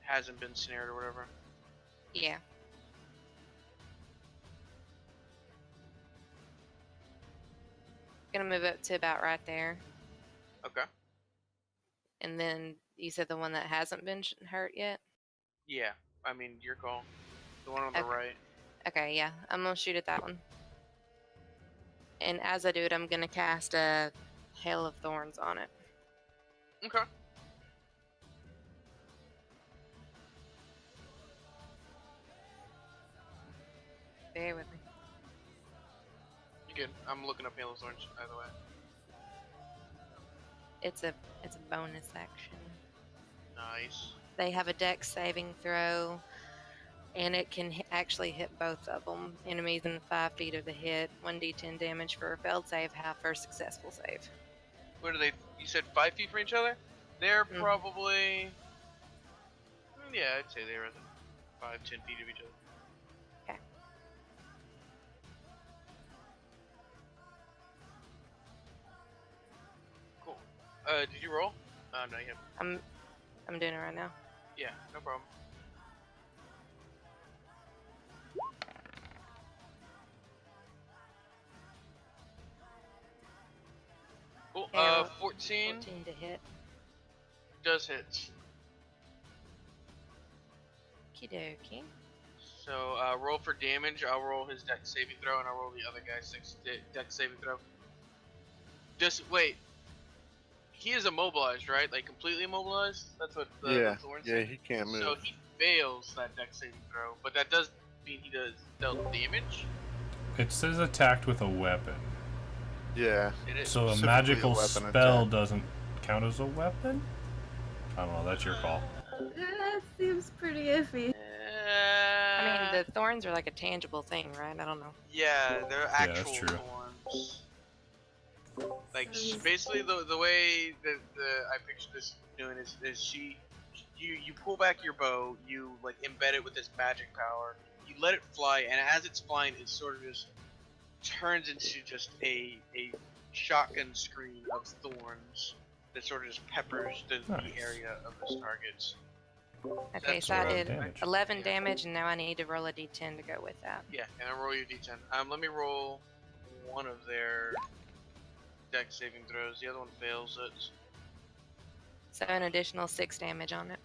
hasn't been snared or whatever. Yeah. Gonna move up to about right there, Okay. and then you said the one that hasn't been hurt yet. Yeah, I mean your call. The one on the Okay. right. Okay, yeah, I'm gonna shoot at that one. And as I do it, I'm gonna cast a hail of thorns on it. Okay. Bear with me. You good? I'm looking up Halo's Orange, by the way. It's a bonus action. Nice. They have a dex saving throw, and it can actually hit both of them. Enemies in 5 feet of the hit, 1d10 damage for a failed save, half for a successful save. What are they? You said 5 feet from each other? They're probably. Yeah, I'd say they're within 5-10 feet of each other. Okay. Cool. Did you roll? No, you haven't. I'm doing it right now. Yeah, no problem. Cool. Okay, 14 14 to hit. does hit. Okie dokie. So roll for damage. I'll roll his dex saving throw, and I'll roll the other guy's dex saving throw. Just wait. he is immobilized, right? Like completely immobilized. That's what the Yeah, thorns yeah, say. he can't move. So he fails that dex saving throw, but that does mean he does dealt damage. It says attacked with a weapon. Yeah. It is. So a Specifically a magical weapon spell attack. doesn't count as a weapon? I don't know, that's your call. That seems pretty iffy. I mean, the thorns are like a tangible thing, right? I don't know. Yeah, they're Yeah, that's actual true. thorns. Like So he's- basically, the way that I picture this doing is you pull back your bow, you like embed it with this magic power, you let it fly, and as it's flying, it sort of just turns into just a shotgun screen of thorns that sort of just peppers the Nice. area of his targets. Okay, That's so I a lot of did damage. 11 Yeah. damage, and now I need to roll a d10 to go with that. Yeah, and then roll your d10. Let me roll one of their dex saving throws. The other one fails it. So an additional 6 damage on it.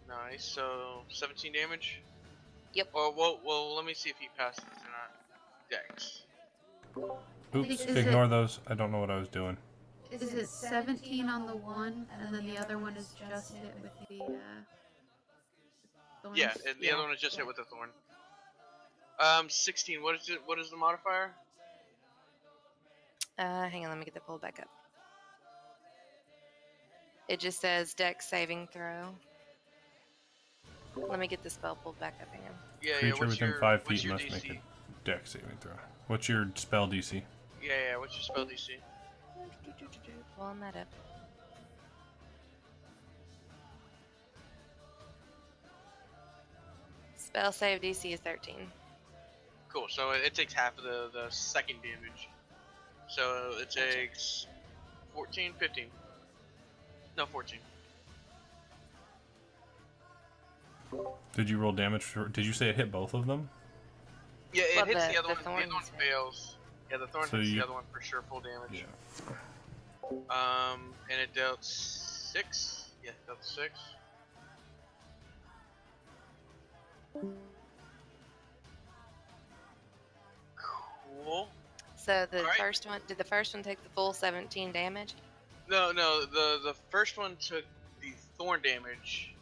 Nice. So 17 damage. Yep. Well, let me see if he passes or not. Dex. Oops, Is it- ignore those. I don't know what I was doing. Is it 17 on the one, and then the other one is just hit with the thorns? Yeah, and the other one is just hit with a thorn. 16. What is it? What is the modifier? Hang on, let me get the pull back up. It just says Dex saving throw. Let me get the spell pulled back up. Hang on. Yeah, Creature what's within your, 5 what's feet your must DC? make a dex saving throw. What's your spell DC? Yeah, what's your spell DC? Pulling that up. Spell save DC is 13. Cool. So it takes half of the second damage. So it takes 14, 15. No, 14. Did you roll damage for, did you say it hit both of them? Yeah, it Well, hits the- the other the one. The other one thorns hit. fails. Yeah, the thorn So hits you- the other one for sure, full damage. Yeah. And it dealt 6. Yeah, it dealt 6. Cool. So the Alright. first one, did the first one take the full 17 damage? No, the first one took the thorn damage.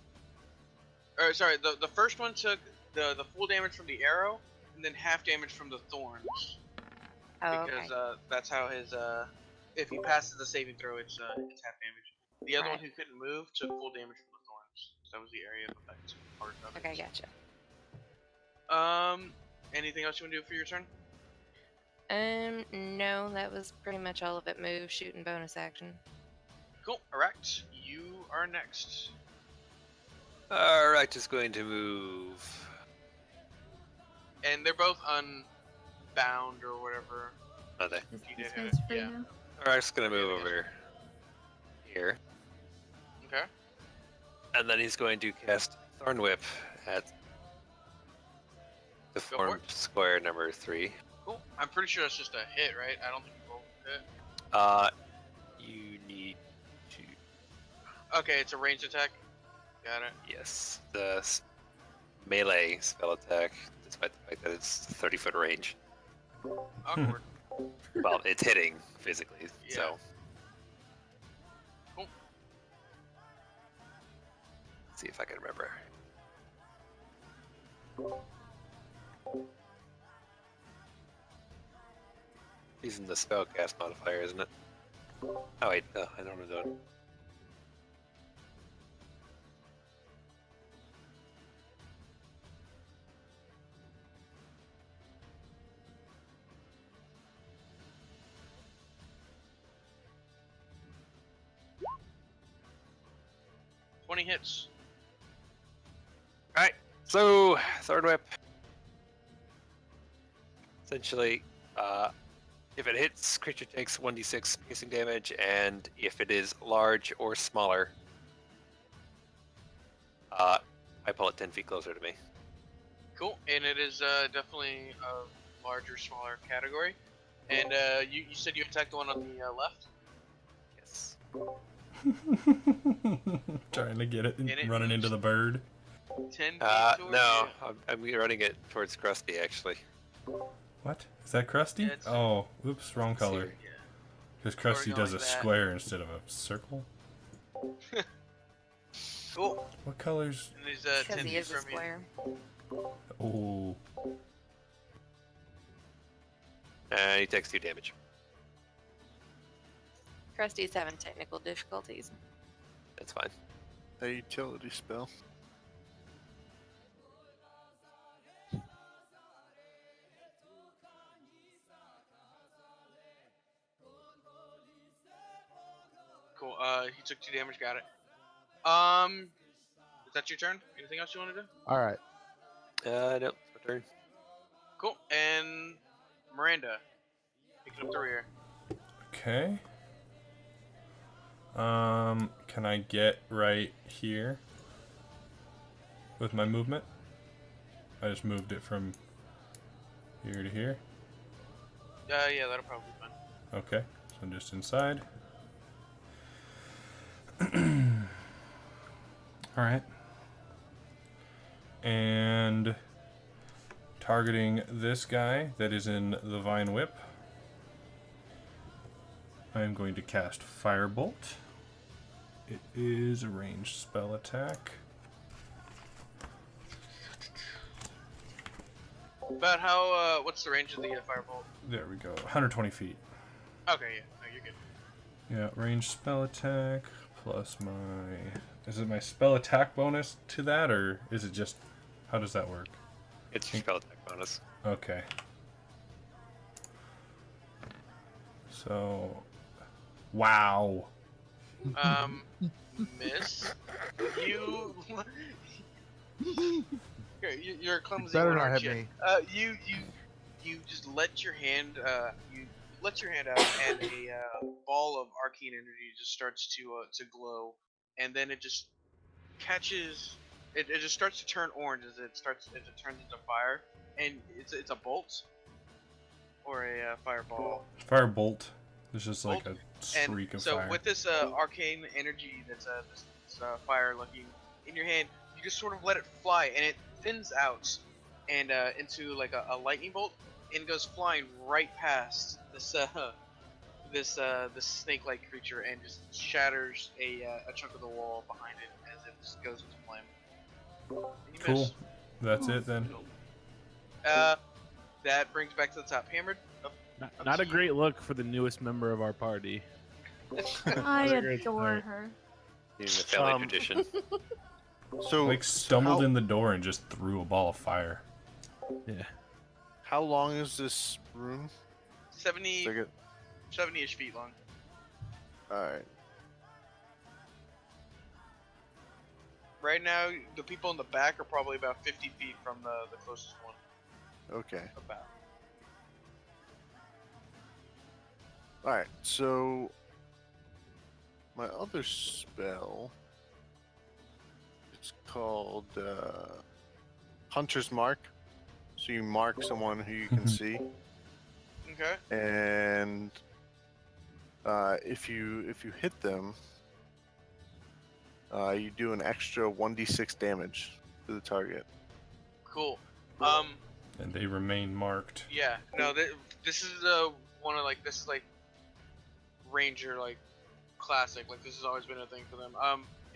Or sorry, the first one took the full damage from the arrow, and then half damage from the thorns. Oh, Because okay. that's how his if he passes the saving throw, it's half damage. The other one Right. who couldn't move took full damage from the thorns. So that was the area of effect part of it. Okay, gotcha. Anything else you want to do for your turn? No, that was pretty much all of it. Move, shoot, and bonus action. Cool. Alright, you are next. Alright, just going to move. And they're both unbound or whatever. Oh, they. This, You this did guy's it, free yeah. now. Alright, just gonna move over here. Okay. And then he's going to cast Thorn Whip at the for form it. square number 3. Cool. I'm pretty sure that's just a hit, right? I don't think you rolled a hit. You need to. Okay, it's a ranged attack. Got it. Yes, the melee spell attack, despite the fact that it's 30-foot range. Awkward. Well, it's hitting physically, Yeah. so. Cool. Let's see if I can remember. Using the spellcast modifier, isn't it? Oh wait, no, I know what I'm doing. Twenty hits. Alright, so Thorn Whip. Essentially, if it hits, creature takes 1d6 piercing damage, and if it is large or smaller, I pull it 10 feet closer to me. Cool. And it is definitely a larger, smaller category. And you said you attacked the one on the left? Yes. Trying to get it, And it running moves. into the bird. 10 feet towards No, you. I'm running it towards Krusty, actually. What? Is that Krusty? Yeah, it's- Oh, oops, wrong Let's see color. here. Because Krusty does a going that. square instead of a circle. Cool. What colors? And he's 'Cause 10 he feet is a from you. square. Oh, He takes 2 damage. Krusty's having technical difficulties. That's fine. A utility spell. Cool. He took 2 damage. Got it. Is that your turn? Anything else you want to do? All right. Nope. It's my turn. Cool. And Miranda, picking up the rear. okay. Can I get right here with my movement? I just moved it from here to here. Yeah, that'll probably be fine. Okay, so I'm just inside. Alright. And targeting this guy that is in the Vine Whip, I am going to cast Firebolt. It is a ranged spell attack. About how? What's the range of the firebolt? There we go. 120 feet. Okay, yeah. No, you're good. Yeah, ranged spell attack plus my... Is it my spell attack bonus to that, or is it just... How does that work? It's your spell attack bonus. Okay. So... Wow. Miss, you. You're a clumsy Better one, not aren't hit you? me. You just let your hand you let your hand out, and a ball of arcane energy just starts to glow, and then it just catches. It just starts to turn orange as it turns into fire, and it's a bolt or a fireball. Firebolt. It's just like Bolt. a streak of So fire. with this arcane energy that's this fire looking in your hand, you just sort of let it fly, and it thins out and into like a lightning bolt, and goes flying right past this this snake-like creature, and just shatters a chunk of the wall behind it as it just goes into flame. And you Cool. miss. That's it then. That brings back to the top. Hammered. Not a great look for the newest member of our party. I Great adore start. her. Using the family tradition. So Like stumbled how, in the door and just threw a ball of fire. Yeah. How long is this room? 70, Like 70-ish feet long. all right. Right now, the people in the back are probably about 50 feet from the closest one. Okay. About. All right. So my other spell, it's called Hunter's Mark. So you mark someone who you can see, Okay. and if you hit them, you do an extra 1d6 damage to the target. Cool. And they remain marked. Yeah. No. This is one of like this is like Ranger like classic. Like this has always been a thing for them.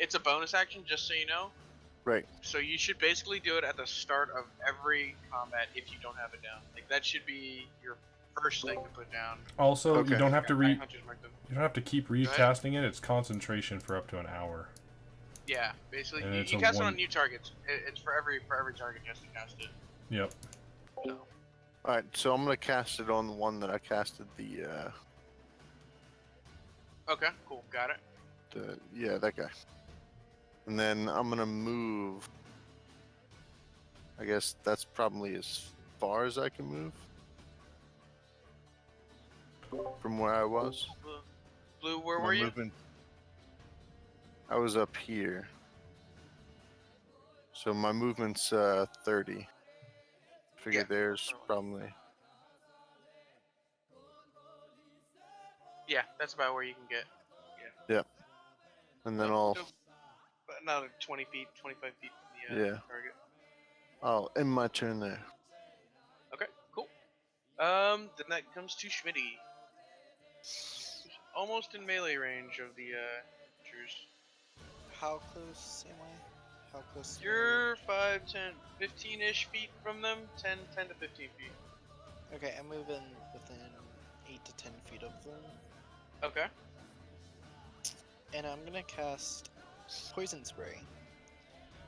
It's a bonus action, just so you know. Right. So you should basically do it at the start of every combat if you don't have it down. Like that should be your first thing to put down. Also, Okay. you don't have to You you don't have to keep recasting it. It's concentration for up to an hour. Yeah, basically And you, it's you a cast it one- on new targets. It's for every target you have to cast it. Yep. So All right. So I'm gonna cast it on the one that I casted the okay, cool, got it. yeah, that guy. And then I'm gonna move. I guess that's probably as far as I can move from where I was. Blue, where My were you? movement- I was up here. So my movement's 30. Figure Yeah, there's probably. Yeah, that's about where you can get. And then I'll But another 20 feet, 25 feet from the Yeah. target. I'll end my turn there. Okay, cool. Then that comes to Schmitty. almost in melee range of the creatures. How close am I? How close? am I? You're 5, 10, 15-ish feet from them. 10 to 15 feet. Okay, I'm moving within 8 to 10 feet of them, Okay. and I'm gonna cast poison spray.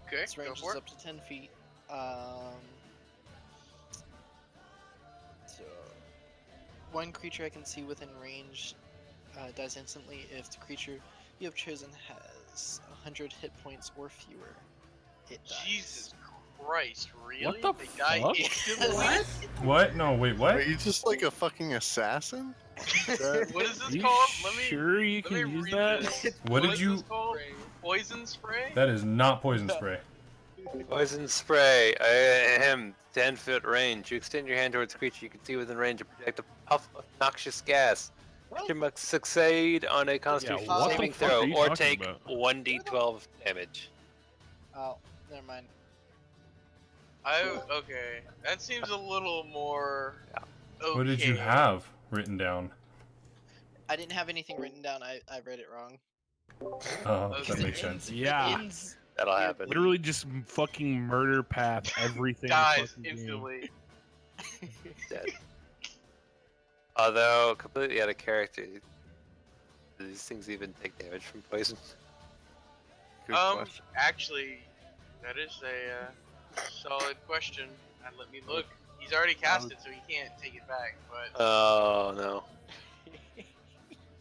Okay, Its go range for is it. up to 10 feet. So one creature I can see within range dies instantly if the creature you have chosen has 100 hit points or fewer. It dies. Jesus Christ, really? What the They die fuck? instantly? What? What? No, wait, what? Are you just like a fucking assassin? That- What is Are this you called? sure you let can me use read that? this. What did is you? this called? Poison spray? That is not poison spray. Poison spray. 10-foot range. You extend your hand towards a creature you can see within range and project a puff of noxious gas. Creature must succeed on a Constitution what the saving fuck throw are you or talking take about? 1d12 damage. Oh, never mind. Okay. That seems a little more okay. What did you have written down? I didn't have anything written down. I read it wrong. Oh, Okay. that makes sense. Yeah. Ends, That'll happen. Literally just fucking murder path everything. in the Dies fucking game. instantly. Dead. Although completely out of character, do these things even take damage from poison? Good question. Actually, that is a solid question. And let me look. He's already cast it, so he can't take it back. But Oh no.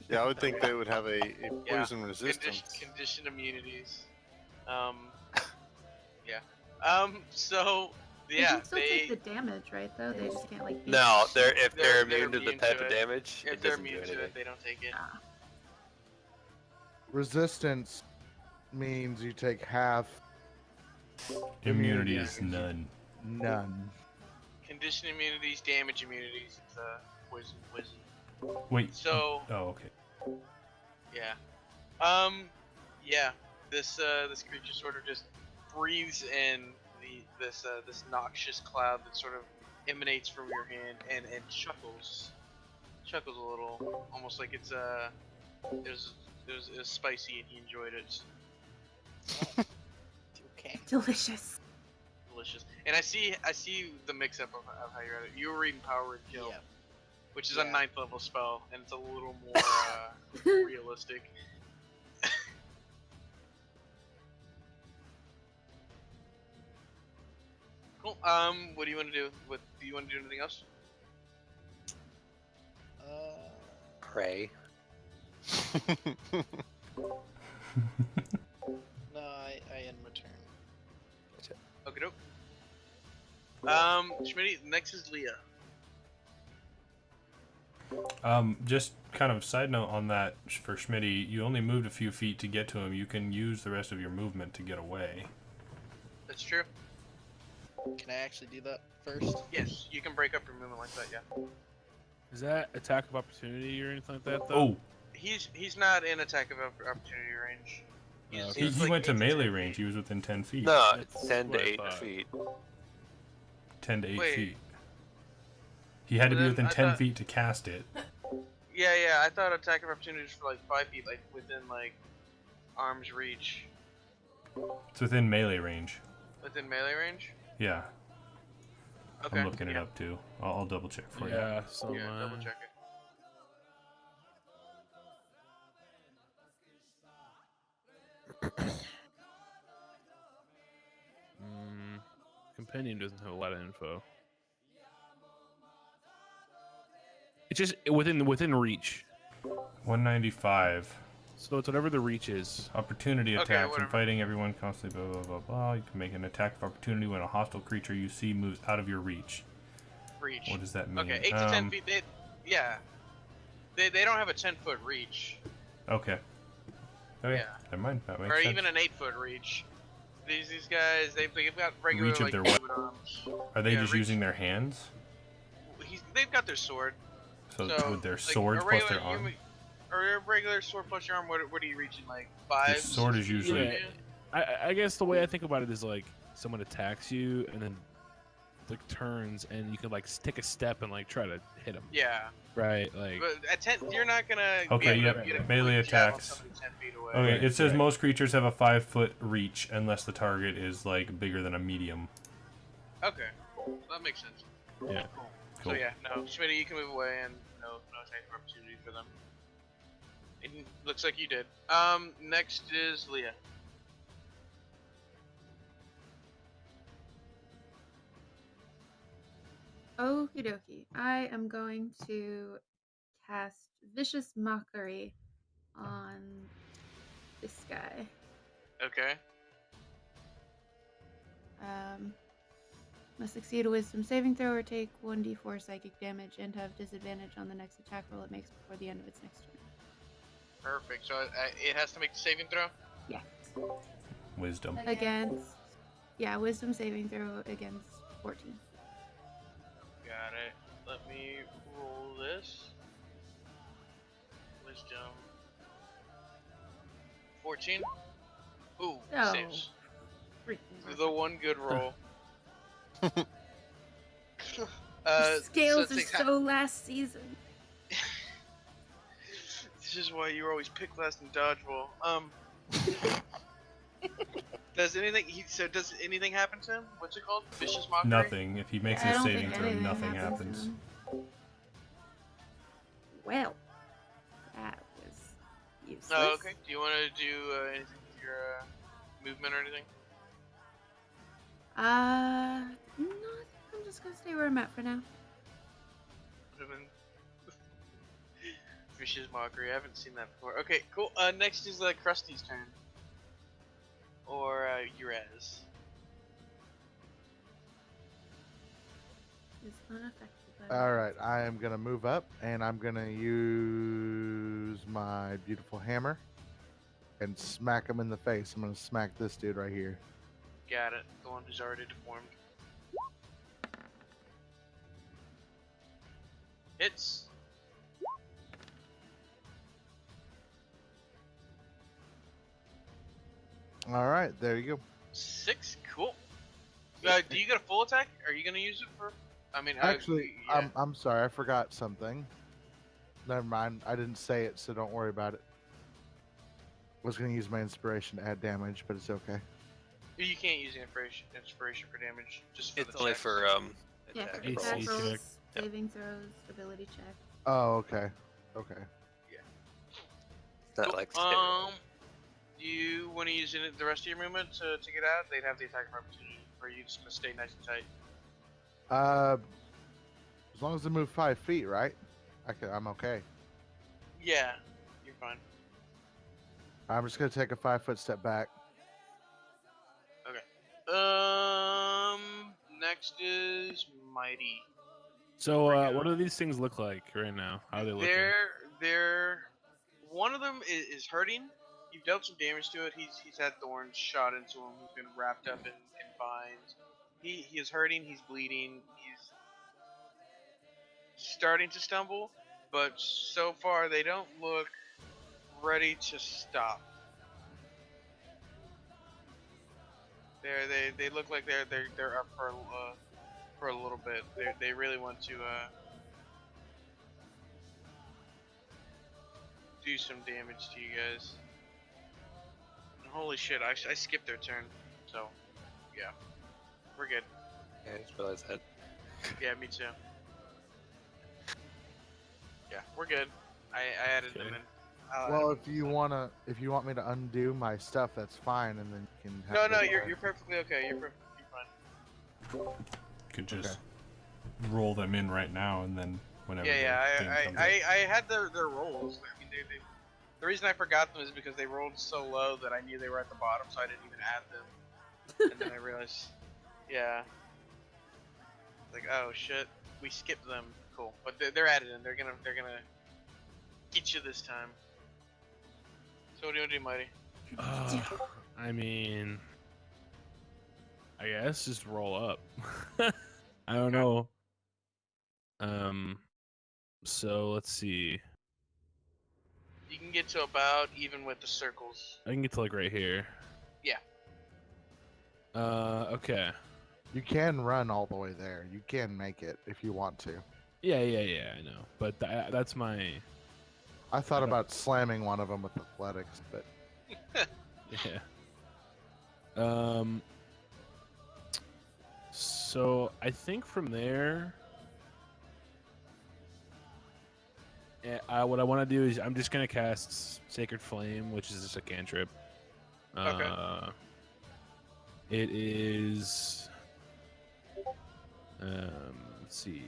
Yeah, I would think they would have a Yeah, poison resistance. condition immunities. Yeah. So They yeah, can still take the damage, right? Though they just can't like. Be No, if they're They're immune to the immune type to of it. damage, if it they're doesn't do immune to anything. it, they don't take it. Ah. Resistance means you take half. Immunity is none. None. Condition immunities, damage immunities, it's poison. Wait. So Oh, okay. yeah, yeah. This creature sort of just breathes in this noxious cloud that sort of emanates from your hand and chuckles a little, almost like it was spicy and he enjoyed it. okay. delicious. Delicious. And I see the mix up of how you're at it. You were reading Power Word Kill, Yeah. which is a Yeah. 9th level spell, and it's a little more realistic. Cool. What do you want to do? Do you want to do anything else? Pray. No, I end my turn. Okay, doke. Schmitty, next is Leah. Just kind of side note on that for Schmitty, you only moved a few feet to get to him. You can use the rest of your movement to get away. That's true. Can I actually do that first? Yes, you can break up your movement like that. Yeah. Is that attack of opportunity or anything like that? Though? Oh, He's not in attack of opportunity range. He's, he, he's he like went to 8 melee 10 range. feet. He was within 10 feet. No, That's it's 10 what to I 8 thought. feet. 10 to 8 Wait. feet. He had to be Then within I 10 thought- feet to cast it. Yeah. I thought attack of opportunity was for like 5 feet, like within like arm's reach, It's within melee range. within melee range. Yeah, Okay. I'm looking it yeah. up too. I'll double check for you. Yeah, so Yeah, double check it. Companion doesn't have a lot of info. It's just within reach. 195. So it's whatever the reach is. Opportunity Okay, attacks. whatever. And fighting everyone constantly, blah, blah, blah, blah. You can make an attack of opportunity when a hostile creature you see moves out of your reach. Reach. What does that mean? Okay, 8 to 10 feet. They don't have a 10-foot reach, Okay. Okay, Yeah. never mind. That makes or sense. even an 8-foot reach. These guys, they've got regular Reach of like their human arms. Are they yeah, just reach- using their hands? They've got their sword. So, So, with their like, swords a plus regular their arm? human- Or a regular sword plus your arm. What are you reaching? Like 5? Your sword is 6 feet? usually- Yeah. I guess the way I think about it is like someone attacks you and then like turns, and you can like take a step and like try to hit him. Yeah. Right. Like. But at 10, you're not gonna Okay, be able yep, to get a melee quick jab on attacks. somebody 10 feet away. Okay, Right, it says right. most creatures have a 5-foot reach unless the target is like bigger than a medium. Okay, cool. That makes sense. Yeah. Cool. Cool. So yeah, no, Schmitty, you can move away and no attack of opportunity for them. It looks like you did. Next is Leah. Okie dokie. I am going to cast Vicious Mockery on this guy. Okay. Must succeed a Wisdom saving throw or take 1d4 psychic damage and have disadvantage on the next attack roll it makes before the end of its next turn. Perfect. So it has to make the saving throw? Yeah. Wisdom. Against, Wisdom saving throw against 14. Got it. Let me roll this. Wisdom. 14? Ooh, Oh. saves. Freaking The one good roll. Scales so are it's so last season. This is why you were always picked last in dodgeball. Does anything happen to him? What's it called? Vicious Mockery? Nothing. If he makes I a don't saving think throw, anything nothing happens to happens. him. Well, that was useless. Oh, okay. Do you want to do anything with your movement or anything? No, I think I'm just gonna stay where I'm at for now. Movement. Vicious Mockery. I haven't seen that before. Okay, cool. Next is Krusty's turn. Or Urez. It's unaffected by All right, I am gonna move up, and I'm gonna use my beautiful hammer and smack him in the face. I'm gonna smack this dude right here. Got it. The one who's already deformed. Hits. All right, there you go. 6. Cool. Do you get a full attack? Are you gonna use it for? I mean, Actually, yeah. I'm sorry, I forgot something. Never mind, I didn't say it, so don't worry about it. Was gonna use my inspiration to add damage, but it's okay. You can't use inspiration for damage. Just for It's the only checks. for Yeah, attack AC attack rolls. check. rolls, Yep. saving throws, ability check. Oh, okay, okay. Not Cool. like standard. Do you want to use the rest of your movement to get out? They'd have the attack of opportunity for you just to stay nice and tight. As long as they move 5 feet, right? I'm okay. Yeah, you're fine. I'm just gonna take a 5-foot step back. Next is Mighty. So, Bring it what up. do these things look like right now? How are they looking? They're one of them is hurting. You've dealt some damage to it. He's had thorns shot into him. He's been wrapped up in vines. He is hurting. He's bleeding. He's starting to stumble, but so far they don't look ready to stop. They look like they're up for a little bit. They really want to do some damage to you guys. And holy shit! I skipped their turn, so yeah, we're good. Yeah, I just realized that. Yeah, me too. Yeah, we're good. I added them Okay. in. I'll add Well, them. if you want me to undo my stuff, that's fine, and then you can. No, them you're back. perfectly okay. You're fine. Could just roll them in right now, and then whenever. Yeah, the thing comes up. I had their rolls. I mean, the reason I forgot them is because they rolled so low that I knew they were at the bottom, so I didn't even add them. And then I realized, yeah, like oh shit, we skipped them. Cool, but they're added in. They're gonna get you this time. So what do you want to do, Mighty? I mean, I guess just roll up. I don't know. So let's see. You can get to about even with the circles. I can get to like right here. Yeah. Okay. You can run all the way there. You can make it if you want to. Yeah, I know. But that's my I thought about slamming one of them with athletics, but yeah. So I think from there, what I want to do is I'm just gonna cast Sacred Flame, which is just a cantrip. Okay. It is. Let's see.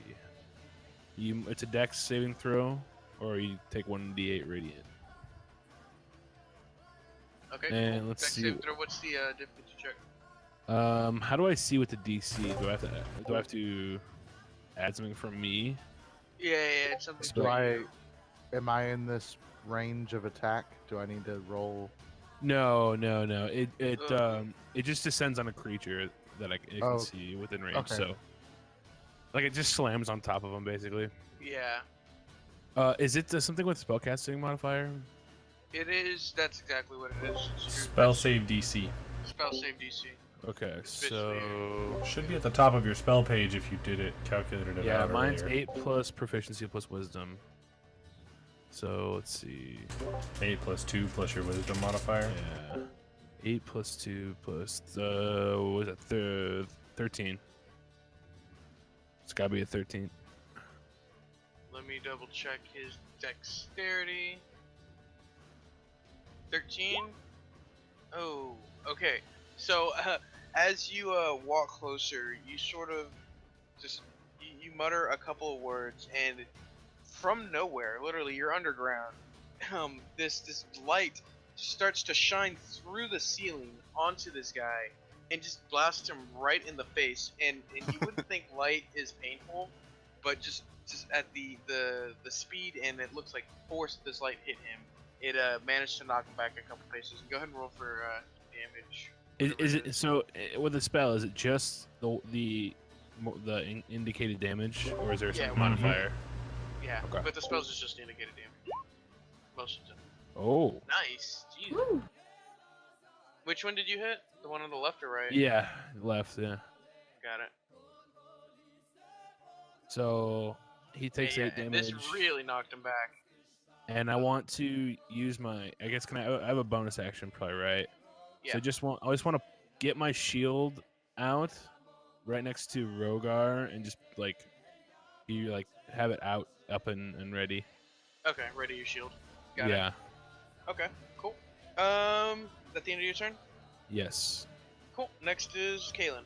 It's a Dex saving throw, or you take 1d8 radiant. Okay. And cool. let's Dex see. saving throw, what's the difficulty check? How do I see what the DC? Do I have to add something from me? Yeah, it's something. do for I? you. Am I in this range of attack? Do I need to roll? No. It Ugh. it just descends on a creature that it can Oh, see within range. okay. So, like, it just slams on top of them, basically. Yeah. Is it something with spellcasting modifier? It is. That's exactly what it is. Spell save DC. Spell save DC. Okay, It's basically- so Should be at the top of your spell page if you did it, calculated it yeah, out mine's earlier. 8 plus proficiency plus wisdom. So let's see. 8 plus 2 plus your wisdom modifier. Yeah, 8 plus 2 plus what was it? 13. It's gotta be a 13. Let me double check his dexterity. 13. Oh, okay. So as you walk closer, you sort of just you mutter a couple of words, and from nowhere, literally, you're underground. This light starts to shine through the ceiling onto this guy, and just blasts him right in the face. And you wouldn't think light is painful, but just at the speed and it looks like force this light hit him, it managed to knock him back a couple paces. Go ahead and roll for damage. Is it so with the spell? Is it just the indicated damage, or is there some Yeah, modifier? Yeah, Okay. but the spells is just indicated damage. Most of them. Oh, Nice. Jeez. Woo. Which one did you hit? The one on the left or right? yeah, left. Yeah. Got it. So he takes 8 and damage, this really knocked him back. and I want to use my. I guess I have a bonus action, probably, right? Yeah. So I just want to get my shield out right next to Rogar and just have it out up and ready. Okay, ready your shield. Got Yeah. it. Okay, cool. Is that the end of your turn? Yes. Cool. Next is Kaylin.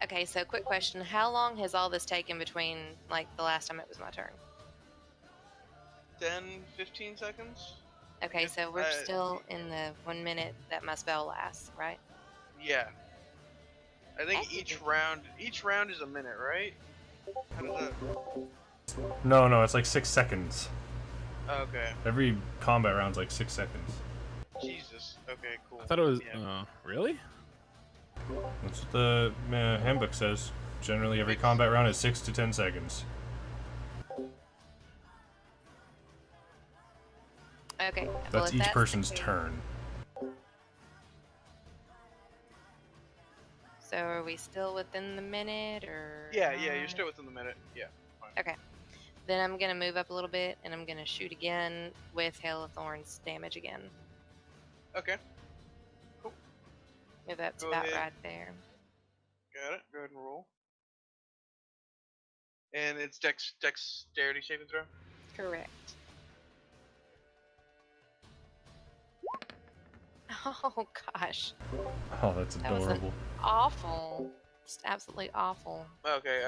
Okay, so quick question. How long has all this taken between, like, the last time it was my turn? 10, 15 seconds? Okay, so we're Uh, still in the 1 minute that my spell lasts, right? Yeah. I think That's each ridiculous. round is a minute, right? How does that... No, it's like 6 seconds. Okay. Every combat round's like 6 seconds. Jesus. Okay, cool. I thought it was. Yeah. Really? That's what the handbook says. Generally, every combat round is 6 to 10 seconds. Okay. well, That's if each the person's case- turn. So are we still within the minute, or? Yeah, you're not? still within the minute. Yeah. Okay. Then I'm gonna move up a little bit, and I'm gonna shoot again with Hail of Thorns damage again. Okay. Move up to Go about ahead. right there. Got it. Go ahead and roll. And it's dexterity saving throw. Correct. Oh gosh, Oh, that's That was a- adorable. awful. Just absolutely awful. Okay,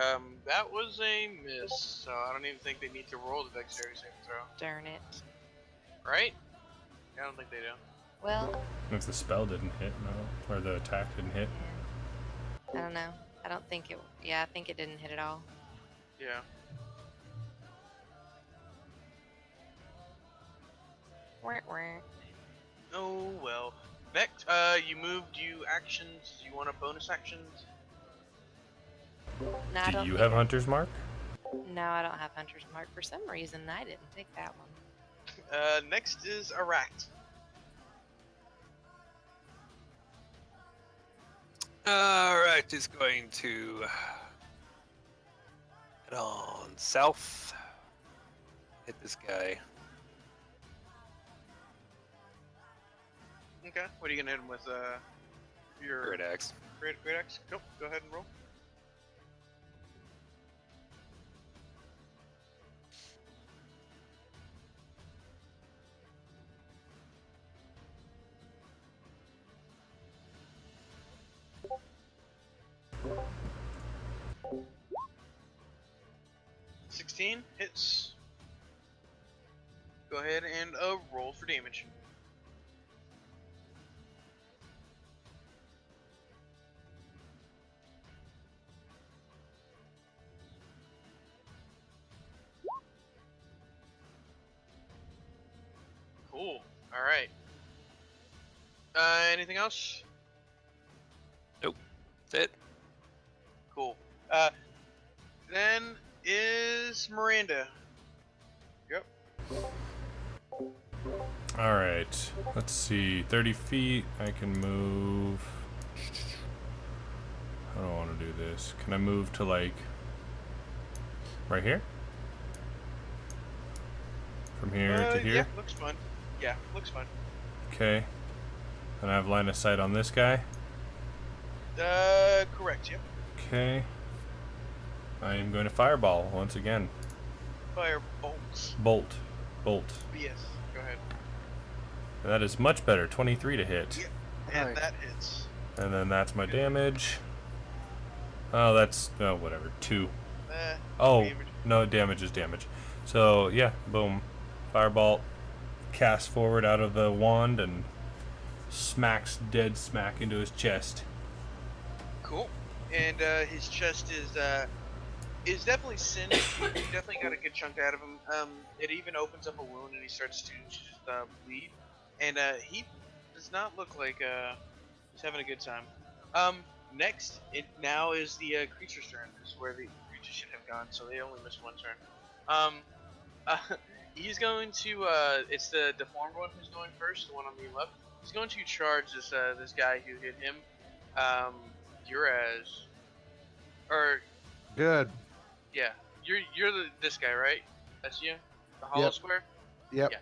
that was a miss, so I don't even think they need to roll the dexterity saving throw. Darn it. Right? I don't think they do. Well, If the spell didn't hit, no. Or the attack didn't hit. I don't know. I don't think it. Yeah, I think it didn't hit at all. Yeah. Wah, wah. Oh well. Next, you moved. You actions. You want a bonus actions? No, I Do don't you think have Hunter's Mark? No, I don't have Hunter's Mark. For some reason, I didn't take that one. Next is Aract. Alright, he's going to head on south. Hit this guy. Okay. What are you gonna hit him with? Your Great axe. great axe. Go ahead and roll. $16 hits. Go ahead and roll for damage. Cool. All right. Anything else? Nope. That's it. Cool. Then is Miranda. Yep. All right. Let's see. 30 feet. I can move. How do I want to do this? Can I move to like right here? From here to here? Yeah, looks fun. Yeah, looks fun. Okay. And I have line of sight on this guy. Correct. Yep. Okay. I am going to fireball once again. Fire bolts. Bolt. Yes. Go ahead. And that is much better. 23 to hit. Yep. And Nice. that hits. And then that's my damage. Oh, that's whatever. 2. Oh, Damage. no, damage is damage. So yeah, boom. Fireball casts forward out of the wand and smacks dead smack into his chest. Cool. And his chest is definitely singed. You definitely got a good chunk out of him. It even opens up a wound and he starts to just bleed. And he does not look like he's having a good time. Next, it now is the creature's turn. This is where the creature should have gone, so they only missed one turn. He's going to it's the deformed one who's going first, the one on the left. He's going to charge this guy who hit him. Or Good. yeah, you're this guy, right? That's you, the hollow Yep. square. Yep. Yeah.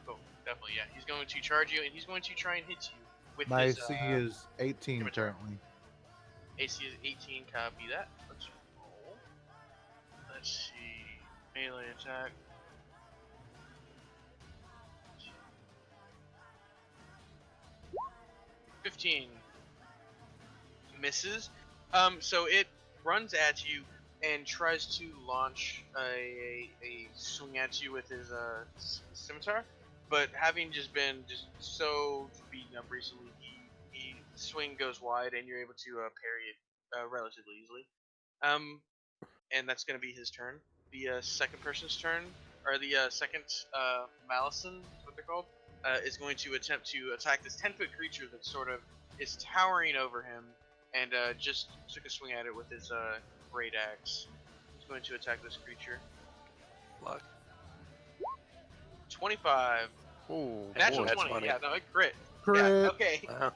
Cool. Definitely. Yeah. He's going to charge you, and he's going to try and hit you with My his AC is 18 scimitar. currently. AC is 18. Copy that. Let's roll. Let's see. Melee attack. 15 misses. So it runs at you and tries to launch a swing at you with his scimitar, but having just been so beaten up recently, he swing goes wide and you're able to parry it relatively easily. And that's going to be his turn. The second person's turn, or the second Malison, is what they're called, is going to attempt to attack this 10-foot creature that sort of is towering over him, and just took a swing at it with his great axe. He's going to attack this creature. Luck. 25. Ooh, Natural that's 20. funny. Yeah, no, a crit. Crit. Yeah, okay. Wow.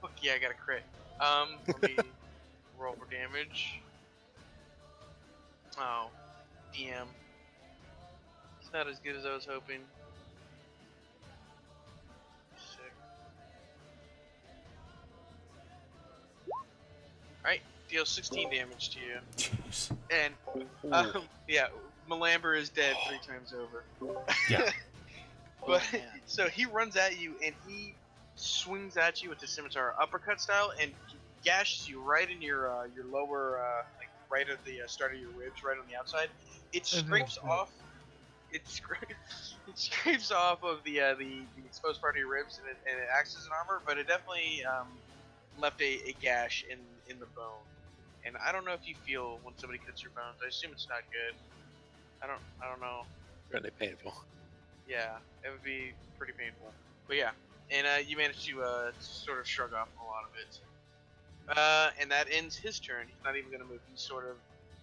Fuck yeah, I got a crit. Let me roll for damage. Oh, damn. It's not as good as I was hoping. Sick. Alright, deal 16 damage to you. Jeez. And, yeah, Malamber is dead 3 times over. Yeah. But, Oh, man. so he runs at you and he swings at you with the scimitar uppercut style and gashes you right in your lower, like right at the start of your ribs, right on the outside. It scrapes off. It scrapes off of the exposed part of your ribs and it acts as an armor, but it definitely left a gash in the bone. And I don't know if you feel when somebody cuts your bones. I assume it's not good. I don't know. Really painful. Yeah, it would be pretty painful. But yeah, and you managed to sort of shrug off a lot of it. And that ends his turn. He's not even going to move. He's sort of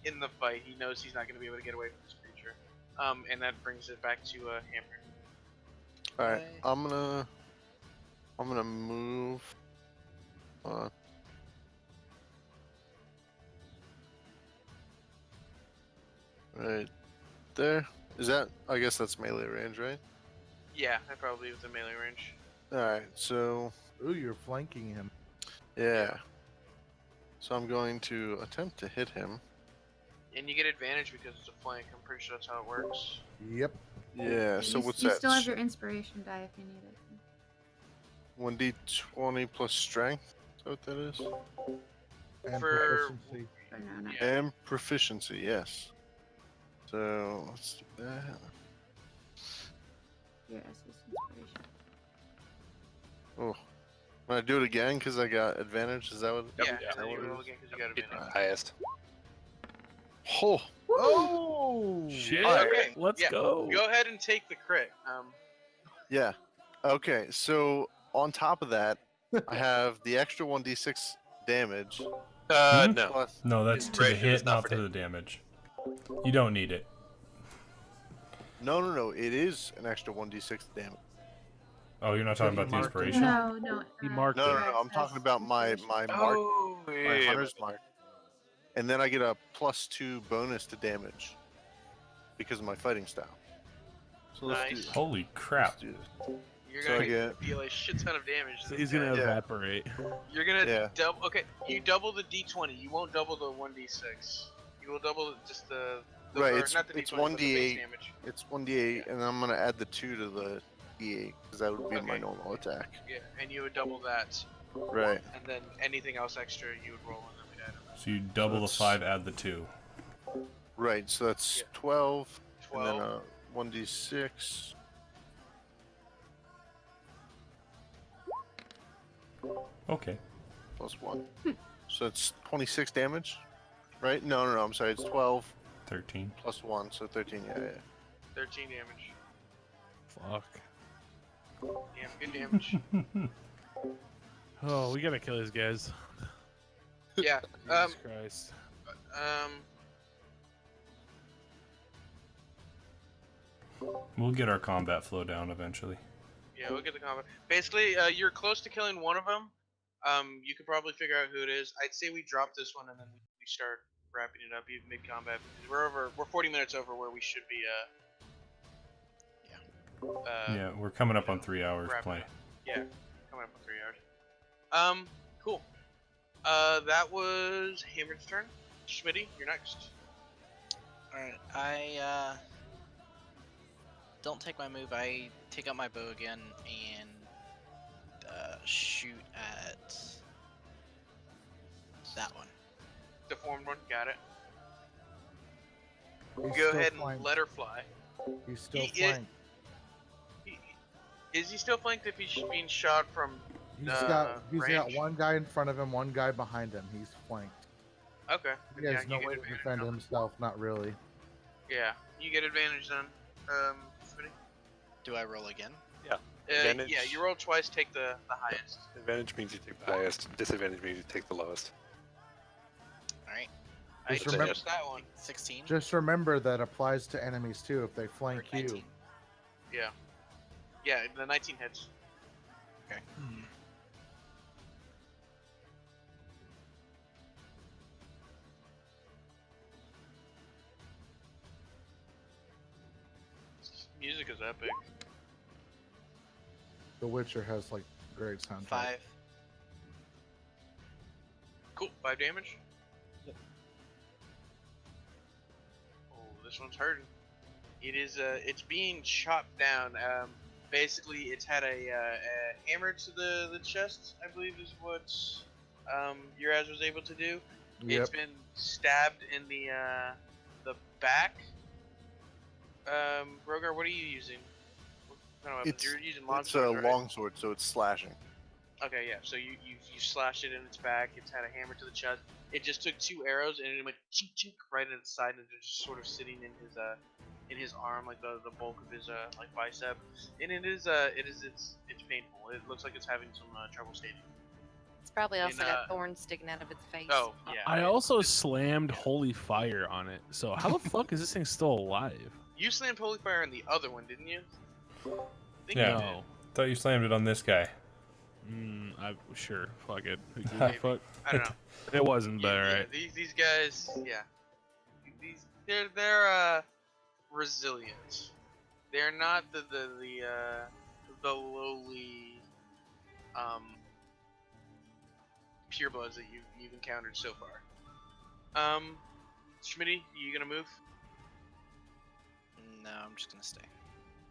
in the fight. He knows he's not going to be able to get away from this creature. And that brings it back to Hammer. all right. Okay. I'm gonna move. Right there. Is that? I guess that's melee range, right? Yeah, that probably was the melee range. All right. So Ooh, you're flanking him. yeah. So I'm going to attempt to hit him. And you get advantage because it's a flank. I'm pretty sure that's how it works. Yep. Yeah. So what's You that? still have your inspiration die if you need it. 1d20 plus strength. Is that what that is? And For- proficiency. Or no, not. Yeah. And proficiency, yes. So let's do that. Your S's inspiration. Oh, when I do it again because I got advantage, is that what? Yeah, yeah. and then you roll again because you got Hit advantage. highest. Oh, Oh! Shit. Okay, Let's yeah. go. Go ahead and take the crit. yeah. Okay, so on top of that, I have the extra 1d6 damage. No. Plus, No, that's It's to the right, it is hit, not not for to hit. the damage. You don't need it. no, it is an extra 1d6 damage. Oh, you're not So talking you about the marked it. inspiration? No. He marked No, it. I'm talking about my mark, Oh, my yeah. hunter's mark, and then I get a +2 bonus to damage because of my fighting style. So let's do Nice. this. Holy crap. Let's do this. You're So I gonna get- deal a shit ton of damage. to So this he's gonna guy. Yeah. evaporate. You're gonna Yeah. double. Okay, you double the d20. You won't double the 1d6. You will double just the Right, or it's- not the it's d20, but the base 1d8. damage. It's 1d8, and then I'm gonna add the 2 to the d8 because that would be my Okay. normal attack. Yeah, and you would double that, Right. and then anything else extra you would roll, and then we'd add it. So you double the that's- 5, add the 2. Right. So that's Yeah. 12, 12. and then 1d6. Okay. Plus 1. So it's 26 damage, right? No, I'm sorry. It's 12 13. plus 1, so 13. Yeah. 13 damage. Fuck. Damn, good damage. Oh, we gotta kill these guys. Yeah. Jesus Christ. We'll get our combat flow down eventually. Yeah, we'll get the combat. Basically, you're close to killing one of them. You could probably figure out who it is. I'd say we drop this one and then we start wrapping it up even mid-combat because we're 40 minutes over where we should be. Yeah, we're coming up on 3 hours wrap it play. up. Yeah, coming up in 3 hours. Cool. That was Hammer's turn. Schmitty, you're next. Alright, I don't take my move. I take out my bow again and shoot at that one. Deformed one, got it. He's Go still ahead and flanked. let her fly. He's still He is- flanked. Is he still flanked if he's being shot from? He's got range? one guy in front of him, one guy behind him. He's flanked. Okay. He has you no get way to advantage defend on it. himself. Not really. Yeah, you get advantage then. Schmitty? Do I roll again? Advantage. Yeah, you roll twice, take the highest. Advantage means you take the highest. Disadvantage means you take the lowest. Alright, I Just remember- just that one. 16 Just remember that applies to enemies too. If they or flank you, 19. Yeah. Yeah, the 19 hits. Okay. Music is epic. The Witcher has like great soundtrack. 5. Cool. 5 damage. Oh, this one's hurting. It is. It's being chopped down. Basically, it's had a hammer to the chest. I believe is what Uraz was able to do. Yep. It's been stabbed in the back. Rogar, what are you using? What kind of weapons? You're using long It's a swords, right? longsword, so it's slashing. Okay, yeah. So you slashed it in its back. It's had a hammer to the chest. It just took 2 arrows and it went chink chink right in its side, and it's just sort of sitting in his arm, like the bulk of his like bicep. And it's painful. It looks like it's having some trouble stating. It's probably also And, got thorns sticking out of its face. Oh yeah. I also slammed Holy Fire on it. So how the fuck is this thing still alive? You slammed Holy Fire on the other one, didn't you? I think Yeah. you did. No. Thought you slammed it on this guy. Sure. Fuck it. Who gives a Maybe. fuck? I don't know. It wasn't, but Yeah, alright. these guys, yeah. they're resilient. They're not the lowly purebloods that you've encountered so far. Schmitty, you gonna move? No, I'm just gonna stay.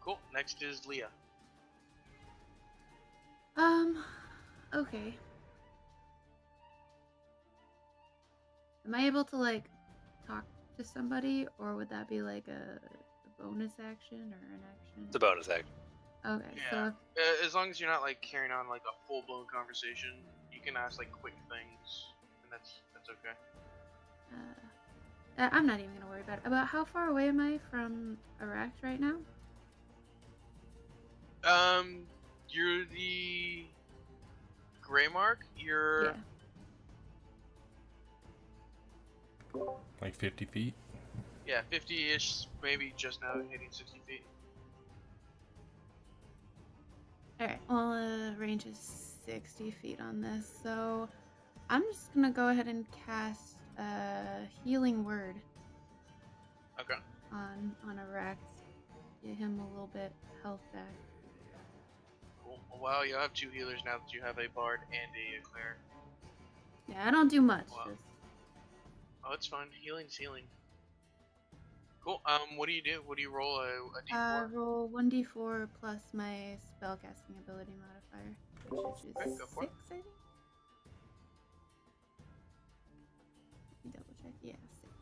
Cool. Next is Leah. Okay. Am I able to like talk to somebody, or would that be like a bonus action or an action? It's a bonus action. Okay, Yeah. so As long as you're not like carrying on like a full blown conversation, you can ask like quick things, and that's okay. I'm not even gonna worry about it. About how far away am I from Iraq right now? You're the gray mark. You're Like 50 feet. yeah, 50-ish, maybe just now hitting 60 feet. Alright, well, range is 60 feet on this, so I'm just gonna go ahead and cast Healing Word Okay. on Iraq. Get him a little bit health back. Cool. Well, you'll have 2 healers now that you have a bard and a cleric. Yeah, I don't do much. Wow. Just Oh, it's fine. Healing's healing. Cool. What do you do? What do you roll? A d4? roll 1d4 plus my spellcasting ability modifier, which is Okay, go for 6, it. I think. Let me double check. Yeah, 6.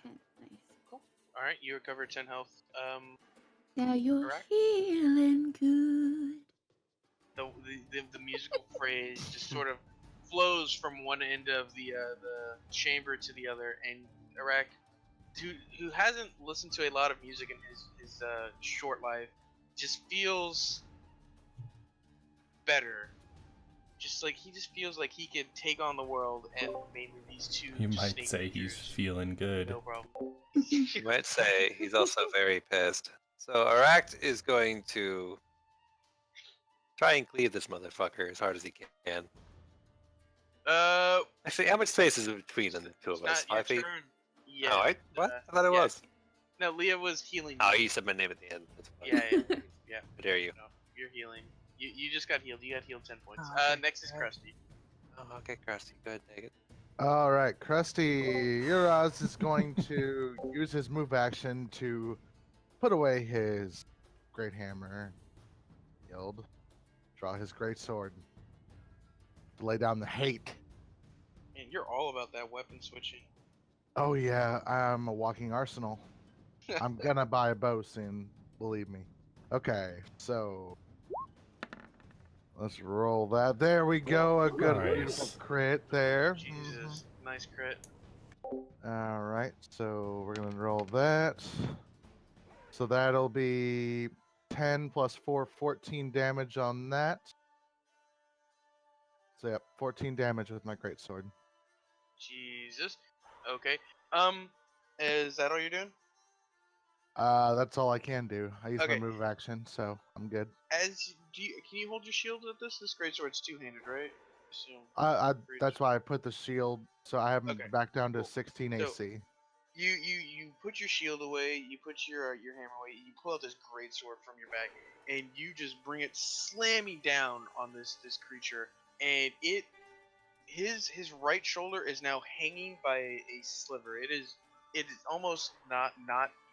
Nice. Cool. All right, you recover 10 health. Now you're Iraq? feeling good. The musical phrase just sort of flows from one end of the chamber to the other, and Iraq, who hasn't listened to a lot of music in his short life, just feels better. Just like he just feels like he can take on the world, and mainly these 2. You just might snake say he's creatures. feeling good. No problem. You might say he's also very pissed. So Aract is going to try and cleave this motherfucker as hard as he can. Actually, how much space is between the two of It's us? not your 5 feet? turn. Yeah. Oh, what? I thought it yeah. was. No, Leah was healing. Oh, you said my name at the end. That's fine. Yeah. How dare you? No, you're healing. You just got healed. You got healed 10 points. Oh, okay. Next is Krusty. Oh, okay, Krusty. Go ahead, take it. All right, Krusty Uraz is going to use his move action to put away his great hammer, yield, draw his great sword, lay down the hate. Man, you're all about that weapon switching. Oh yeah, I'm a walking arsenal. I'm gonna buy a bow soon, believe me. Okay, so let's roll that. There we go, a good beautiful Nice. crit there. Jesus, nice crit. All right, so we're gonna roll that. So that'll be 10 plus 4, 14 damage on that. So yep, 14 damage with my greatsword. Jesus. Okay. Is that all you're doing? That's all I can do. I use Okay. my move action, so I'm good. Can you hold your shield at this? This greatsword's 2-handed, right? That's why I put the shield, so I have him Okay, back down to cool. 16 So- AC. You put your shield away, you put your hammer away, you pull out this greatsword from your bag, and you just bring it slamming down on this creature, and his right shoulder is now hanging by a sliver. It is almost not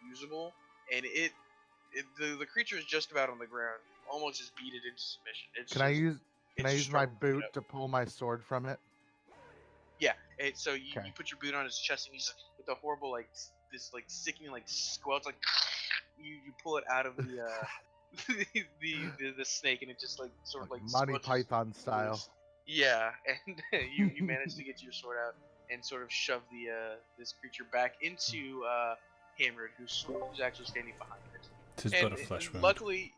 usable, and the creature is just about on the ground, almost just beat it into submission. Can I use my struggling to get boot up. to pull my sword from it? Yeah, and so you Okay. put your boot on his chest, and he's like, with a horrible this sickening squelch, you pull it out of the the snake, and it just sort of Monty squelches Python style. loose. Yeah, and you manage to get your sword out and sort of shove this creature back into Hammered, who's actually standing behind it. Tis And but a flesh wound. luckily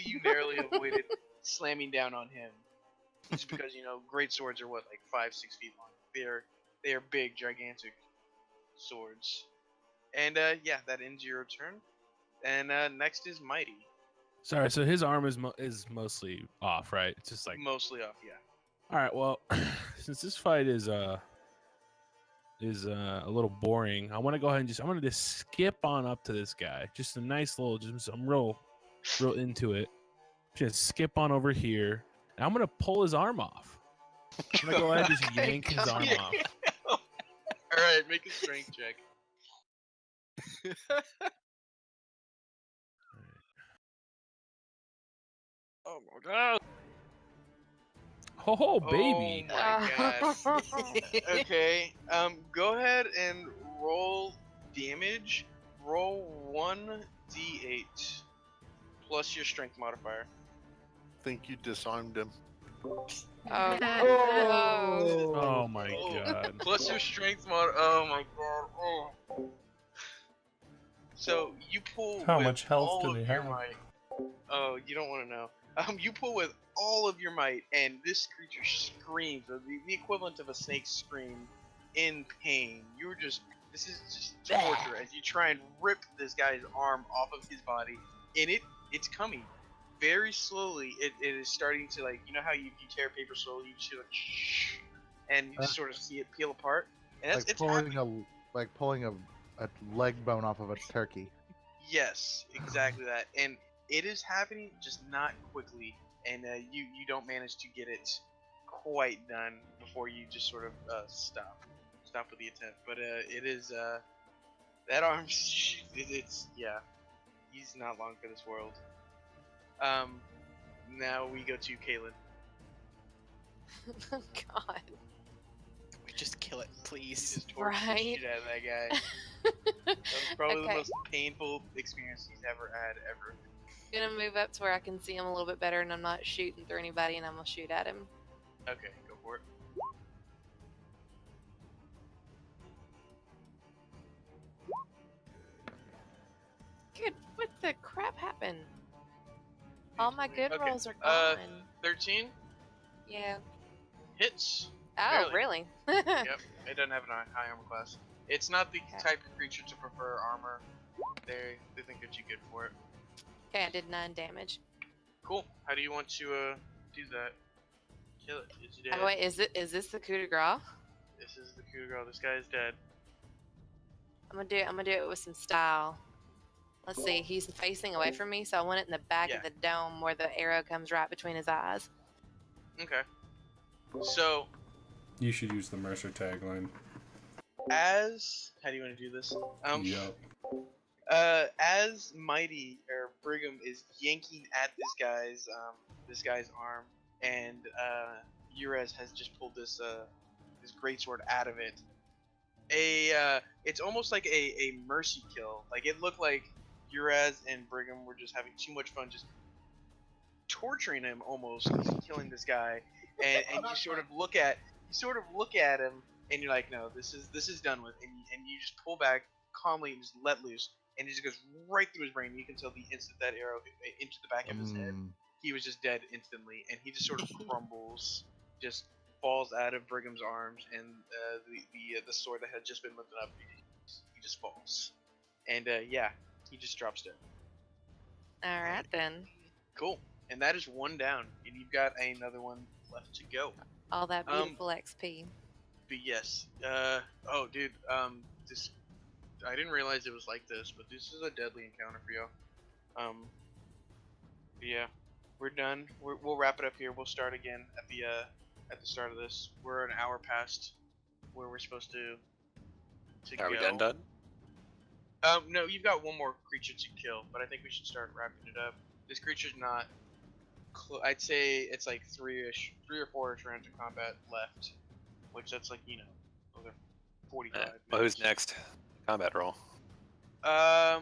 you narrowly avoided slamming down on him. Just because great swords are 5-6 feet long. They are big, gigantic swords. And yeah, that ends your turn. And next is Mighty. Sorry, so his arm is mostly off, right? It's just like. Mostly off, yeah. All right. Well, since this fight is a little boring, I want to go ahead and I'm gonna just skip on up to this guy. Just a nice little. I'm real into it. Just skip on over here, and I'm gonna pull his arm off. I'm gonna go ahead and just yank his arm off. All right, make a strength check. Oh my god! Oh baby! Oh my god. Okay. Go ahead and roll damage. Roll 1d8 plus your strength modifier. Think you disarmed him. Oh, Oh my god! Plus your strength mod. Oh my god. Oh. So you pull. How with much health all do of they your have? might. Oh, you don't want to know. You pull with all of your might, and this creature screams, or the equivalent of a snake's scream, in pain. You're just. This is just torture as you try and rip this guy's arm off of his body, and it's coming very slowly. It is starting to, like, you know how you tear paper slowly, you just hear and you just sort of see it peel apart. And that's, Like it's pulling happening. a leg bone off of a turkey. Yes, exactly that. And it is happening, just not quickly. And you don't manage to get it quite done before you just sort of stop with the attempt. But it is that arm. It's yeah. He's not long for this world. Now we go to Kaylin. Oh God. We just kill it, You please. just torture the Right. shit out of that guy. That was probably the Okay. most painful experience he's ever had ever. Gonna move up to where I can see him a little bit better, and I'm not shooting through anybody, and I'm gonna shoot at him. Okay, go for it. Good. What the crap happened? All my good Okay, rolls are gone. 13 Yeah. hits. Oh, barely. really? Yep, it doesn't have a high armor class. It's not the Okay. type of creature to prefer armor. They think that you're good for it. Okay, I did 9 damage. Cool. How do you want to do that? Kill it. It's dead. Oh, wait, is this the coup de grace? This is the coup de grace. This guy is dead. I'm gonna do it with some style. Let's see. He's facing away from me, so I want it in the back Yeah. of the dome where the arrow comes right between his eyes. Okay. So You should use the Mercer tagline. as how do you want to do this? Yup. As Mighty or Brigham is yanking at this guy's arm, and Urez has just pulled this greatsword out of it. It's almost like a mercy kill. Like, it looked like Urez and Brigham were just having too much fun, just torturing him, almost killing this guy. And you sort of look at him, and you're like, no, this is done with. And you just pull back calmly and just let loose. And it just goes right through his brain. You can tell the instant that arrow hit into the back of his head, he was just dead instantly. And he just sort of crumbles, just falls out of Brigham's arms, and the sword that had just been lifted up, he just falls. And yeah, he just drops dead. All right then. Cool. And that is one down, and you've got another one left to go. All that beautiful XP. But yes, oh dude, this, I didn't realize it was like this, but this is a deadly encounter for you. But yeah, we're done. We'll wrap it up here. We'll start again at the start of this. We're an hour past where we're supposed to Are go. we done? No, you've got one more creature to kill, but I think we should start wrapping it up. This creature's not. I'd say it's like 3 or 4 rounds of combat left, which that's like, over 45 minutes. Well, who's next? Combat roll. Kaylin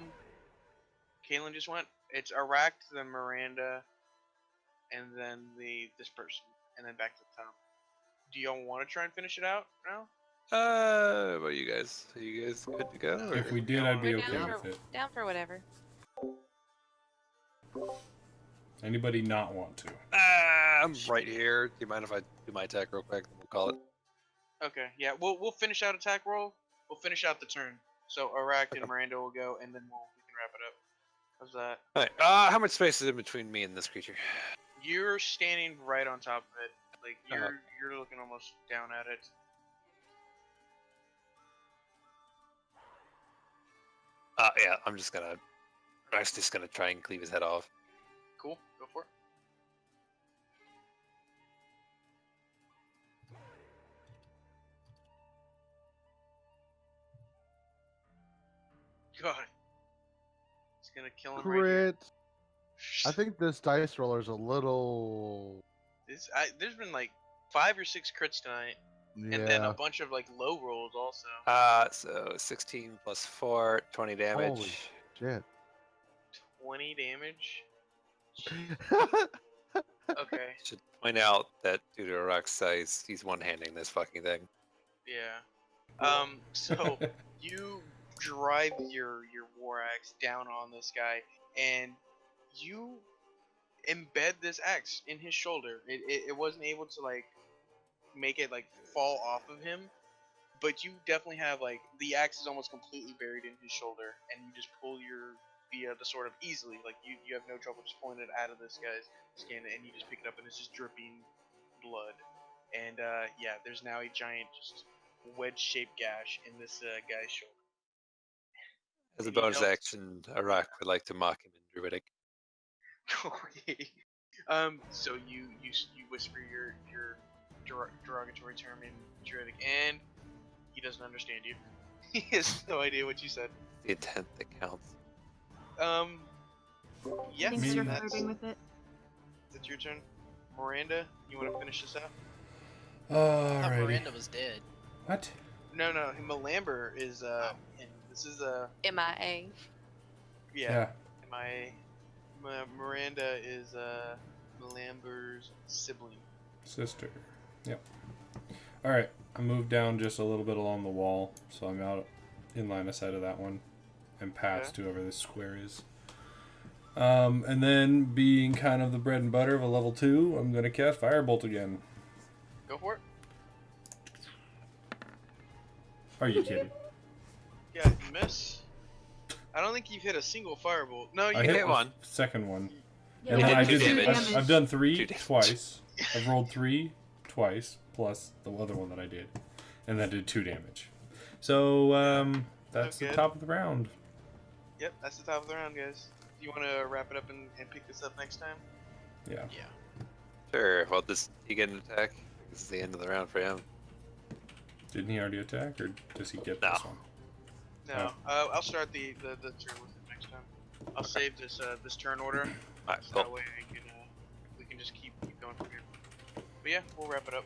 just went. It's Arak, then Miranda, and then this person, and then back to the top. Do y'all want to try and finish it out now? What are you guys? Are you guys good to go? Or? If we did, I'd be We're okay down with it. Down for whatever. Anybody not want to? I'm right here. Do you mind if I do my attack real quick? We'll call it. Okay, yeah, we'll finish out attack roll. We'll finish out the turn. So Arak and Miranda will go, and then we can wrap it up. How's that? All right. How much space is in between me and this creature? You're standing right on top of it. Like Uh-huh. you're looking almost down at it. Yeah. I'm just gonna try and cleave his head off. Cool. Go for it. God. It's gonna kill him right here. Crit. I think this dice roller is a little. There's been like 5 or 6 crits tonight, Yeah. and then a bunch of like low rolls also. So 16 plus 4, 20 damage. Holy shit. 20 damage. Okay. Should point out that due to Rock's size, he's one-handing this fucking thing. Yeah. So you drive your war axe down on this guy, and you embed this axe in his shoulder. It wasn't able to like make it like fall off of him, but you definitely have like the axe is almost completely buried in his shoulder, and you just pull the sword up easily. Like you have no trouble just pulling it out of this guy's skin, and you just pick it up, and it's just dripping blood. And yeah, there's now a giant just wedge-shaped gash in this guy's shoulder. As a And he bonus tells- action, Arak would like to mock him in Druidic. Okay. So you whisper your derogatory term in Druidic, and he doesn't understand you. He has no idea what you said. The intent that counts. Yeah, I think Me- they're that's flirting with it. your turn. Miranda, you want to finish this out? I thought Alrighty. Miranda was dead. What? No, Malamber is and this is MIA. yeah. Miranda is Malamber's sibling. Sister. Yep. Alright, I moved down just a little bit along the wall, so I'm out in line of sight of that one and past whoever this square is. And then, being kind of the bread and butter of a level 2, I'm going to cast Firebolt again. Go for it. Are you kidding? Yeah, you miss. I don't think you've hit a single firebolt. No, you I hit hit one. the second one. Yeah, And You then did I two did. damage. I've done 3 2 damage. twice. I've rolled 3 twice, plus the other one that I did. And that did 2 damage. So, that's the good. top of the round. Yep, that's the top of the round, guys. Do you want to wrap it up and pick this up next time? Yeah. Yeah. Sure. Well, does he get an attack? This is the end of the round for him. Didn't he already attack, or does he get No. this one? No, I'll start the turn with it next time. I'll save this this turn order, Alright, so cool. that way we can just keep going from here. But yeah, we'll wrap it up.